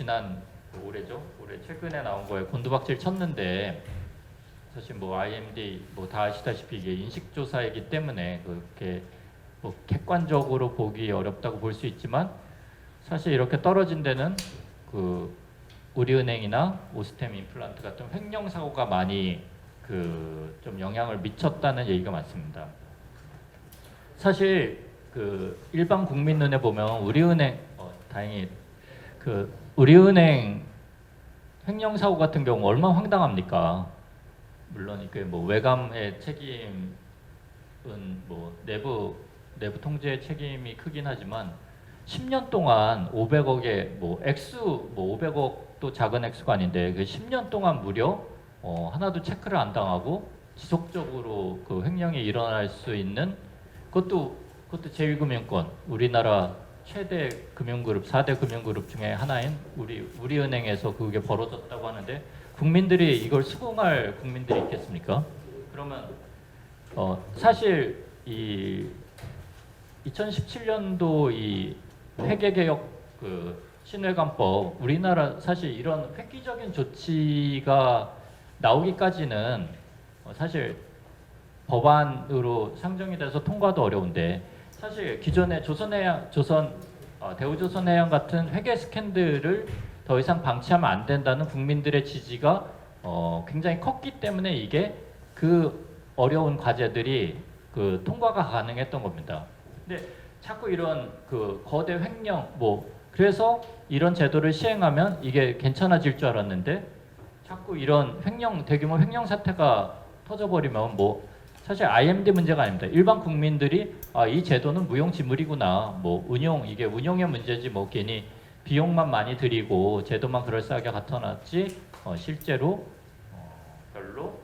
올해 최근에 나온 거에 곤두박질 쳤는데, 사실 IMD 다 아시다시피 이게 인식조사이기 때문에 그렇게 객관적으로 보기 어렵다고 볼 수 있지만, 사실 이렇게 떨어진 데는 우리은행이나 오스템 임플란트 같은 횡령 사고가 많이 좀 영향을 미쳤다는 얘기가 많습니다. 사실 일반 국민 눈에 보면 우리은행 다행히 우리은행 횡령 사고 같은 경우 얼마나 황당합니까? 물론 이게 외감의 책임은 내부 통제의 책임이 크긴 하지만 10년 동안 500억의 액수 500억도 작은 액수가 아닌데 10년 동안 무려 하나도 체크를 안 당하고 지속적으로 횡령이 일어날 수 있는 그것도 제2금융권, 우리나라 최대 금융그룹 4대 금융그룹 중에 하나인 우리은행에서 그게 벌어졌다고 하는데, 국민들이 이걸 수긍할 국민들이 있겠습니까? 그러면 사실 이 2017년도 이 회계개혁 신회관법, 우리나라 사실 이런 획기적인 조치가 나오기까지는 사실 법안으로 상정이 돼서 통과도 어려운데, 사실 기존의 대우조선해양 같은 회계 스캔들을 더 이상 방치하면 안 된다는 국민들의 지지가 굉장히 컸기 때문에 이게 그 어려운 과제들이 그 통과가 가능했던 겁니다. 근데 자꾸 이런 그 거대 횡령 그래서 이런 제도를 시행하면 이게 괜찮아질 줄 알았는데 자꾸 이런 대규모 횡령 사태가 터져버리면 사실 IMD 문제가 아닙니다. 일반 국민들이 이 제도는 무용지물이구나. 이게 운용의 문제지 괜히 비용만 많이 들이고 제도만 그럴싸하게 갖춰놨지 실제로 별로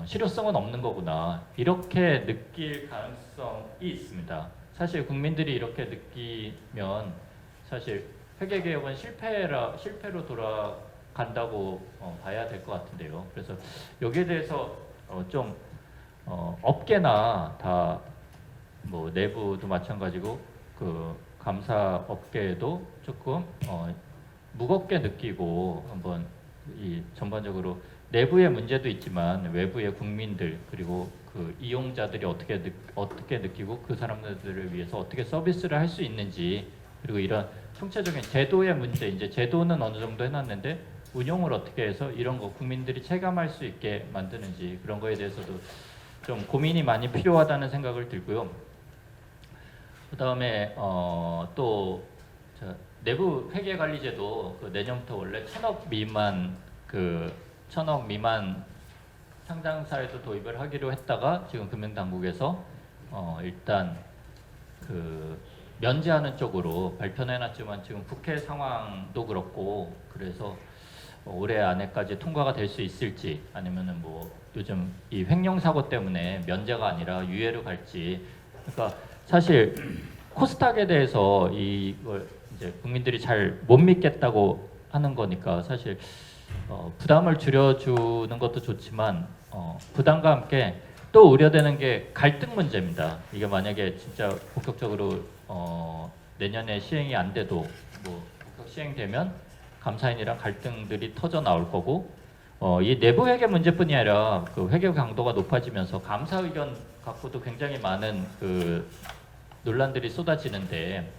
실효성은 없는 거구나. 이렇게 느낄 가능성이 있습니다. 사실 국민들이 이렇게 느끼면 사실 회계개혁은 실패로 돌아간다고 봐야 될 것 같은데요. 그래서 여기에 대해서 좀 업계나 다 내부도 마찬가지고 그 감사 업계에도 조금 무겁게 느끼고 한번 이 전반적으로 내부의 문제도 있지만 외부의 국민들 그리고 그 이용자들이 어떻게 느끼고 그 사람들을 위해서 어떻게 서비스를 할 수 있는지 그리고 이런 총체적인 제도의 문제 이제 제도는 어느 정도 해놨는데 운용을 어떻게 해서 이런 거 국민들이 체감할 수 있게 만드는지 그런 거에 대해서도 좀 고민이 많이 필요하다는 생각을 들고요. 그 다음에 또 내부 회계관리제도 그 내년부터 원래 1,000억 미만 상장사에도 도입을 하기로 했다가 지금 금융당국에서 일단 그 면제하는 쪽으로 발표는 해놨지만 지금 국회 상황도 그렇고 그래서 올해 안에까지 통과가 될 수 있을지 아니면은 요즘 이 횡령 사고 때문에 면제가 아니라 유예로 갈지 그러니까 사실 코스닥에 대해서 이걸 이제 국민들이 잘 못 믿겠다고 하는 거니까 사실 부담을 줄여주는 것도 좋지만 부담과 함께 또 우려되는 게 갈등 문제입니다. 이게 만약에 진짜 본격적으로 내년에 시행이 안 돼도 본격 시행되면 감사인이랑 갈등들이 터져 나올 거고 이 내부 회계 문제뿐이 아니라 그 회계 강도가 높아지면서 감사 의견 갖고도 굉장히 많은 그 논란들이 쏟아지는데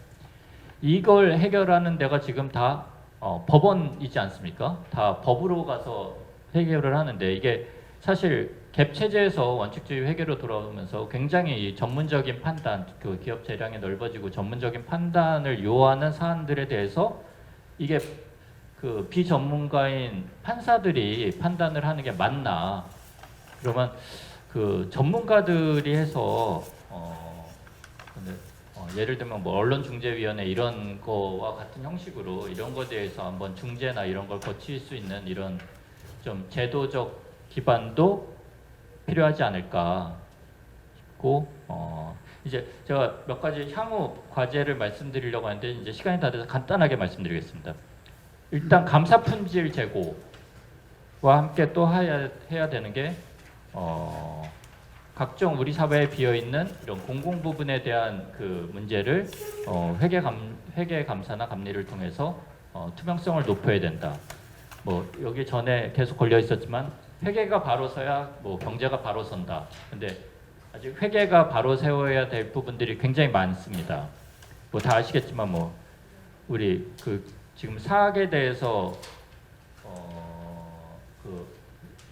이걸 해결하는 데가 지금 다 법원이지 않습니까? 다 법으로 가서 해결을 하는데 이게 사실 갭 체제에서 원칙주의 회계로 돌아오면서 굉장히 전문적인 판단, 그 기업 재량이 넓어지고 전문적인 판단을 요하는 사안들에 대해서 이게 그 비전문가인 판사들이 판단을 하는 게 맞나? 그러면 그 전문가들이 해서 예를 들면 언론중재위원회 이런 거와 같은 형식으로 이런 거에 대해서 한번 중재나 이런 걸 거칠 수 있는 이런 좀 제도적 기반도 필요하지 않을까 싶고 이제 제가 몇 가지 향후 과제를 말씀드리려고 하는데 이제 시간이 다 돼서 간단하게 말씀드리겠습니다. 일단 감사 품질 제고와 함께 또 해야 되는 게 각종 우리 사회에 비어 있는 이런 공공 부분에 대한 그 문제를 회계 감사나 감리를 통해서 투명성을 높여야 된다. 여기 전에 계속 걸려 있었지만 회계가 바로 서야 경제가 바로 선다. 근데 아직 회계가 바로 세워야 될 부분들이 굉장히 많습니다. 다 아시겠지만 우리 그 지금 사학에 대해서 그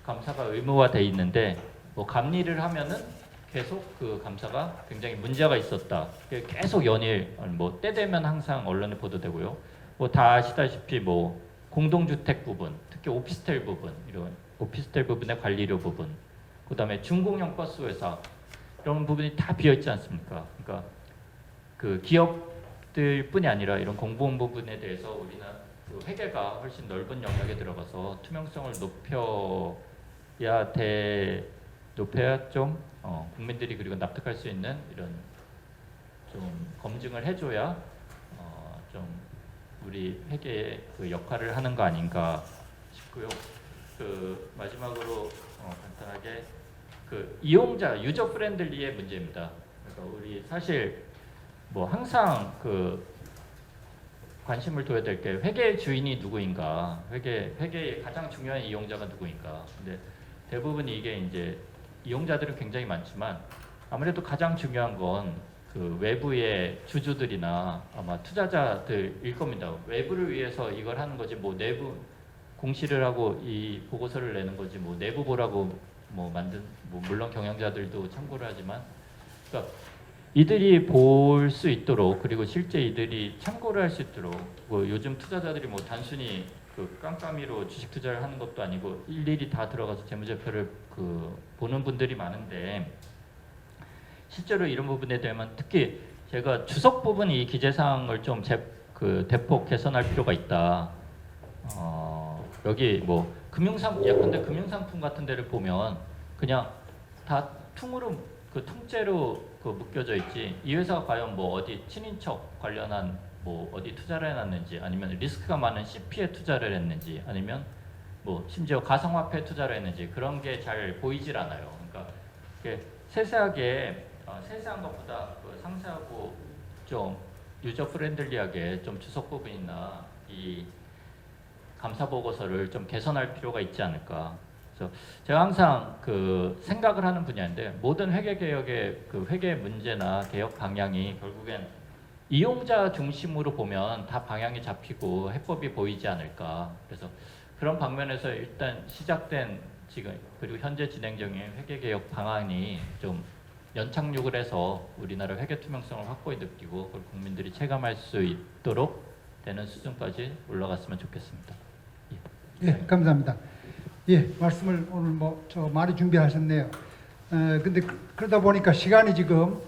감사가 의무화돼 있는데 감리를 하면은 계속 그 감사가 굉장히 문제가 있었다. 계속 연일 때 되면 항상 언론에 보도되고요. 다 아시다시피 공동주택 부분, 특히 오피스텔 부분 이런 오피스텔 부분의 관리료 부분, 그다음에 중공용 버스 회사 이런 부분이 다 비어 있지 않습니까? 그러니까 그 기업들뿐이 아니라 이런 공공 부분에 대해서 우리는 그 회계가 훨씬 넓은 영역에 들어가서 투명성을 높여야 좀 국민들이 그리고 납득할 수 있는 이런 좀 검증을 해줘야 좀 우리 회계의 그 역할을 하는 거 아닌가 싶고요. 그 마지막으로 간단하게 그 이용자 유저 프렌들리의 문제입니다. 그러니까 우리 사실 항상 그 관심을 둬야 될 게 회계의 주인이 누구인가, 회계의 가장 중요한 이용자가 누구인가. 근데 대부분 이게 이제 이용자들은 굉장히 많지만 아무래도 가장 중요한 건 그 외부의 주주들이나 아마 투자자들일 겁니다. 외부를 위해서 이걸 하는 거지 뭐 내부 공시를 하고 이 보고서를 내는 거지 뭐 내부 보라고 뭐 만든 뭐 물론 경영자들도 참고를 하지만 그러니까 이들이 볼 수 있도록 그리고 실제 이들이 참고를 할 수 있도록 뭐 요즘 투자자들이 뭐 단순히 그 깜깜이로 주식 투자를 하는 것도 아니고 일일이 다 들어가서 재무제표를 그 보는 분들이 많은데 실제로 이런 부분에 대한 특히 제가 주석 부분 이 기재사항을 좀 대폭 개선할 필요가 있다. 여기 뭐 예컨대 금융상품 같은 데를 보면 그냥 다 퉁으로 그 통째로 그 묶여져 있지 이 회사가 과연 뭐 어디 친인척 관련한 뭐 어디 투자를 해놨는지 아니면 리스크가 많은 CP에 투자를 했는지 아니면 뭐 심지어 가상화폐 투자를 했는지 그런 게 잘 보이질 않아요. 그러니까 세세한 것보다 그 상세하고 좀 유저 프렌들리하게 좀 주석 부분이나 이 감사 보고서를 좀 개선할 필요가 있지 않을까. 그래서 제가 항상 그 생각을 하는 분야인데 모든 회계 개혁의 그 회계 문제나 개혁 방향이 결국엔 이용자 중심으로 보면 다 방향이 잡히고 해법이 보이지 않을까. 그래서 그런 방면에서 일단 시작된 지금 그리고 현재 진행 중인 회계 개혁 방안이 좀 연착륙을 해서 우리나라 회계 투명성을 확고히 느끼고 그걸 국민들이 체감할 수 있도록 되는 수준까지 올라갔으면 좋겠습니다. 예, 감사합니다. 예, 말씀을 오늘 뭐 저 많이 준비하셨네요. 근데 그러다 보니까 시간이 지금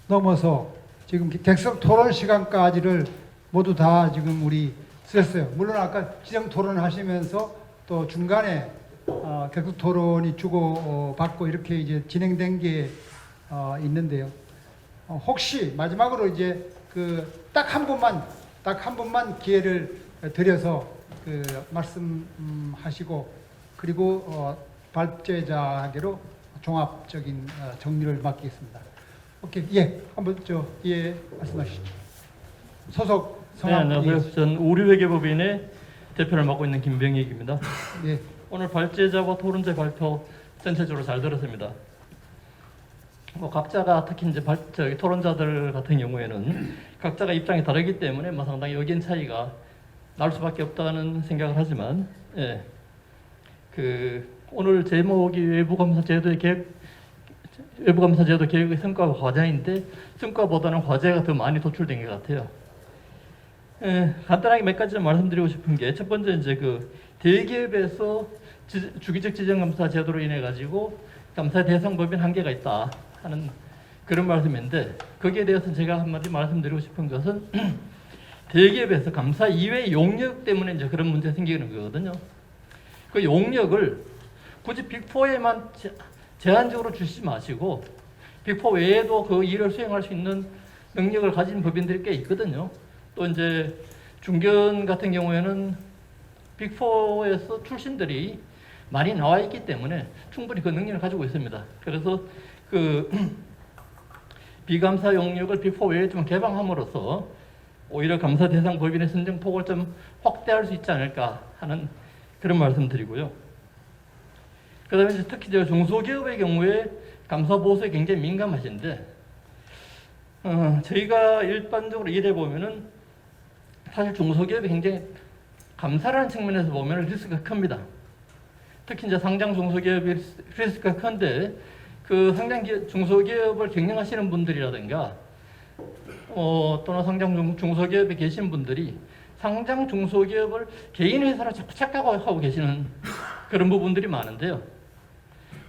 넘어서 지금 객석 토론 시간까지를 모두 다 지금 우리 쓰셨어요. 물론 아까 지정 토론 하시면서 또 중간에 객석 토론이 주고 받고 이렇게 이제 진행된 게 있는데요. 혹시 마지막으로 이제 그 딱 한 번만 기회를 드려서 그 말씀하시고 그리고 발제자에게로 종합적인 정리를 맡기겠습니다. 오케이, 예, 한번 말씀하시죠. 소속 성함. 네, 안녕하세요. 전 우리회계법인의 대표를 맡고 있는 김병익입니다. 예. 오늘 발제자와 토론제 발표 전체적으로 잘 들었습니다. 뭐 각자가 특히 이제 토론자들 같은 경우에는 각자가 입장이 다르기 때문에 뭐 상당히 의견 차이가 날 수밖에 없다는 생각을 하지만, 예, 그 오늘 제목이 외부감사제도 개혁의 성과와 과제인데 성과보다는 과제가 더 많이 도출된 것 같아요. 예, 간단하게 몇 가지 좀 말씀드리고 싶은 게 첫 번째 이제 그 대기업에서 주기적 지정감사 제도로 인해 가지고 감사 대상 법인 한계가 있다 하는 그런 말씀인데 거기에 대해서 제가 한마디 말씀드리고 싶은 것은 대기업에서 감사 이외의 용역 때문에 이제 그런 문제 생기는 거거든요. 그 용역을 굳이 빅4에만 제한적으로 주시지 마시고 빅4 외에도 그 일을 수행할 수 있는 능력을 가진 법인들이 꽤 있거든요. 또 이제 중견 같은 경우에는 빅4에서 출신들이 많이 나와 있기 때문에 충분히 그 능력을 가지고 있습니다. 그래서 그 비감사 용역을 빅4 외에 좀 개방함으로써 오히려 감사 대상 법인의 선정 폭을 좀 확대할 수 있지 않을까 하는 그런 말씀드리고요. 그다음에 이제 특히 중소기업의 경우에 감사 보수에 굉장히 민감하신데 저희가 일반적으로 일해 보면은 사실 중소기업이 굉장히 감사라는 측면에서 보면 리스크가 큽니다. 특히 이제 상장 중소기업이 리스크가 큰데 그 중소기업을 경영하시는 분들이라든가 또는 상장 중소기업에 계신 분들이 상장 중소기업을 개인 회사로 자꾸 착각하고 계시는 그런 부분들이 많은데요.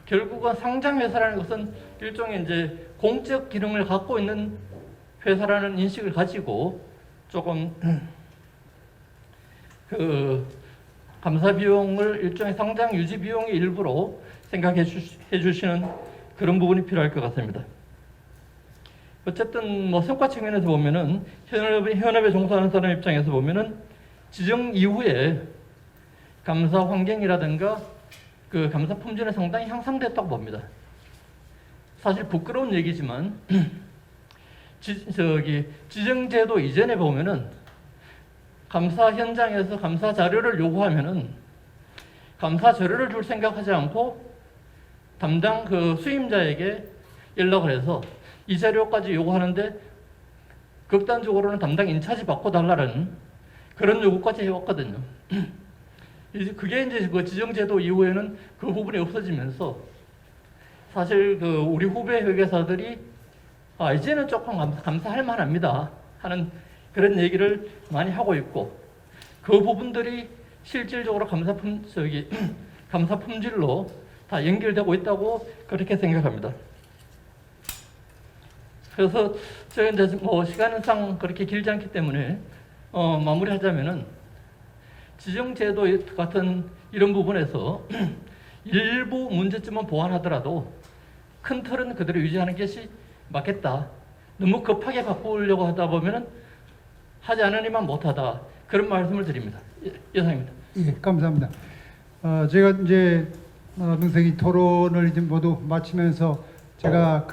결국은 상장 회사라는 것은 일종의 이제 공적 기능을 갖고 있는 회사라는 인식을 가지고 조금 그 감사 비용을 일종의 상장 유지 비용의 일부로 생각해 주시는 그런 부분이 필요할 것 같습니다. 어쨌든 뭐 성과 측면에서 보면은 현업에 종사하는 사람 입장에서 보면은 지정 이후에 감사 환경이라든가 그 감사 품질은 상당히 향상됐다고 봅니다. 사실 부끄러운 얘기지만 지정제도 이전에 보면은 감사 현장에서 감사 자료를 요구하면은 감사 자료를 줄 생각하지 않고 담당 그 수임자에게 연락을 해서 이 자료까지 요구하는데 극단적으로는 담당 인차지 바꿔달라는 그런 요구까지 해왔거든요. 그게 이제 그 지정제도 이후에는 그 부분이 없어지면서 사실 그 우리 후배 회계사들이 이제는 조금 감사할 만합니다 하는 그런 얘기를 많이 하고 있고, 그 부분들이 실질적으로 감사 품질로 다 연결되고 있다고 그렇게 생각합니다. 그래서 제가 이제 뭐 시간상 그렇게 길지 않기 때문에 마무리하자면은 지정제도 같은 이런 부분에서 일부 문제점은 보완하더라도 큰 틀은 그대로 유지하는 것이 맞겠다. 너무 급하게 바꾸려고 하다 보면은 하지 않으니만 못하다. 그런 말씀을 드립니다. 이상입니다. 예, 감사합니다. 제가 이제 명색이 토론을 이제 모두 마치면서 제가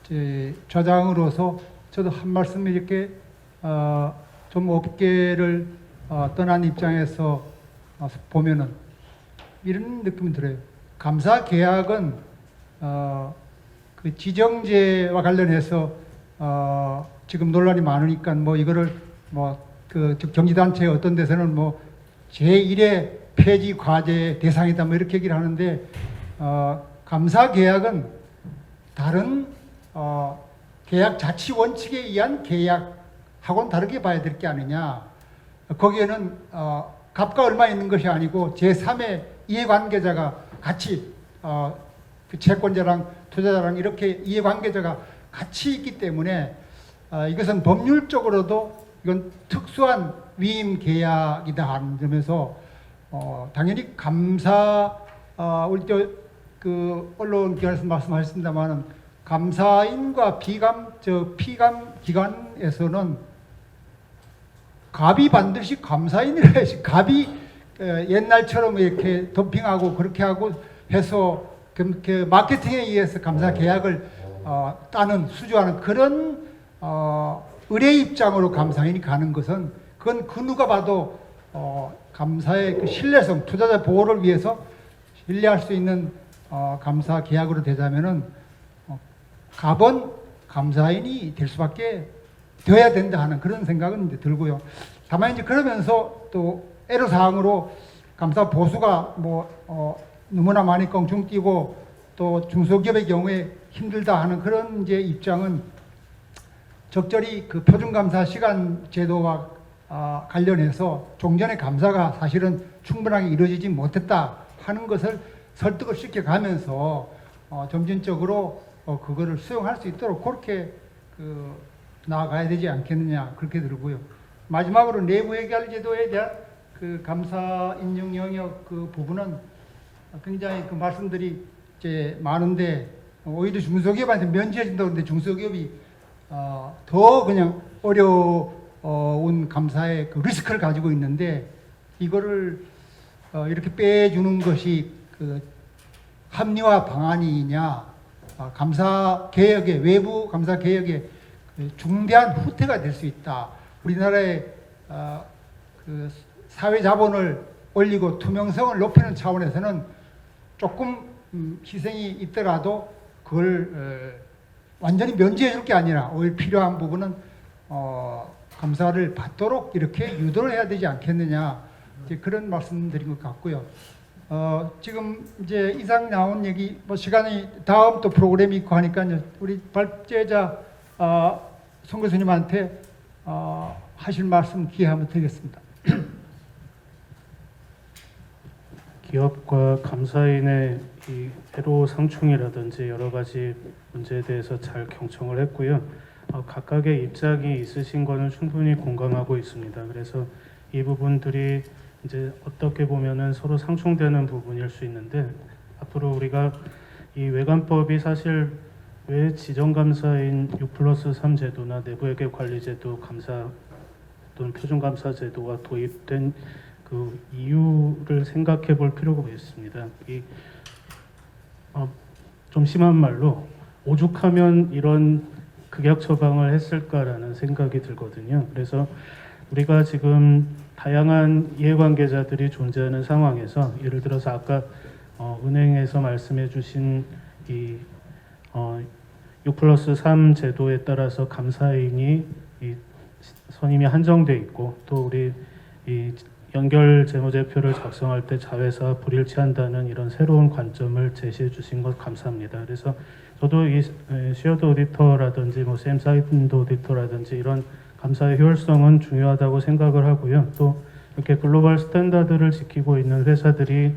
제 좌장으로서 저도 한 말씀 이렇게 좀 업계를 떠난 입장에서 보면은 이런 느낌이 들어요. 감사 계약은 그 지정제와 관련해서 지금 논란이 많으니까 뭐 이거를 그 경기단체 어떤 데서는 뭐 제1의 폐지 과제 대상이다 뭐 이렇게 얘기를 하는데 감사 계약은 다른 계약 자치 원칙에 의한 계약하고는 다르게 봐야 될 게 아니냐. 거기에는 값과 얼마 있는 것이 아니고 제3의 이해관계자가 같이 그 채권자랑 투자자랑 이렇게 이해관계자가 같이 있기 때문에 이것은 법률적으로도 이건 특수한 위임 계약이다 하는 점에서 당연히 감사 우리 그 언론 기관에서 말씀하셨습니다만은 감사인과 피감 기관에서는 갑이 반드시 감사인을 해야지. 갑이 옛날처럼 이렇게 덤핑하고 그렇게 하고 해서 그 마케팅에 의해서 감사 계약을 따는 수주하는 그런 의뢰 입장으로 감사인이 가는 것은 그건 그 누가 봐도 감사의 그 신뢰성, 투자자 보호를 위해서 신뢰할 수 있는 감사 계약으로 되자면은 갑은 감사인이 될 수밖에 되어야 된다 하는 그런 생각은 이제 들고요. 다만 이제 그러면서 또 애로사항으로 감사 보수가 너무나 많이 껑충 뛰고 또 중소기업의 경우에 힘들다 하는 그런 이제 입장은 적절히 그 표준감사 시간 제도와 관련해서 종전의 감사가 사실은 충분하게 이루어지지 못했다 하는 것을 설득을 시켜가면서 점진적으로 그거를 수용할 수 있도록 그렇게 나아가야 되지 않겠느냐 그렇게 들고요. 마지막으로 내부 해결 제도에 대한 그 감사 인증 영역 그 부분은 굉장히 그 말씀들이 이제 많은데 오히려 중소기업한테 면제해준다고 하는데 중소기업이 더 그냥 어려운 감사의 그 리스크를 가지고 있는데 이거를 이렇게 빼주는 것이 그 합리화 방안이냐 감사 개혁의 외부 감사 개혁의 중대한 후퇴가 될 수 있다. 우리나라의 그 사회 자본을 올리고 투명성을 높이는 차원에서는 조금 희생이 있더라도 그걸 완전히 면제해 줄 게 아니라 오히려 필요한 부분은 감사를 받도록 이렇게 유도를 해야 되지 않겠느냐 이제 그런 말씀드린 것 같고요. 지금 이제 이상 나온 얘기 시간이 다음 또 프로그램이 있고 하니까 우리 발제자 송 교수님한테 하실 말씀 기회 한번 드리겠습니다. 기업과 감사인의 이 애로 상충이라든지 여러 가지 문제에 대해서 잘 경청을 했고요. 각각의 입장이 있으신 거는 충분히 공감하고 있습니다. 그래서 이 부분들이 이제 어떻게 보면은 서로 상충되는 부분일 수 있는데 앞으로 우리가 이 외관법이 사실 왜 지정감사인 6+3 제도나 내부회계 관리제도 감사 또는 표준감사제도가 도입된 그 이유를 생각해 볼 필요가 있습니다. 좀 심한 말로 오죽하면 이런 극약 처방을 했을까라는 생각이 들거든요. 그래서 우리가 지금 다양한 이해관계자들이 존재하는 상황에서 예를 들어서 아까 은행에서 말씀해 주신 이 6+3 제도에 따라서 감사인이 이 선임이 한정돼 있고 또 우리 이 연결 재무제표를 작성할 때 자회사 불일치한다는 이런 새로운 관점을 제시해 주신 것 감사합니다. 그래서 저도 이 쉐어드 오디터라든지 뭐 샘사이드 오디터라든지 이런 감사의 효율성은 중요하다고 생각을 하고요. 또 이렇게 글로벌 스탠다드를 지키고 있는 회사들이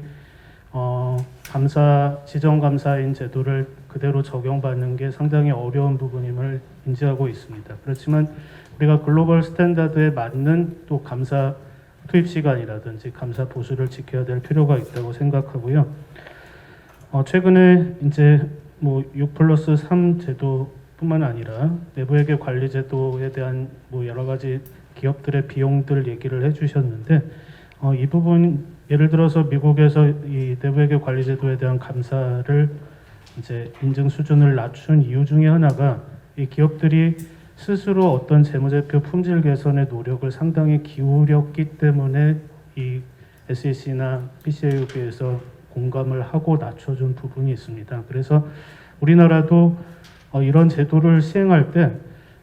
감사 지정 감사인 제도를 그대로 적용받는 게 상당히 어려운 부분임을 인지하고 있습니다. 그렇지만 우리가 글로벌 스탠다드에 맞는 또 감사 투입 시간이라든지 감사 보수를 지켜야 될 필요가 있다고 생각하고요. 최근에 이제 뭐 6+3 제도뿐만 아니라 내부회계 관리 제도에 대한 뭐 여러 가지 기업들의 비용들 얘기를 해주셨는데 이 부분 예를 들어서 미국에서 이 내부회계 관리 제도에 대한 감사를 이제 인증 수준을 낮춘 이유 중에 하나가 이 기업들이 스스로 어떤 재무제표 품질 개선의 노력을 상당히 기울였기 때문에 이 SEC나 PCAOB에서 공감을 하고 낮춰준 부분이 있습니다. 그래서 우리나라도 이런 제도를 시행할 때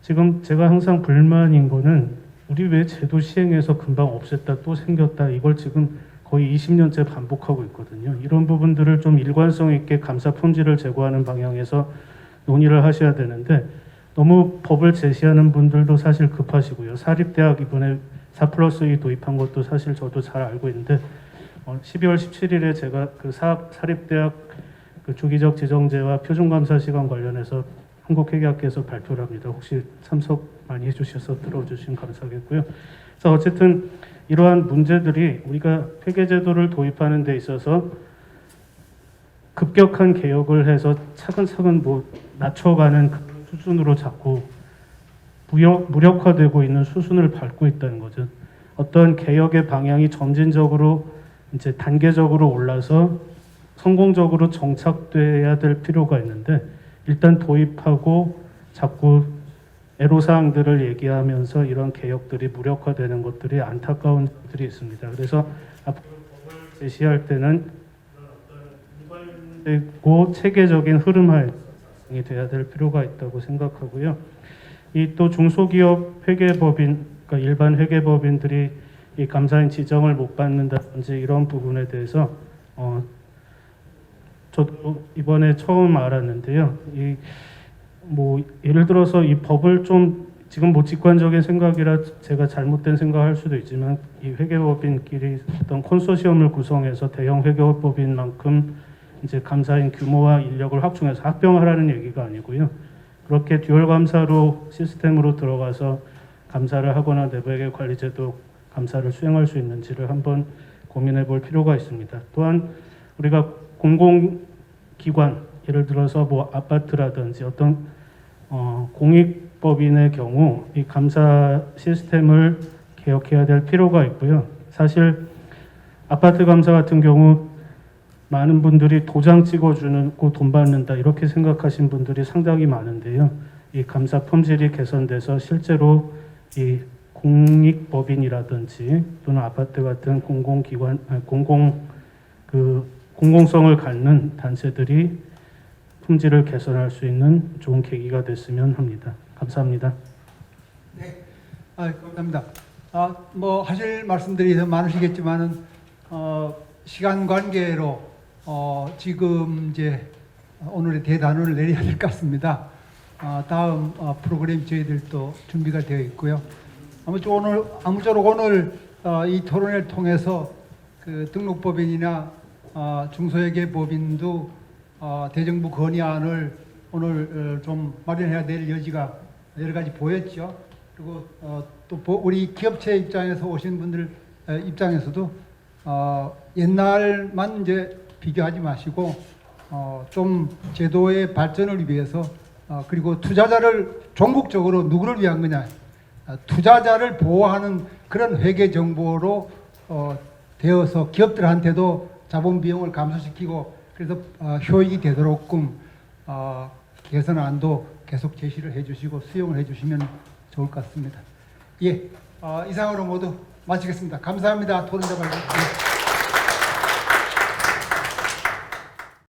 지금 제가 항상 불만인 거는 우리 왜 제도 시행해서 금방 없앴다 또 생겼다 이걸 지금 거의 20년째 반복하고 있거든요. 이런 부분들을 좀 일관성 있게 감사 품질을 제고하는 방향에서 논의를 하셔야 되는데 너무 법을 제시하는 분들도 사실 급하시고요. 사립대학 이번에 4+2 도입한 것도 사실 저도 잘 알고 있는데 12월 17일에 제가 그 사립대학 그 주기적 지정제와 표준감사 시간 관련해서 한국회계학회에서 발표를 합니다. 혹시 참석 많이 해주셔서 들어주신 감사하겠고요. 그래서 어쨌든 이러한 문제들이 우리가 회계제도를 도입하는 데 있어서 급격한 개혁을 해서 차근차근 뭐 낮춰가는 그 수준으로 자꾸 무력화되고 있는 수순을 밟고 있다는 거죠. 어떤 개혁의 방향이 점진적으로 이제 단계적으로 올라서 성공적으로 정착돼야 될 필요가 있는데 일단 도입하고 자꾸 애로사항들을 얘기하면서 이런 개혁들이 무력화되는 것들이 안타까운 것들이 있습니다. 그래서 앞으로 법을 제시할 때는 일관되고 체계적인 흐름하에 돼야 될 필요가 있다고 생각하고요. 이 또 중소기업 회계법인, 그러니까 일반 회계법인들이 이 감사인 지정을 못 받는다든지 이런 부분에 대해서 저도 이번에 처음 알았는데요. 이 뭐 예를 들어서 이 법을 좀 지금 뭐 직관적인 생각이라 제가 잘못된 생각할 수도 있지만 이 회계법인끼리 어떤 콘소시엄을 구성해서 대형 회계법인만큼 이제 감사인 규모와 인력을 확충해서 합병하라는 얘기가 아니고요. 그렇게 듀얼 감사로 시스템으로 들어가서 감사를 하거나 내부회계 관리제도 감사를 수행할 수 있는지를 한번 고민해 볼 필요가 있습니다. 또한 우리가 공공기관, 예를 들어서 뭐 아파트라든지 어떤 공익법인의 경우 이 감사 시스템을 개혁해야 될 필요가 있고요. 사실 아파트 감사 같은 경우 많은 분들이 도장 찍어주는 거 돈 받는다 이렇게 생각하신 분들이 상당히 많은데요. 이 감사 품질이 개선돼서 실제로 이 공익법인이라든지 또는 아파트 같은 공공기관, 공공성을 갖는 단체들이 품질을 개선할 수 있는 좋은 계기가 됐으면 합니다. 감사합니다. 네, 감사합니다. 뭐 하실 말씀들이 더 많으시겠지만은 시간 관계로 지금 이제 오늘의 대단원을 내려야 될 것 같습니다. 다음 프로그램 저희들도 준비가 되어 있고요. 아무쪼록 오늘 이 토론회를 통해서 그 등록법인이나 중소회계법인도 대정부 건의안을 오늘 좀 마련해야 될 여지가 여러 가지 보였죠. 그리고 또 우리 기업체 입장에서 오신 분들 입장에서도 옛날만 이제 비교하지 마시고 좀 제도의 발전을 위해서 그리고 투자자를 전국적으로 누구를 위한 거냐, 투자자를 보호하는 그런 회계 정보로 되어서 기업들한테도 자본 비용을 감소시키고 그래서 효익이 되도록끔 개선안도 계속 제시를 해주시고 수용을 해주시면 좋을 것 같습니다. 예, 이상으로 모두 마치겠습니다. 감사합니다. 토론자 발언.